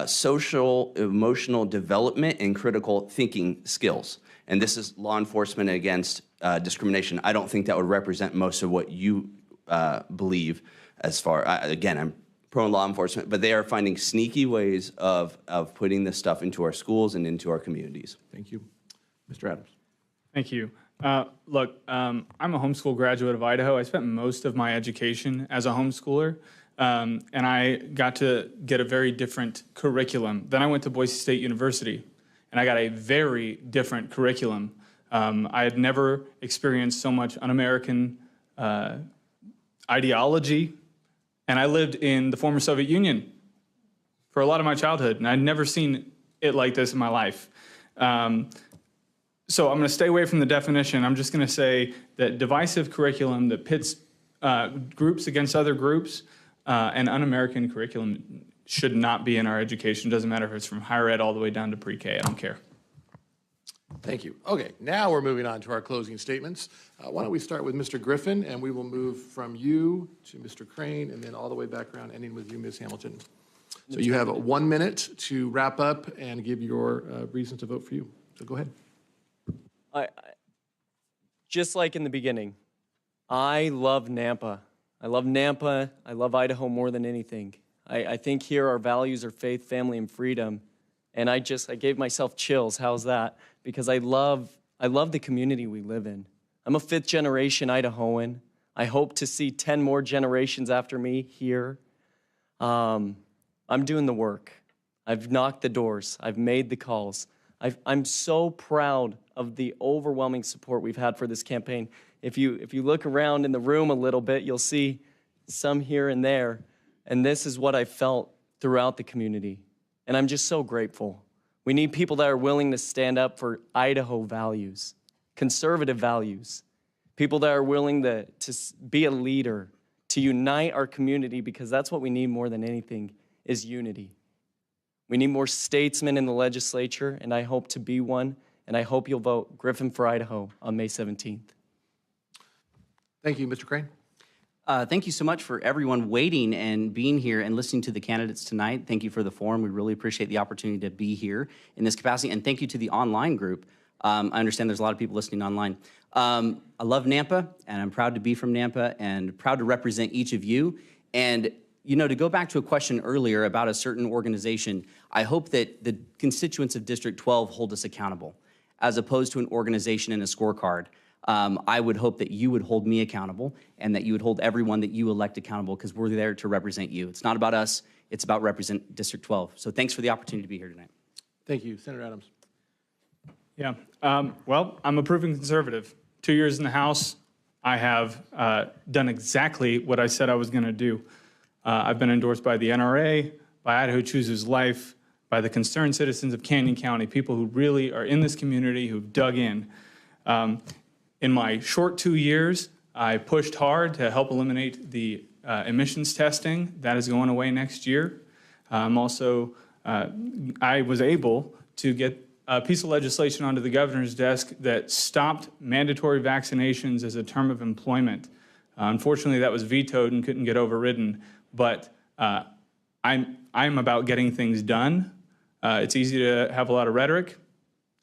social, emotional development and critical thinking skills. And this is law enforcement against discrimination. I don't think that would represent most of what you believe as far, again, I'm pro law enforcement, but they are finding sneaky ways of putting this stuff into our schools and into our communities. Thank you. Mr. Adams. Thank you. Look, I'm a homeschool graduate of Idaho. I spent most of my education as a homeschooler, and I got to get a very different curriculum. Then I went to Boise State University, and I got a very different curriculum. I had never experienced so much un-American ideology, and I lived in the former Soviet Union for a lot of my childhood, and I'd never seen it like this in my life. So I'm going to stay away from the definition. I'm just going to say that divisive curriculum that pits groups against other groups and un-American curriculum should not be in our education. Doesn't matter if it's from higher ed all the way down to pre-K. I don't care. Thank you. Okay, now we're moving on to our closing statements. Why don't we start with Mr. Griffin, and we will move from you to Mr. Crane, and then all the way back around, ending with you, Ms. Hamilton. So you have 1 minute to wrap up and give your reason to vote for you. So go ahead. Just like in the beginning, I love Nampa. I love Nampa. I love Idaho more than anything. I think here our values are faith, family, and freedom. And I gave myself chills. How's that? Because I love the community we live in. I'm a 5th generation Idahoan. I hope to see 10 more generations after me here. I'm doing the work. I've knocked the doors. I've made the calls. I'm so proud of the overwhelming support we've had for this campaign. If you look around in the room a little bit, you'll see some here and there. And this is what I felt throughout the community. And I'm just so grateful. We need people that are willing to stand up for Idaho values, conservative values, people that are willing to be a leader, to unite our community, because that's what we need more than anything is unity. We need more statesmen in the legislature, and I hope to be one, and I hope you'll vote Griffin for Idaho on May 17th. Thank you, Mr. Crane. Thank you so much for everyone waiting and being here and listening to the candidates tonight. Thank you for the forum. We really appreciate the opportunity to be here in this capacity. And thank you to the online group. I understand there's a lot of people listening online. I love Nampa, and I'm proud to be from Nampa and proud to represent each of you. And you know, to go back to a question earlier about a certain organization, I hope that the constituents of District 12 hold us accountable, as opposed to an organization and a scorecard. I would hope that you would hold me accountable and that you would hold everyone that you elect accountable, because we're there to represent you. It's not about us, it's about represent District 12. So thanks for the opportunity to be here tonight. Thank you. Senator Adams. Yeah, well, I'm a proven conservative. 2 years in the House, I have done exactly what I said I was gonna do. I've been endorsed by the NRA, by Idaho Chooses Life, by the concerned citizens of Canyon County, people who really are in this community, who've dug in. In my short 2 years, I pushed hard to help eliminate the emissions testing. That is going away next year. I was able to get a piece of legislation onto the governor's desk that stopped mandatory vaccinations as a term of employment. Unfortunately, that was vetoed and couldn't get overridden. But I'm about getting things done. It's easy to have a lot of rhetoric.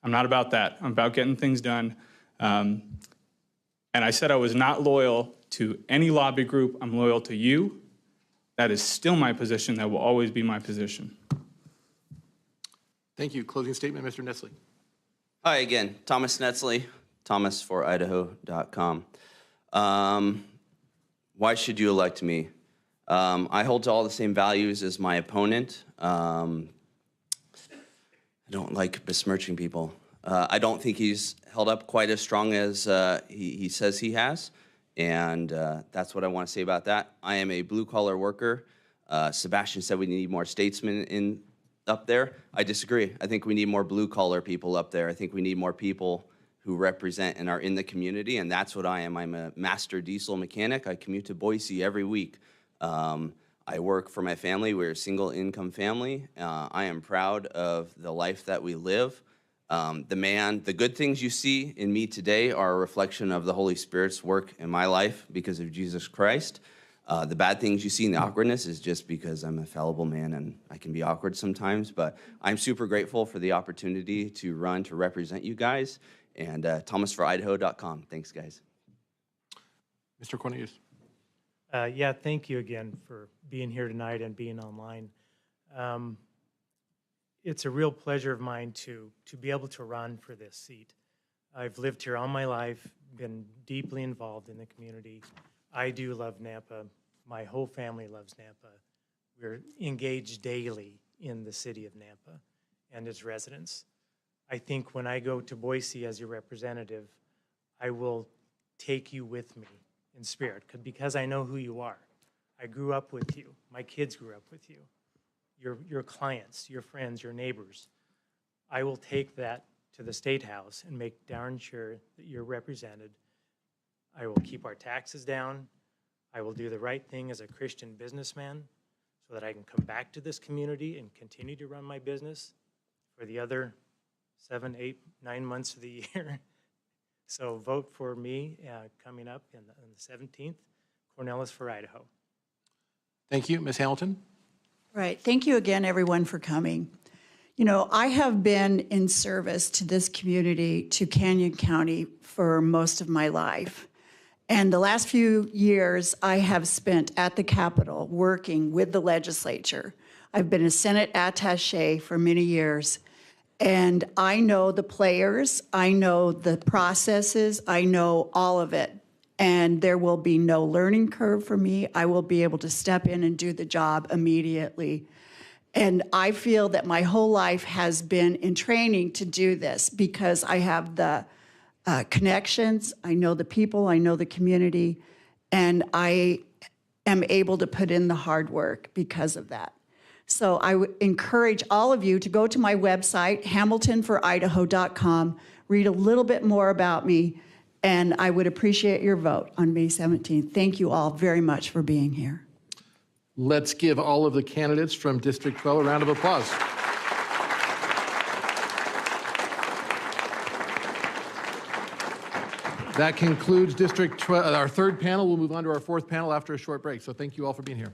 I'm not about that. I'm about getting things done. And I said I was not loyal to any lobby group. I'm loyal to you. That is still my position. That will always be my position. Thank you. Closing statement, Mr. Netzley. Hi again, Thomas Netzley, thomasforidaho.com. Why should you elect me? I hold to all the same values as my opponent. I don't like besmirching people. I don't think he's held up quite as strong as he says he has, and that's what I want to say about that. I am a blue-collar worker. Sebastian said we need more statesmen up there. I disagree. I think we need more blue-collar people up there. I think we need more people who represent and are in the community, and that's what I am. I'm a master diesel mechanic. I commute to Boise every week. I work for my family. We're a single-income family. I am proud of the life that we live. The good things you see in me today are a reflection of the Holy Spirit's work in my life because of Jesus Christ. The bad things you see in the awkwardness is just because I'm a fallible man and I can be awkward sometimes, but I'm super grateful for the opportunity to run to represent you guys, and thomasforidaho.com. Thanks, guys. Mr. Cornelius. Yeah, thank you again for being here tonight and being online. It's a real pleasure of mine to be able to run for this seat. I've lived here all my life, been deeply involved in the community. I do love Nampa. My whole family loves Nampa. We're engaged daily in the city of Nampa and its residents. I think when I go to Boise as your representative, I will take you with me in spirit because I know who you are. I grew up with you. My kids grew up with you. Your clients, your friends, your neighbors. I will take that to the State House and make darn sure that you're represented. I will keep our taxes down. I will do the right thing as a Christian businessman so that I can come back to this community and continue to run my business for the other 7, 8, 9 months of the year. So vote for me coming up on the 17th, Cornelis for Idaho. Thank you. Ms. Hamilton? Right. Thank you again, everyone, for coming. You know, I have been in service to this community, to Canyon County, for most of my life. And the last few years, I have spent at the Capitol working with the legislature. I've been a Senate attaché for many years. And I know the players, I know the processes, I know all of it. And there will be no learning curve for me. I will be able to step in and do the job immediately. And I feel that my whole life has been in training to do this because I have the connections, I know the people, I know the community, and I am able to put in the hard work because of that. So I would encourage all of you to go to my website, hamiltonforidaho.com, read a little bit more about me, and I would appreciate your vote on May 17th. Thank you all very much for being here. Let's give all of the candidates from District 12 a round of applause. That concludes District 12, our third panel. We'll move on to our fourth panel after a short break. So thank you all for being here.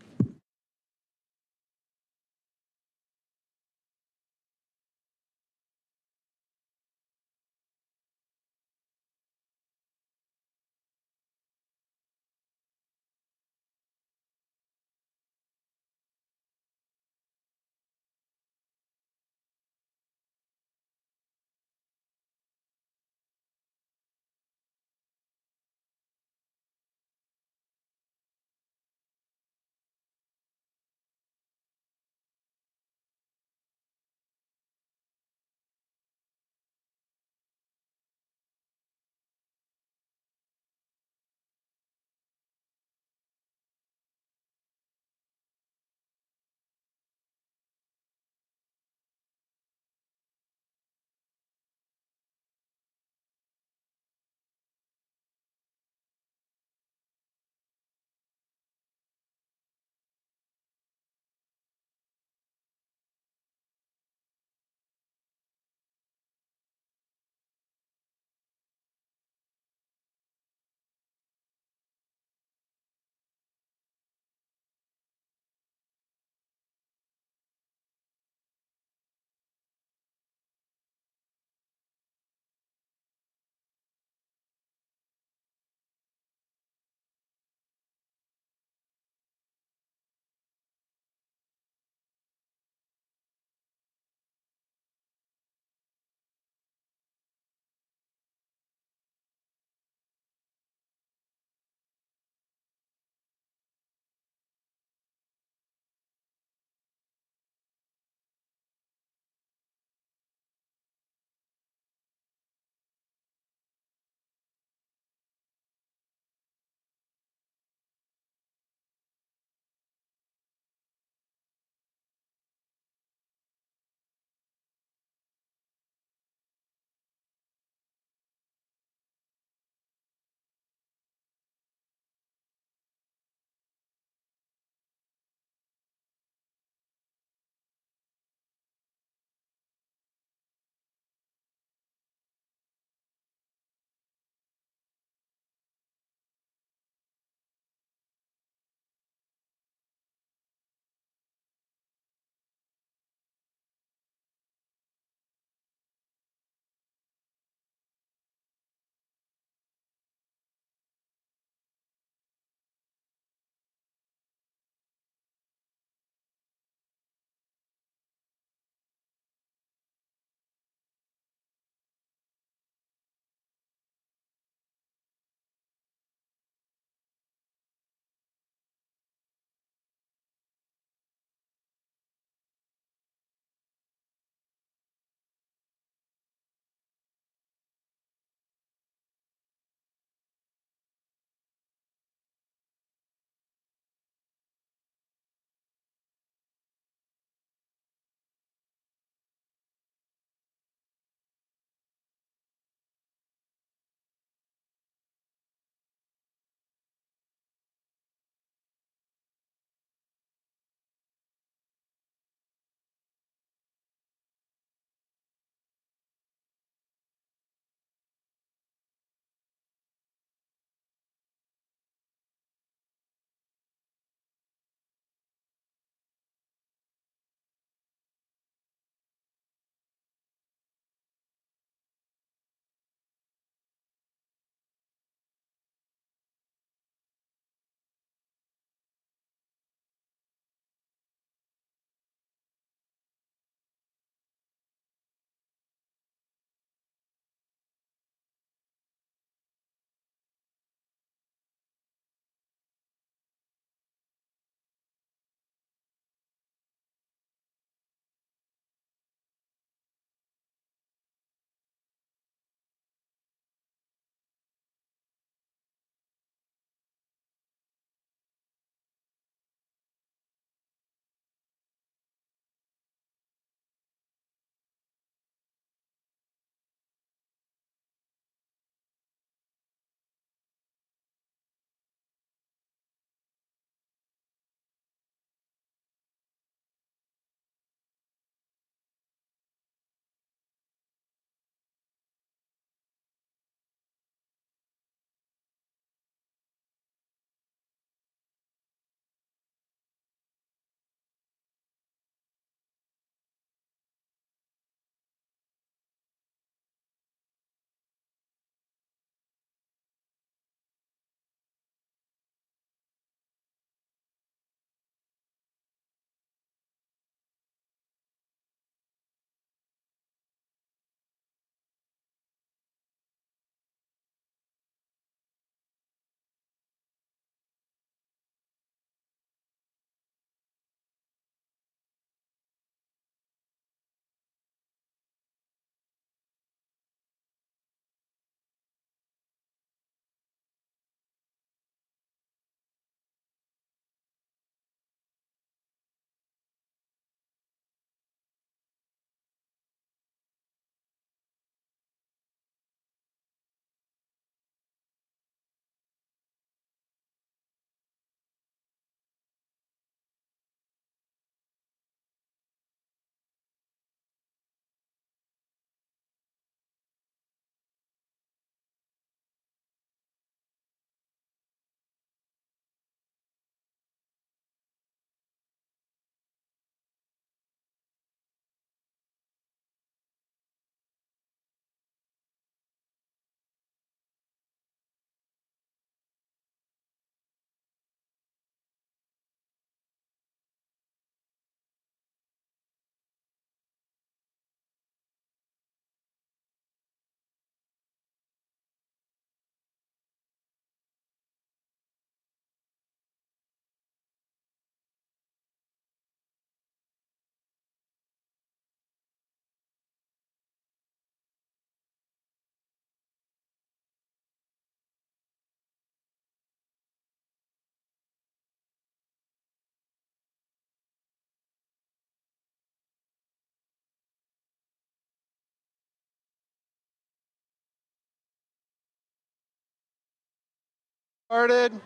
Started.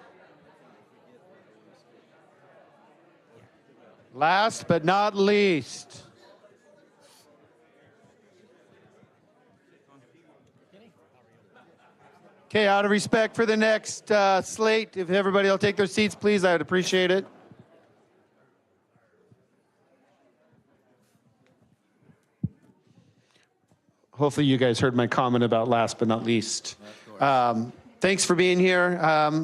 Last but not least. Okay, out of respect for the next slate, if everybody will take their seats, please, I would appreciate it. Hopefully you guys heard my comment about last but not least. Thanks for being here.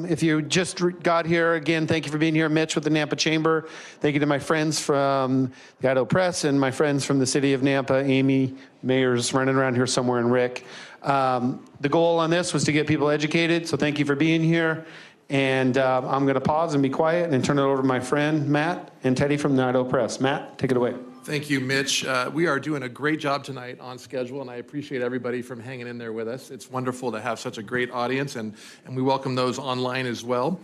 If you just got here, again, thank you for being here. Mitch with the Nampa Chamber. Thank you to my friends from the Idaho Press and my friends from the City of Nampa, Amy, Mayor's running around here somewhere, and Rick. The goal on this was to get people educated, so thank you for being here. And I'm going to pause and be quiet and turn it over to my friend, Matt and Teddy from the Idaho Press. Matt, take it away. Thank you, Mitch. We are doing a great job tonight on schedule, and I appreciate everybody from hanging in there with us. It's wonderful to have such a great audience, and we welcome those online as well.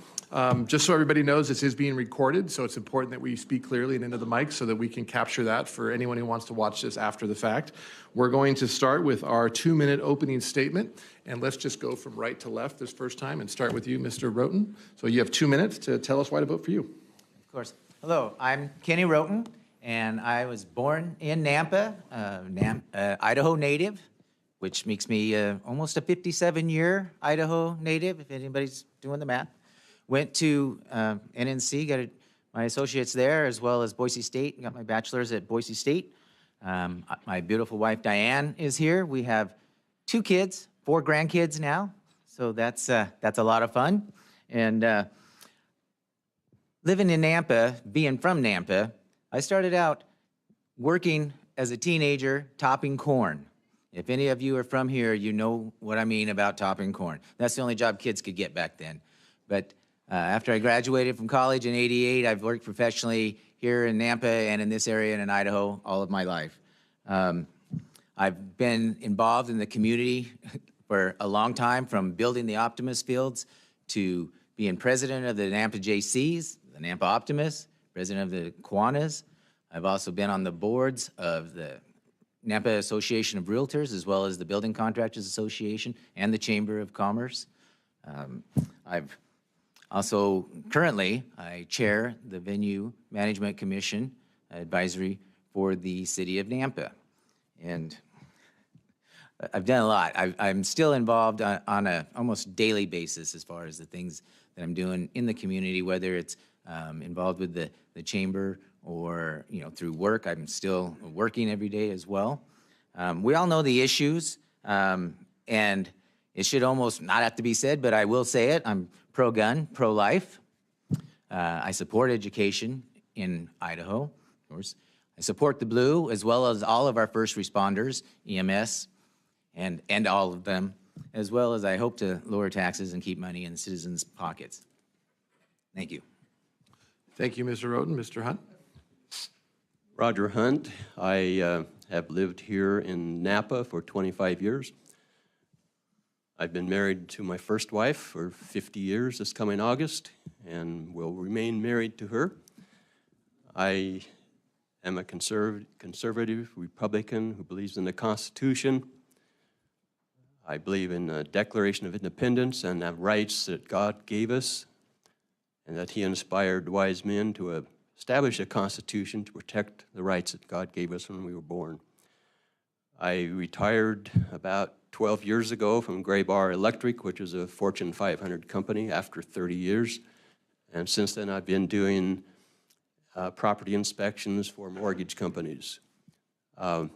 Just so everybody knows, this is being recorded, so it's important that we speak clearly and into the mic so that we can capture that for anyone who wants to watch this after the fact. We're going to start with our 2-minute opening statement, and let's just go from right to left this first time and start with you, Mr. Roten. So you have 2 minutes to tell us why to vote for you. Of course. Hello, I'm Kenny Roten, and I was born in Nampa, Idaho native, which makes me almost a 57-year Idaho native, if anybody's doing the math. Went to NNC, got my associates there, as well as Boise State. Got my bachelor's at Boise State. My beautiful wife, Diane, is here. We have 2 kids, 4 grandkids now, so that's a lot of fun. And living in Nampa, being from Nampa, I started out working as a teenager topping corn. If any of you are from here, you know what I mean about topping corn. That's the only job kids could get back then. But after I graduated from college in '88, I've worked professionally here in Nampa and in this area and in Idaho all of my life. I've been involved in the community for a long time, from building the Optimus fields to being president of the Nampa JCs, the Nampa Optimists, president of the Kiwanis. I've also been on the boards of the Nampa Association of Realtors, as well as the Building Contractors Association and the Chamber of Commerce. I've also, currently, I chair the Venue Management Commission advisory for the City of Nampa. And I've done a lot. I'm still involved on a almost daily basis as far as the things that I'm doing in the community, whether it's involved with the chamber or through work. I'm still working every day as well. We all know the issues, and it should almost not have to be said, but I will say it. I'm pro-gun, pro-life. I support education in Idaho, of course. I support the Blue, as well as all of our first responders, EMS, and all of them, as well as I hope to lower taxes and keep money in citizens' pockets. Thank you. Thank you, Mr. Roten. Mr. Hunt? Roger Hunt. I have lived here in Nampa for 25 years. I've been married to my first wife for 50 years this coming August, and will remain married to her. I am a conservative Republican who believes in the Constitution. I believe in the Declaration of Independence and the rights that God gave us, and that He inspired wise men to establish a Constitution to protect the rights that God gave us when we were born. I retired about 12 years ago from Graybar Electric, which is a Fortune 500 company, after 30 years. And since then, I've been doing property inspections for mortgage companies. I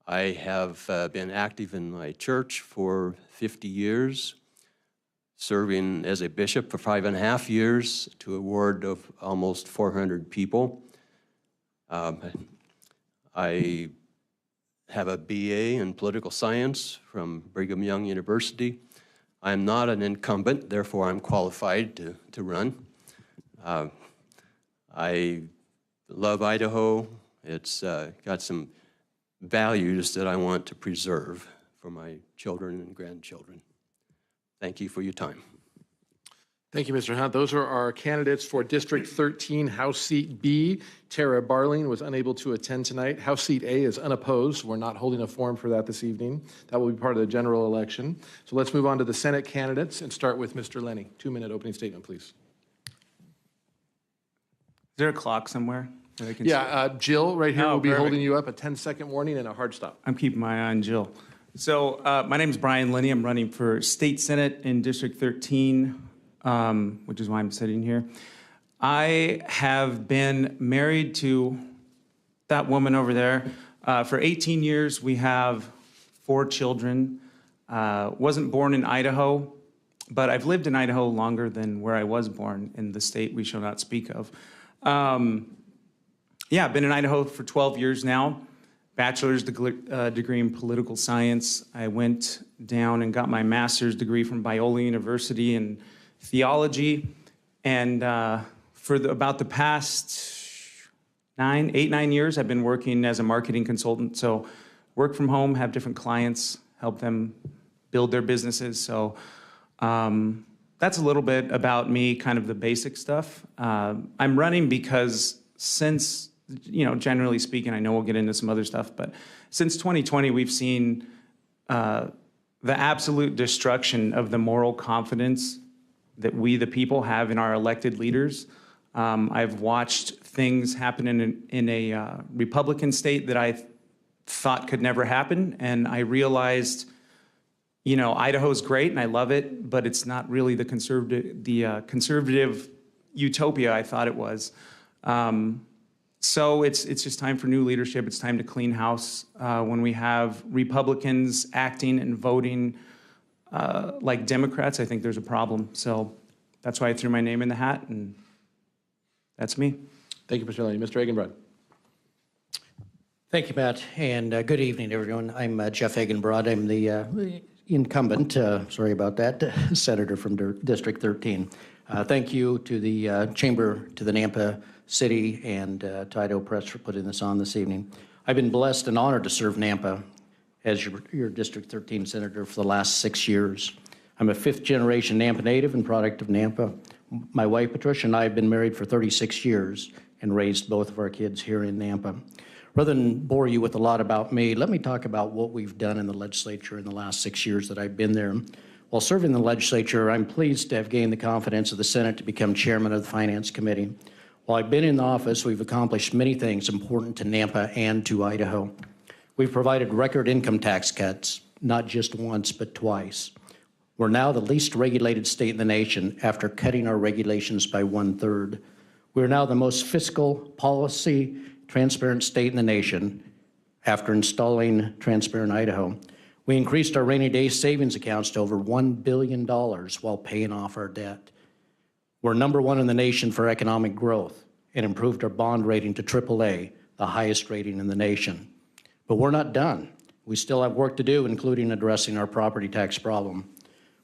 have been active in my church for 50 years, serving as a bishop for 5.5 years to a ward of almost 400 people. I have a BA in political science from Brigham Young University. I'm not an incumbent, therefore I'm qualified to run. I love Idaho. It's got some values that I want to preserve for my children and grandchildren. Thank you for your time. Thank you, Mr. Hunt. Those are our candidates for District 13, House Seat B. Tara Barling was unable to attend tonight. House Seat A is unopposed. We're not holding a forum for that this evening. That will be part of the general election. So let's move on to the Senate candidates and start with Mr. Lenny. 2-minute opening statement, please. Is there a clock somewhere that I can see? Jill right here will be perfect. holding you up, a 10-second warning and a hard stop. I'm keeping my eye on Jill. So my name is Brian Linney. I'm running for State Senate in District 13, which is why I'm sitting here. I have been married to that woman over there for 18 years. We have 4 children. Wasn't born in Idaho, but I've lived in Idaho longer than where I was born, in the state we shall not speak of. I've been in Idaho for 12 years now. Bachelor's degree in political science. I went down and got my master's degree from Biola University in theology. And for about the past 9 years, I've been working as a marketing consultant. So work from home, have different clients, help them build their businesses. So that's a little bit about me, kind of the basic stuff. I'm running because since, generally speaking, I know we'll get into some other stuff, but since 2020, we've seen the absolute destruction of the moral confidence that we, the people, have in our elected leaders. I've watched things happen in a Republican state that I thought could never happen, and I realized, Idaho's great and I love it, but it's not really the conservative utopia I thought it was. So it's just time for new leadership. It's time to clean house. When we have Republicans acting and voting like Democrats, I think there's a problem. So that's why I threw my name in the hat, and that's me. Thank you, Mr. Lenny. Mr. Egenbrod. Thank you, Matt, and good evening, everyone. I'm Jeff Egenbrod. I'm the incumbent, sorry about that, senator from District 13. Thank you to the Chamber, to the Nampa City, and to Idaho Press for putting this on this evening. I've been blessed and honored to serve Nampa as your District 13 senator for the last 6 years. I'm a 5th-generation Nampa native and product of Nampa. My wife, Patricia, and I have been married for 36 years and raised both of our kids here in Nampa. Rather than bore you with a lot about me, let me talk about what we've done in the legislature in the last 6 years that I've been there. While serving the legislature, I'm pleased to have gained the confidence of the Senate to become chairman of the Finance Committee. While I've been in the office, we've accomplished many things important to Nampa and to Idaho. We've provided record income tax cuts, not just once, but twice. We're now the least regulated state in the nation after cutting our regulations by 1/3. We're now the most fiscal policy transparent state in the nation after installing Transparent Idaho. We increased our rainy day savings accounts to over $1 billion while paying off our debt. We're #1 in the nation for economic growth and improved our bond rating to AAA, the highest rating in the nation. But we're not done. We still have work to do, including addressing our property tax problem.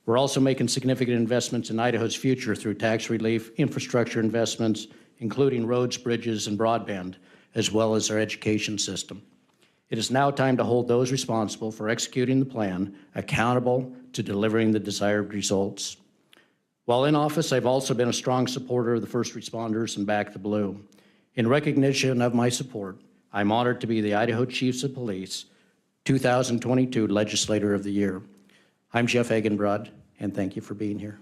We're also making significant investments in Idaho's future through tax relief, infrastructure investments, including roads, bridges, and broadband, as well as our education system. It is now time to hold those responsible for executing the plan accountable to delivering the desired results. While in office, I've also been a strong supporter of the first responders and Back the Blue. In recognition of my support, I'm honored to be the Idaho Chiefs of Police 2022 Legislator of the Year. I'm Jeff Egenbrod, and thank you for being here.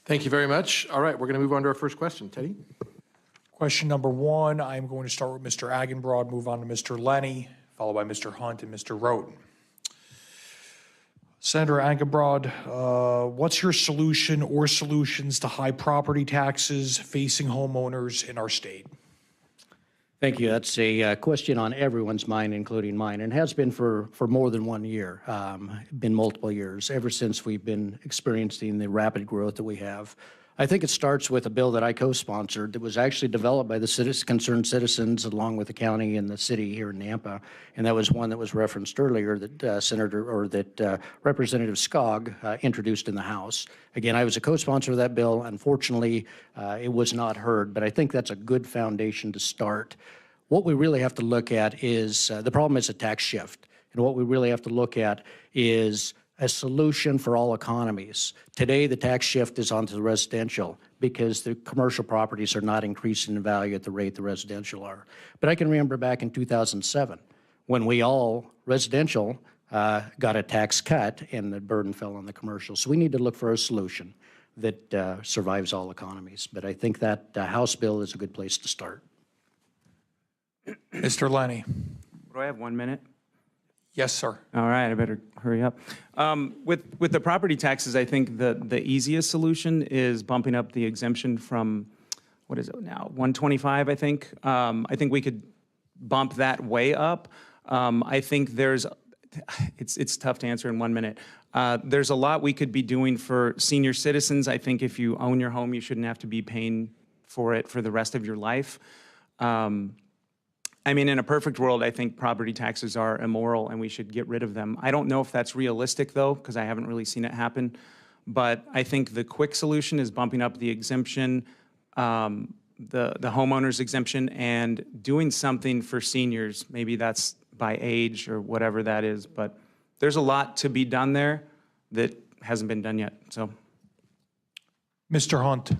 Thank you very much. All right, we're going to move on to our first question. Teddy? Question number 1, I'm going to start with Mr. Egenbrod, move on to Mr. Lenny, followed by Mr. Hunt and Mr. Roten. Senator Egenbrod, what's your solution or solutions to high property taxes facing homeowners in our state? Thank you. That's a question on everyone's mind, including mine, and has been for more than 1 year, been multiple years, ever since we've been experiencing the rapid growth that we have. I think it starts with a bill that I co-sponsored that was actually developed by the concerned citizens along with the county and the city here in Nampa, and that was one that was referenced earlier that Representative Skog introduced in the House. Again, I was a co-sponsor of that bill. Unfortunately, it was not heard, but I think that's a good foundation to start. What we really have to look at is the problem is a tax shift, and what we really have to look at is a solution for all economies. Today, the tax shift is onto the residential because the commercial properties are not increasing in value at the rate the residential are. But I can remember back in 2007 when we all, residential, got a tax cut and the burden fell on the commercial. So we need to look for a solution that survives all economies. But I think that House bill is a good place to start. Mr. Lenny. Do I have 1 minute? Yes, sir. All right, I better hurry up. With the property taxes, I think the easiest solution is bumping up the exemption from, what is it now, 125, I think. I think we could bump that way up. I think it's tough to answer in 1 minute. There's a lot we could be doing for senior citizens. I think if you own your home, you shouldn't have to be paying for it for the rest of your life. I mean, in a perfect world, I think property taxes are immoral and we should get rid of them. I don't know if that's realistic, though, because I haven't really seen it happen. But I think the quick solution is bumping up the exemption, the homeowner's exemption, and doing something for seniors. Maybe that's by age or whatever that is. But there's a lot to be done there that hasn't been done yet. So, Mr. Hunt.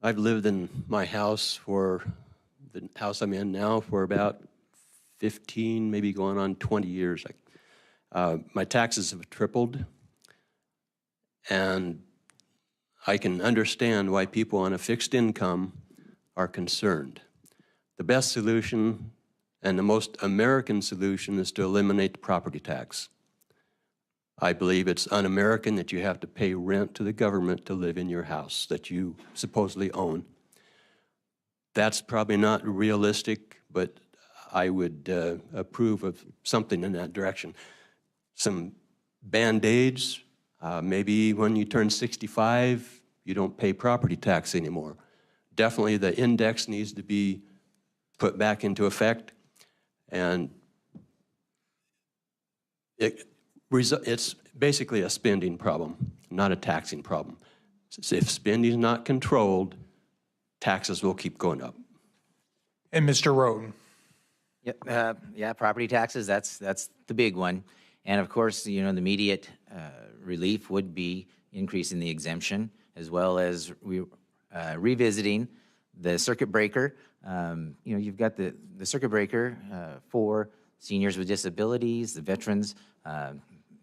I've lived in my house for the house I'm in now for about 15, maybe going on 20 years. My taxes have tripled, and I can understand why people on a fixed income are concerned. The best solution and the most American solution is to eliminate the property tax. I believe it's un-American that you have to pay rent to the government to live in your house that you supposedly own. That's probably not realistic, but I would approve of something in that direction. Some Band-Aids, maybe when you turn 65, you don't pay property tax anymore. Definitely the index needs to be put back into effect, and it's basically a spending problem, not a taxing problem. If spending is not controlled, taxes will keep going up. And Mr. Roden. Yeah, property taxes, that's the big one. And of course, you know, the immediate relief would be increasing the exemption, as well as revisiting the circuit breaker. You know, you've got the circuit breaker for seniors with disabilities, the veterans,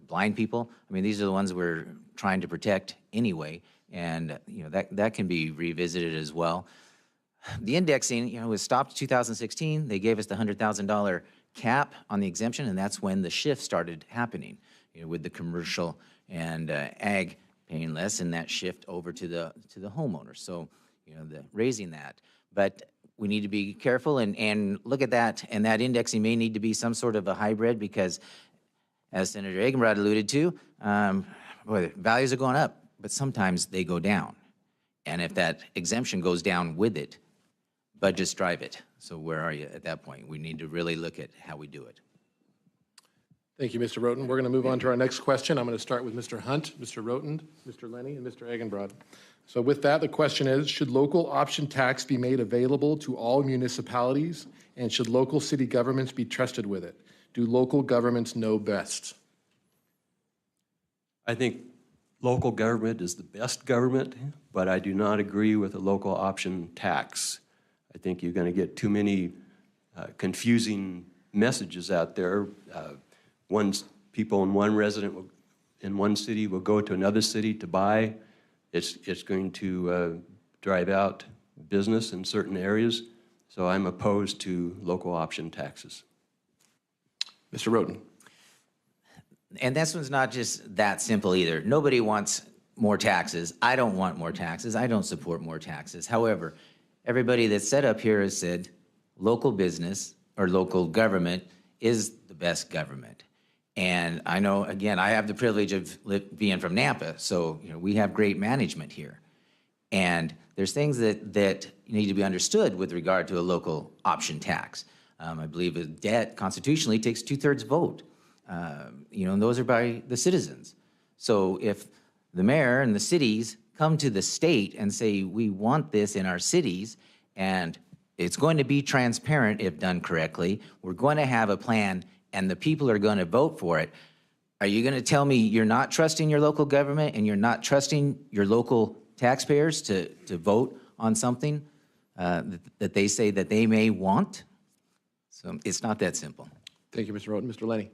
blind people. I mean, these are the ones we're trying to protect anyway. And, you know, that can be revisited as well. The indexing, you know, was stopped in 2016. They gave us the $100,000 cap on the exemption, and that's when the shift started happening, you know, with the commercial and ag paying less, and that shift over to the homeowner. So, you know, raising that. But we need to be careful and look at that, and that indexing may need to be some sort of a hybrid because, as Senator Egenbrod alluded to, boy, the values are going up, but sometimes they go down. And if that exemption goes down with it, budgets drive it. So where are you at that point? We need to really look at how we do it. Thank you, Mr. Roten. We're going to move on to our next question. I'm going to start with Mr. Hunt, Mr. Roten, Mr. Lenny, and Mr. Egenbrod. So with that, the question is, should local option tax be made available to all municipalities, and should local city governments be trusted with it? Do local governments know best? I think local government is the best government, but I do not agree with a local option tax. I think you're going to get too many confusing messages out there. People in one city will go to another city to buy. It's going to drive out business in certain areas. So I'm opposed to local option taxes. Mr. Roten. And this one's not just that simple either. Nobody wants more taxes. I don't want more taxes. I don't support more taxes. However, everybody that's set up here has said local business or local government is the best government. And I know, again, I have the privilege of being from Nampa, so you know, we have great management here. And there's things that need to be understood with regard to a local option tax. I believe a debt constitutionally takes 2/3 vote. You know, and those are by the citizens. So if the mayor and the cities come to the state and say, we want this in our cities, and it's going to be transparent if done correctly, we're going to have a plan, and the people are going to vote for it, Are you going to tell me you're not trusting your local government and you're not trusting your local taxpayers to vote on something that they say that they may want? So it's not that simple. Thank you, Mr. Roten. Mr. Lenny.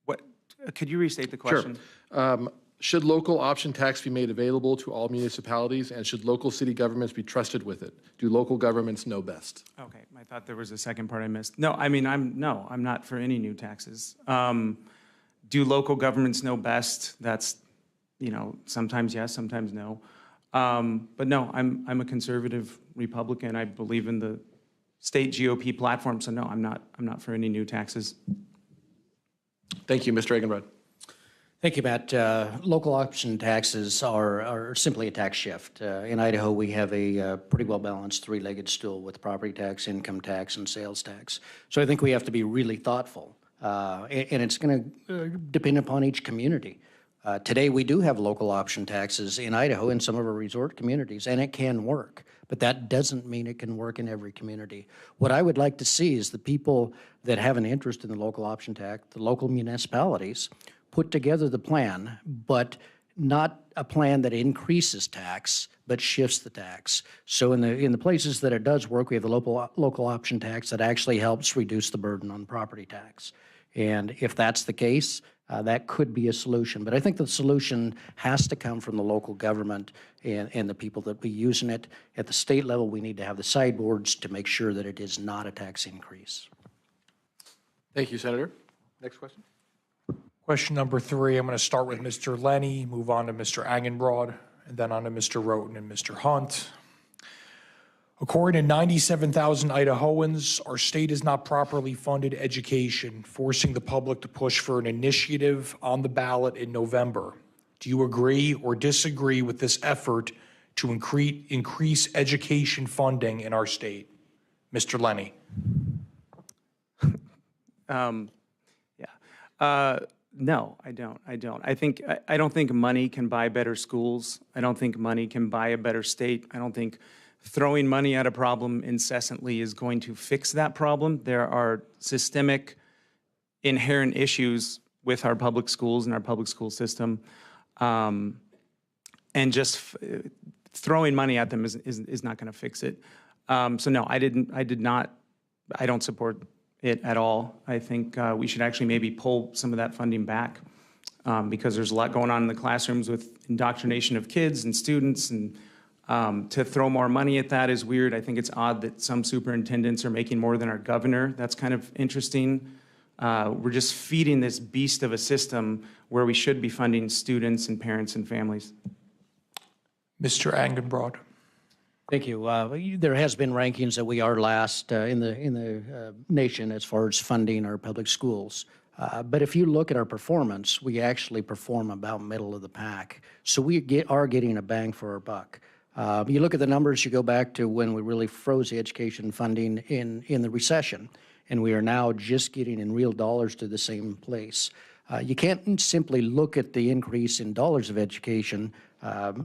What, could you restate the question? Sure. Should local option tax be made available to all municipalities, and should local city governments be trusted with it? Do local governments know best? Okay, I thought there was a second part I missed. No, I mean, I'm not for any new taxes. Do local governments know best? That's, sometimes yes, sometimes no. But no, I'm a conservative Republican. I believe in the state GOP platform, so no, I'm not for any new taxes. Thank you, Mr. Egenbrod. Thank you, Matt. Local option taxes are simply a tax shift. In Idaho, we have a pretty well-balanced three-legged stool with property tax, income tax, and sales tax. So I think we have to be really thoughtful, and it's going to depend upon each community. Today, we do have local option taxes in Idaho in some of our resort communities, and it can work. But that doesn't mean it can work in every community. What I would like to see is the people that have an interest in the local option tax, the local municipalities, put together the plan, but not a plan that increases tax, but shifts the tax. So in the places that it does work, we have a local option tax that actually helps reduce the burden on property tax. And if that's the case, that could be a solution. But I think the solution has to come from the local government and the people that be using it. At the state level, we need to have the sideboards to make sure that it is not a tax increase. Thank you, Senator. Next question. Question number 3, I'm going to start with Mr. Lenny, move on to Mr. Angenbrod, and then on to Mr. Roten and Mr. Hunt. According to 97,000 Idahoans, our state has not properly funded education, forcing the public to push for an initiative on the ballot in November. Do you agree or disagree with this effort to increase education funding in our state? Mr. Lenny. No, I don't. I don't think money can buy better schools. I don't think money can buy a better state. I don't think throwing money at a problem incessantly is going to fix that problem. There are systemic, inherent issues with our public schools and our public school system. And just throwing money at them is not going to fix it. So no, I don't support it at all. I think we should actually maybe pull some of that funding back because there's a lot going on in the classrooms with indoctrination of kids and students, and to throw more money at that is weird. I think it's odd that some superintendents are making more than our governor. That's kind of interesting. We're just feeding this beast of a system where we should be funding students and parents and families. Mr. Angenbrod. Thank you. There has been rankings that we are last in the nation as far as funding our public schools. But if you look at our performance, we actually perform about middle of the pack. So we are getting a bang for our buck. You look at the numbers, you go back to when we really froze the education funding in the recession, and we are now just getting in real dollars to the same place. You can't simply look at the increase in dollars of education.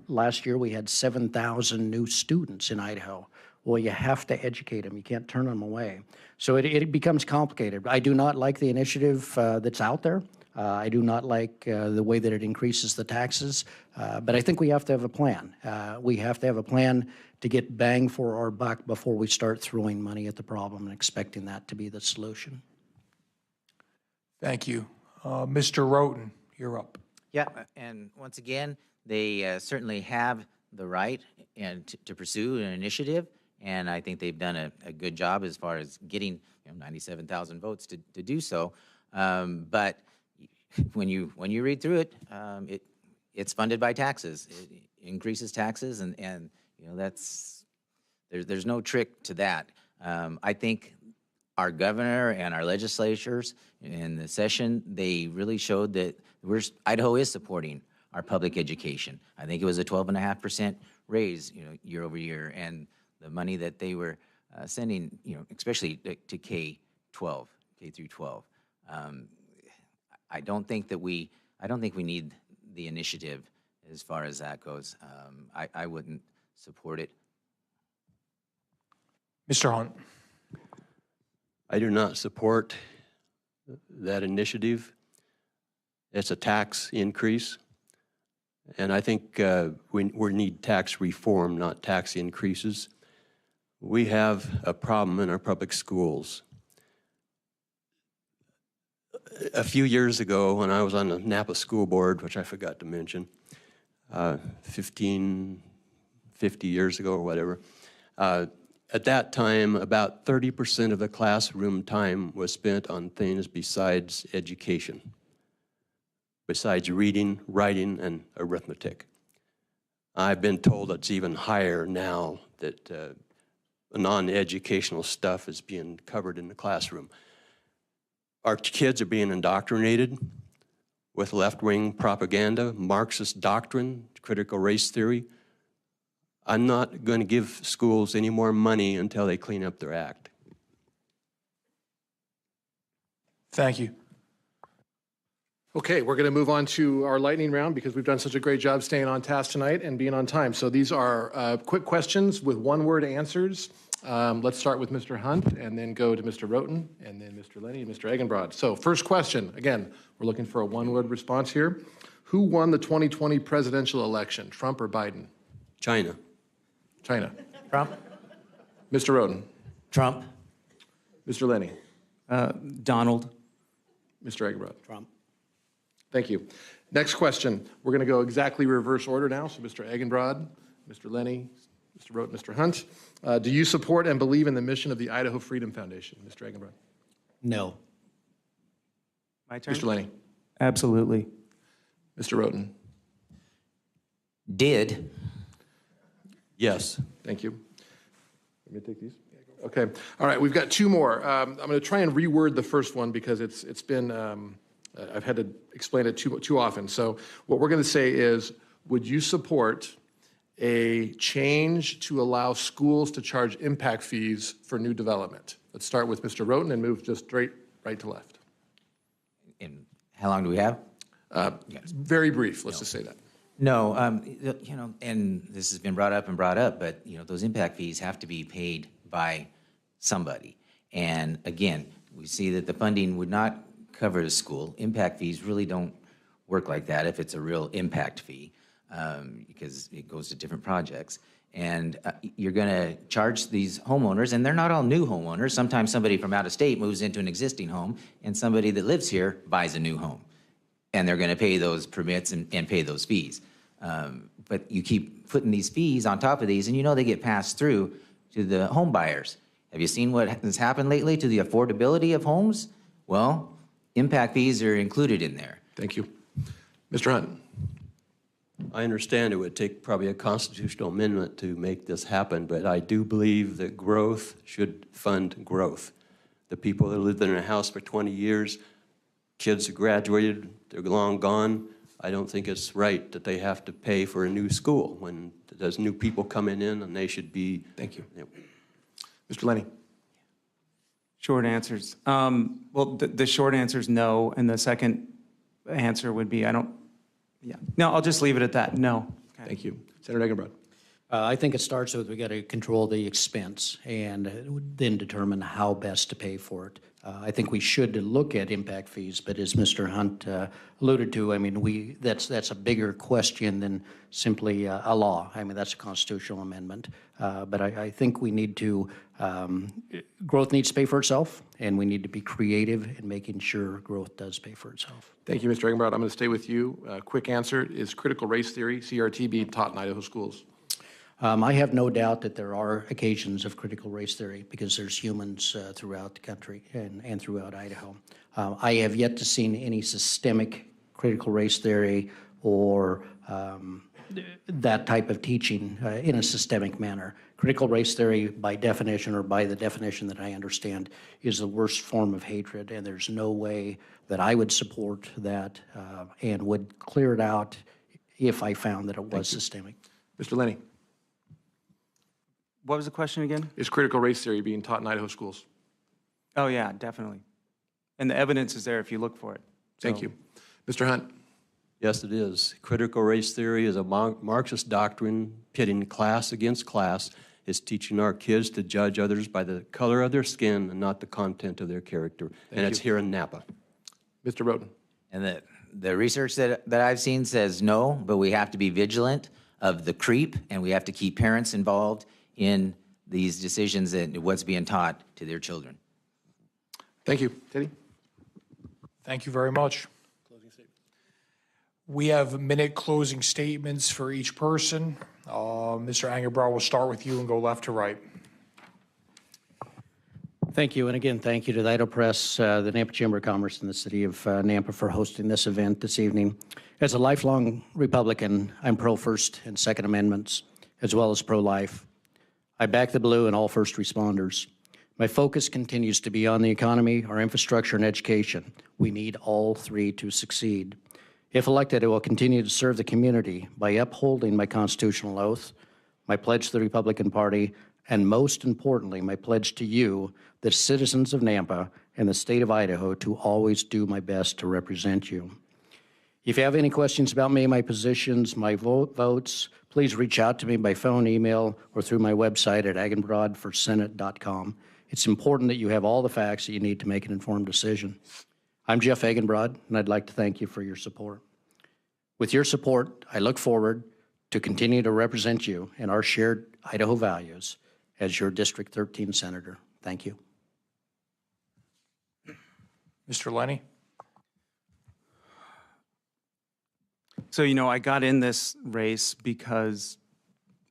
Last year, we had 7,000 new students in Idaho. Well, you have to educate them. You can't turn them away. So it becomes complicated. I do not like the initiative that's out there. I do not like the way that it increases the taxes. But I think we have to have a plan. We have to have a plan to get bang for our buck before we start throwing money at the problem and expecting that to be the solution. Thank you. Mr. Roten, you're up. Yeah, and once again, they certainly have the right and to pursue an initiative, and I think they've done a good job as far as getting 97,000 votes to do so. But when you read through it, it's funded by taxes. It increases taxes, and there's no trick to that. I think our governor and our legislatures in the session, they really showed that Idaho is supporting our public education. I think it was a 12.5% raise, year over year, and the money that they were sending, especially to K-12, K through 12. I don't think we need the initiative as far as that goes. I wouldn't support it. Mr. Hunt. I do not support that initiative. It's a tax increase. And I think we need tax reform, not tax increases. We have a problem in our public schools. A few years ago, when I was on the Nampa School Board, which I forgot to mention, 50 years ago or whatever, at that time, about 30% of the classroom time was spent on things besides education, besides reading, writing, and arithmetic. I've been told it's even higher now that non-educational stuff is being covered in the classroom. Our kids are being indoctrinated with left-wing propaganda, Marxist doctrine, critical race theory. I'm not going to give schools any more money until they clean up their act. Thank you. Okay, we're going to move on to our lightning round because we've done such a great job staying on task tonight and being on time. So these are quick questions with one-word answers. Let's start with Mr. Hunt and then go to Mr. Roten and then Mr. Lenny and Mr. Eggenbrod. So first question, again, we're looking for a one-word response here. Who won the 2020 presidential election, Trump or Biden? China. China. Trump. Mr. Roten. Trump. Mr. Lenny. Donald. Mr. Eggenbrod. Trump. Thank you. Next question. We're going to go exactly reverse order now. So Mr. Eggenbrod, Mr. Lenny, Mr. Roten, Mr. Hunt. Do you support and believe in the mission of the Idaho Freedom Foundation? Mr. Eggenbrod. No. My turn? Mr. Lenny. Absolutely. Mr. Roten. Did. Yes. Thank you. Let me take these. Okay. All right. We've got two more. I'm going to try and reword the first one because it's been, I've had to explain it too often. So what we're going to say is, would you support a change to allow schools to charge impact fees for new development? Let's start with Mr. Roten and move just straight right to left. And how long do we have? Very brief. Let's just say that. No, you know, and this has been brought up, but, you know, those impact fees have to be paid by somebody. And again, we see that the funding would not cover the school. Impact fees really don't work like that if it's a real impact fee, because it goes to different projects. And you're going to charge these homeowners, and they're not all new homeowners. Sometimes somebody from out of state moves into an existing home, and somebody that lives here buys a new home. And they're going to pay those permits and pay those fees. But you keep putting these fees on top of these, and you know they get passed through to the home buyers. Have you seen what has happened lately to the affordability of homes? Well, impact fees are included in there. Thank you. Mr. Hunt. I understand it would take probably a constitutional amendment to make this happen, but I do believe that growth should fund growth. The people that lived in a house for 20 years, kids who graduated, they're long gone. I don't think it's right that they have to pay for a new school when there's new people coming in and they should be. Thank you. Mr. Lenny. Short answers. Well, the short answer is no, and the second answer would be I don't. Yeah. No, I'll just leave it at that. No. Okay. Thank you. Senator Eggenbrod. I think it starts with we got to control the expense and then determine how best to pay for it. I think we should look at impact fees, but as Mr. Hunt alluded to, I mean, that's a bigger question than simply a law. I mean, that's a constitutional amendment. But I think we need to, growth needs to pay for itself, and we need to be creative in making sure growth does pay for itself. Thank you, Mr. Eggenbrod. I'm going to stay with you. Quick answer, is critical race theory, CRT, being taught in Idaho schools? I have no doubt that there are occasions of critical race theory because there's humans throughout the country and throughout Idaho. I have yet to see any systemic critical race theory or that type of teaching in a systemic manner. Critical race theory, by definition, or by the definition that I understand, is the worst form of hatred, and there's no way that I would support that and would clear it out if I found that it was systemic. Mr. Lenny. What was the question again? Is critical race theory being taught in Idaho schools? Oh, yeah, definitely. And the evidence is there if you look for it. Thank you. Mr. Hunt. Yes, it is. Critical race theory is a Marxist doctrine pitting class against class. It's teaching our kids to judge others by the color of their skin and not the content of their character. And it's here in Nampa. Mr. Roten. And The research that I've seen says no, but we have to be vigilant of the creep, and we have to keep parents involved in these decisions and what's being taught to their children. Thank you. Teddy? Thank you very much. We have minute closing statements for each person. Mr. Angerbrough, we'll start with you and go left to right. Thank you, and again, thank you to the Idaho Press, the Nampa Chamber of Commerce, and the City of Nampa for hosting this event this evening. As a lifelong Republican, I'm pro-First and Second Amendments, as well as pro-life. I back the blue and all first responders. My focus continues to be on the economy, our infrastructure, and education. We need all three to succeed. If elected, I will continue to serve the community by upholding my constitutional oath, my pledge to the Republican Party, and most importantly, my pledge to you, the citizens of Nampa and the state of Idaho, to always do my best to represent you. If you have any questions about me, my positions, my votes, please reach out to me by phone, email, or through my website at agenbrodforsenate.com. It's important that you have all the facts that you need to make an informed decision. I'm Jeff Agenbrod, and I'd like to thank you for your support. With your support, I look forward to continue to represent you and our shared Idaho values as your District 13 Senator. Thank you. Mr. Lenny? So, I got in this race because,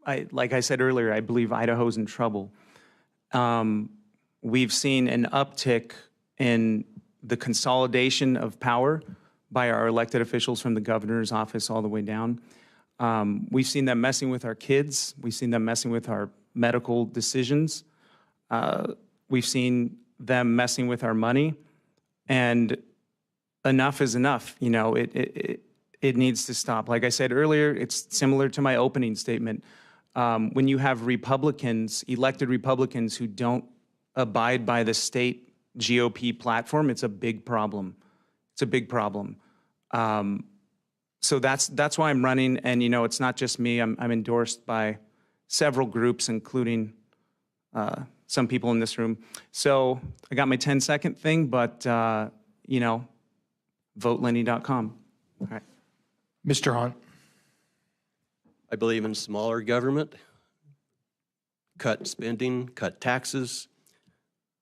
like I said earlier, I believe Idaho's in trouble. We've seen an uptick in the consolidation of power by our elected officials from the governor's office all the way down. We've seen them messing with our kids. We've seen them messing with our medical decisions. We've seen them messing with our money. And enough is enough. It needs to stop. Like I said earlier, it's similar to my opening statement. When you have Republicans, elected Republicans, who don't abide by the state GOP platform, it's a big problem. It's a big problem. So that's why I'm running. And, it's not just me. I'm endorsed by several groups, including some people in this room. So I got my 10-second thing, but, votelenny.com. All right. Mr. Hunt? I believe in smaller government, cut spending, cut taxes.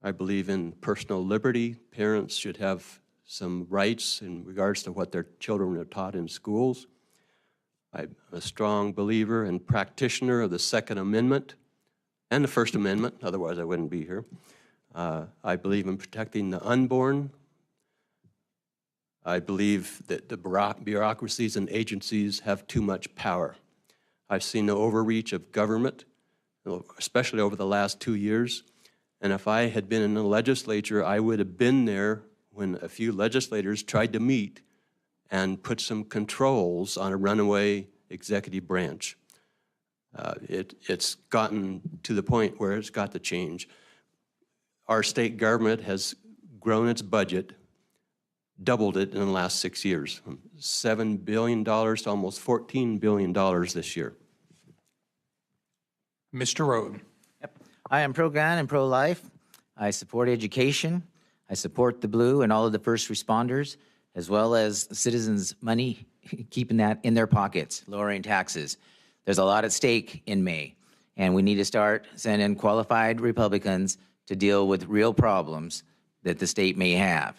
I believe in personal liberty. Parents should have some rights in regards to what their children are taught in schools. I'm a strong believer and practitioner of the Second Amendment and the First Amendment, otherwise I wouldn't be here. I believe in protecting the unborn. I believe that the bureaucracies and agencies have too much power. I've seen the overreach of government, especially over the last 2 years. And if I had been in the legislature, I would have been there when a few legislators tried to meet and put some controls on a runaway executive branch. It's gotten to the point where it's got to change. Our state government has grown its budget, doubled it in the last 6 years, from $7 billion to almost $14 billion this year. Mr. Roden? Yep. I am pro-gun and pro-life. I support education. I support the blue and all of the first responders, as well as citizens' money, keeping that in their pockets, lowering taxes. There's a lot at stake in May, and we need to start sending qualified Republicans to deal with real problems that the state may have.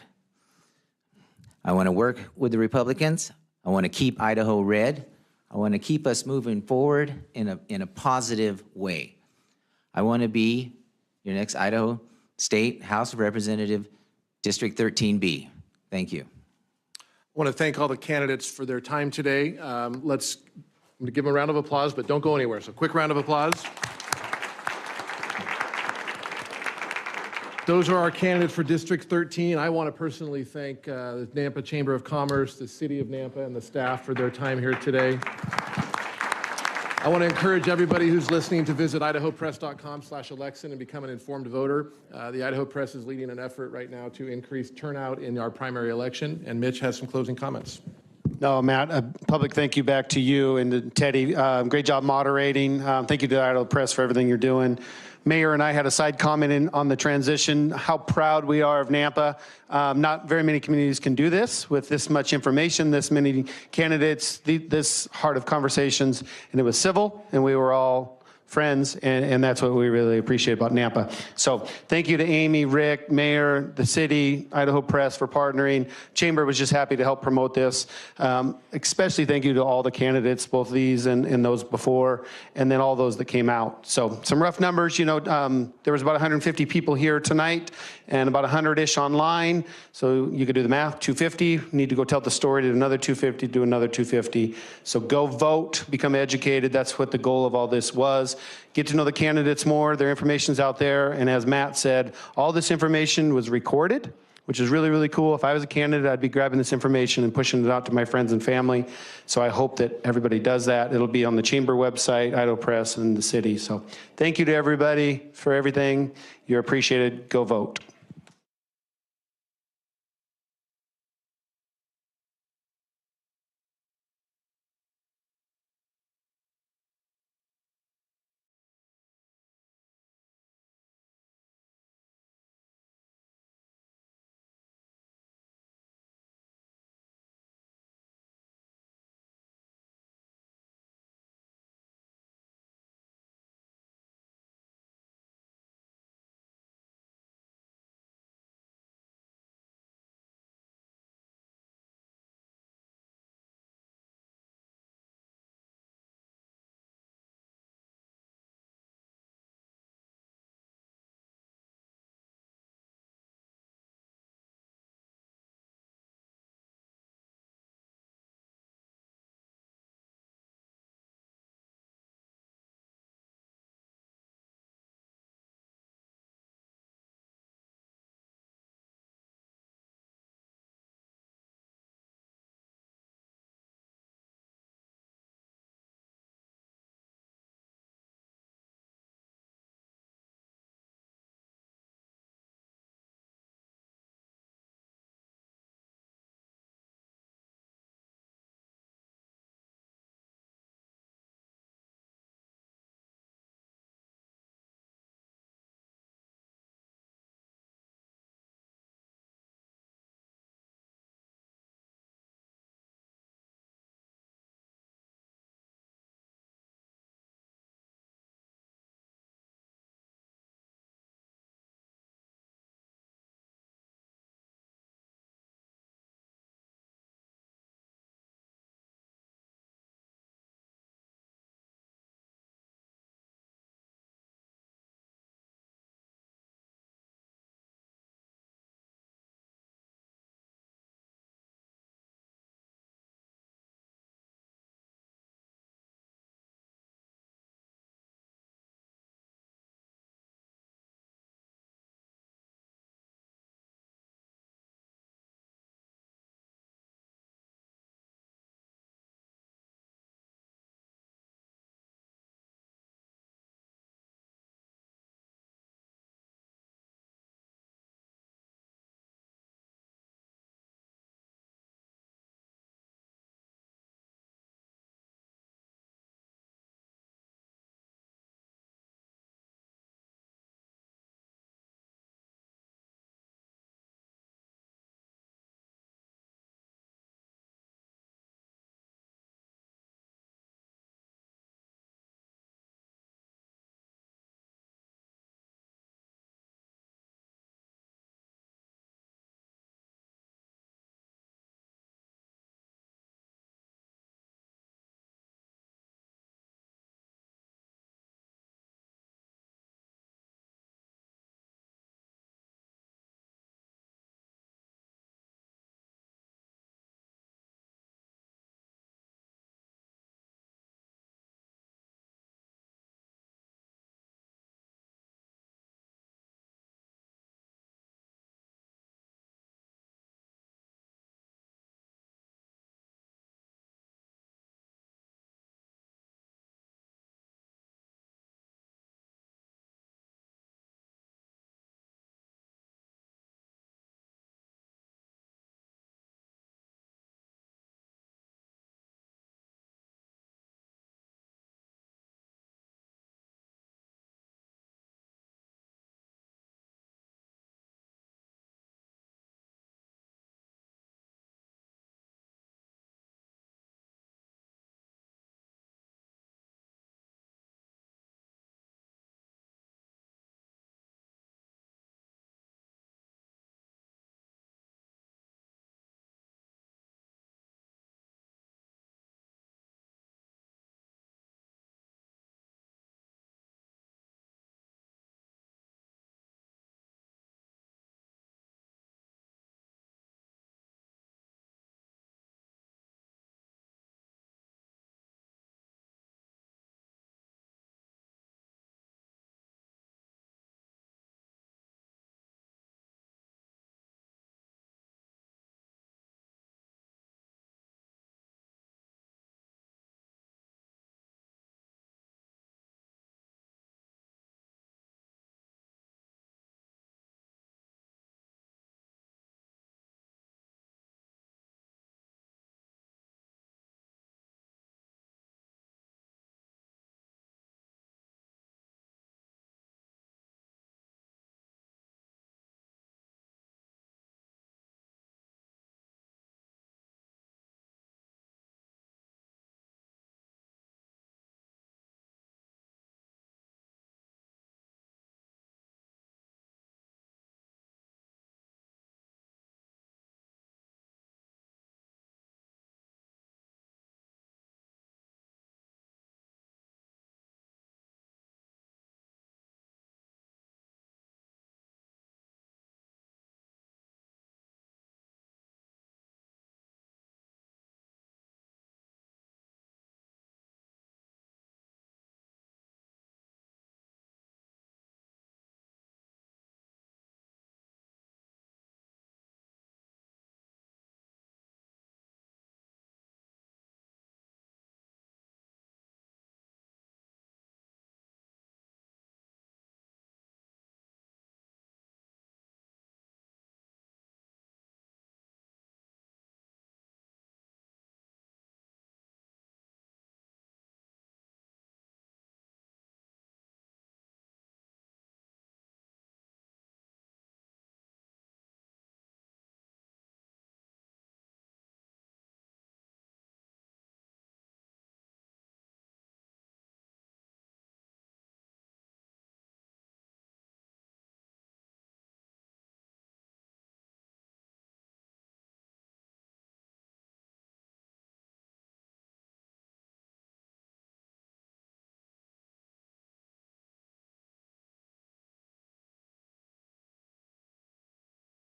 I want to work with the Republicans. I want to keep Idaho red. I want to keep us moving forward in a positive way. I want to be your next Idaho State House of Representative, District 13B. Thank you. I want to thank all the candidates for their time today. I'm going to give them a round of applause, but don't go anywhere. So quick round of applause. Those are our candidates for District 13. I want to personally thank the Nampa Chamber of Commerce, the City of Nampa, and the staff for their time here today. I want to encourage everybody who's listening to visit idahopress.com/election and become an informed voter. The Idaho Press is leading an effort right now to increase turnout in our primary election, and Mitch has some closing comments. No, Matt, a public thank you back to you and to Teddy. Great job moderating. Thank you to the Idaho Press for everything you're doing. Mayor and I had a side comment on the transition, how proud we are of Nampa. Not very many communities can do this with this much information, this many candidates, this heart of conversations, and it was civil, and we were all friends, and that's what we really appreciate about Nampa. So thank you to Amy, Rick, Mayor, the city, Idaho Press for partnering. Chamber was just happy to help promote this. Especially thank you to all the candidates, both these and those before, and then all those that came out. So some rough numbers, you know, there was about 150 people here tonight and about 100-ish online. So you could do the math, 250, need to go tell the story to another 250, do another 250. So go vote, become educated. That's what the goal of all this was. Get to know the candidates more, their information's out there. And as Matt said, all this information was recorded, which is really, really cool. If I was a candidate, I'd be grabbing this information and pushing it out to my friends and family. So I hope that everybody does that. It'll be on the Chamber website, Idaho Press, and the city. So thank you to everybody for everything. You're appreciated. Go vote.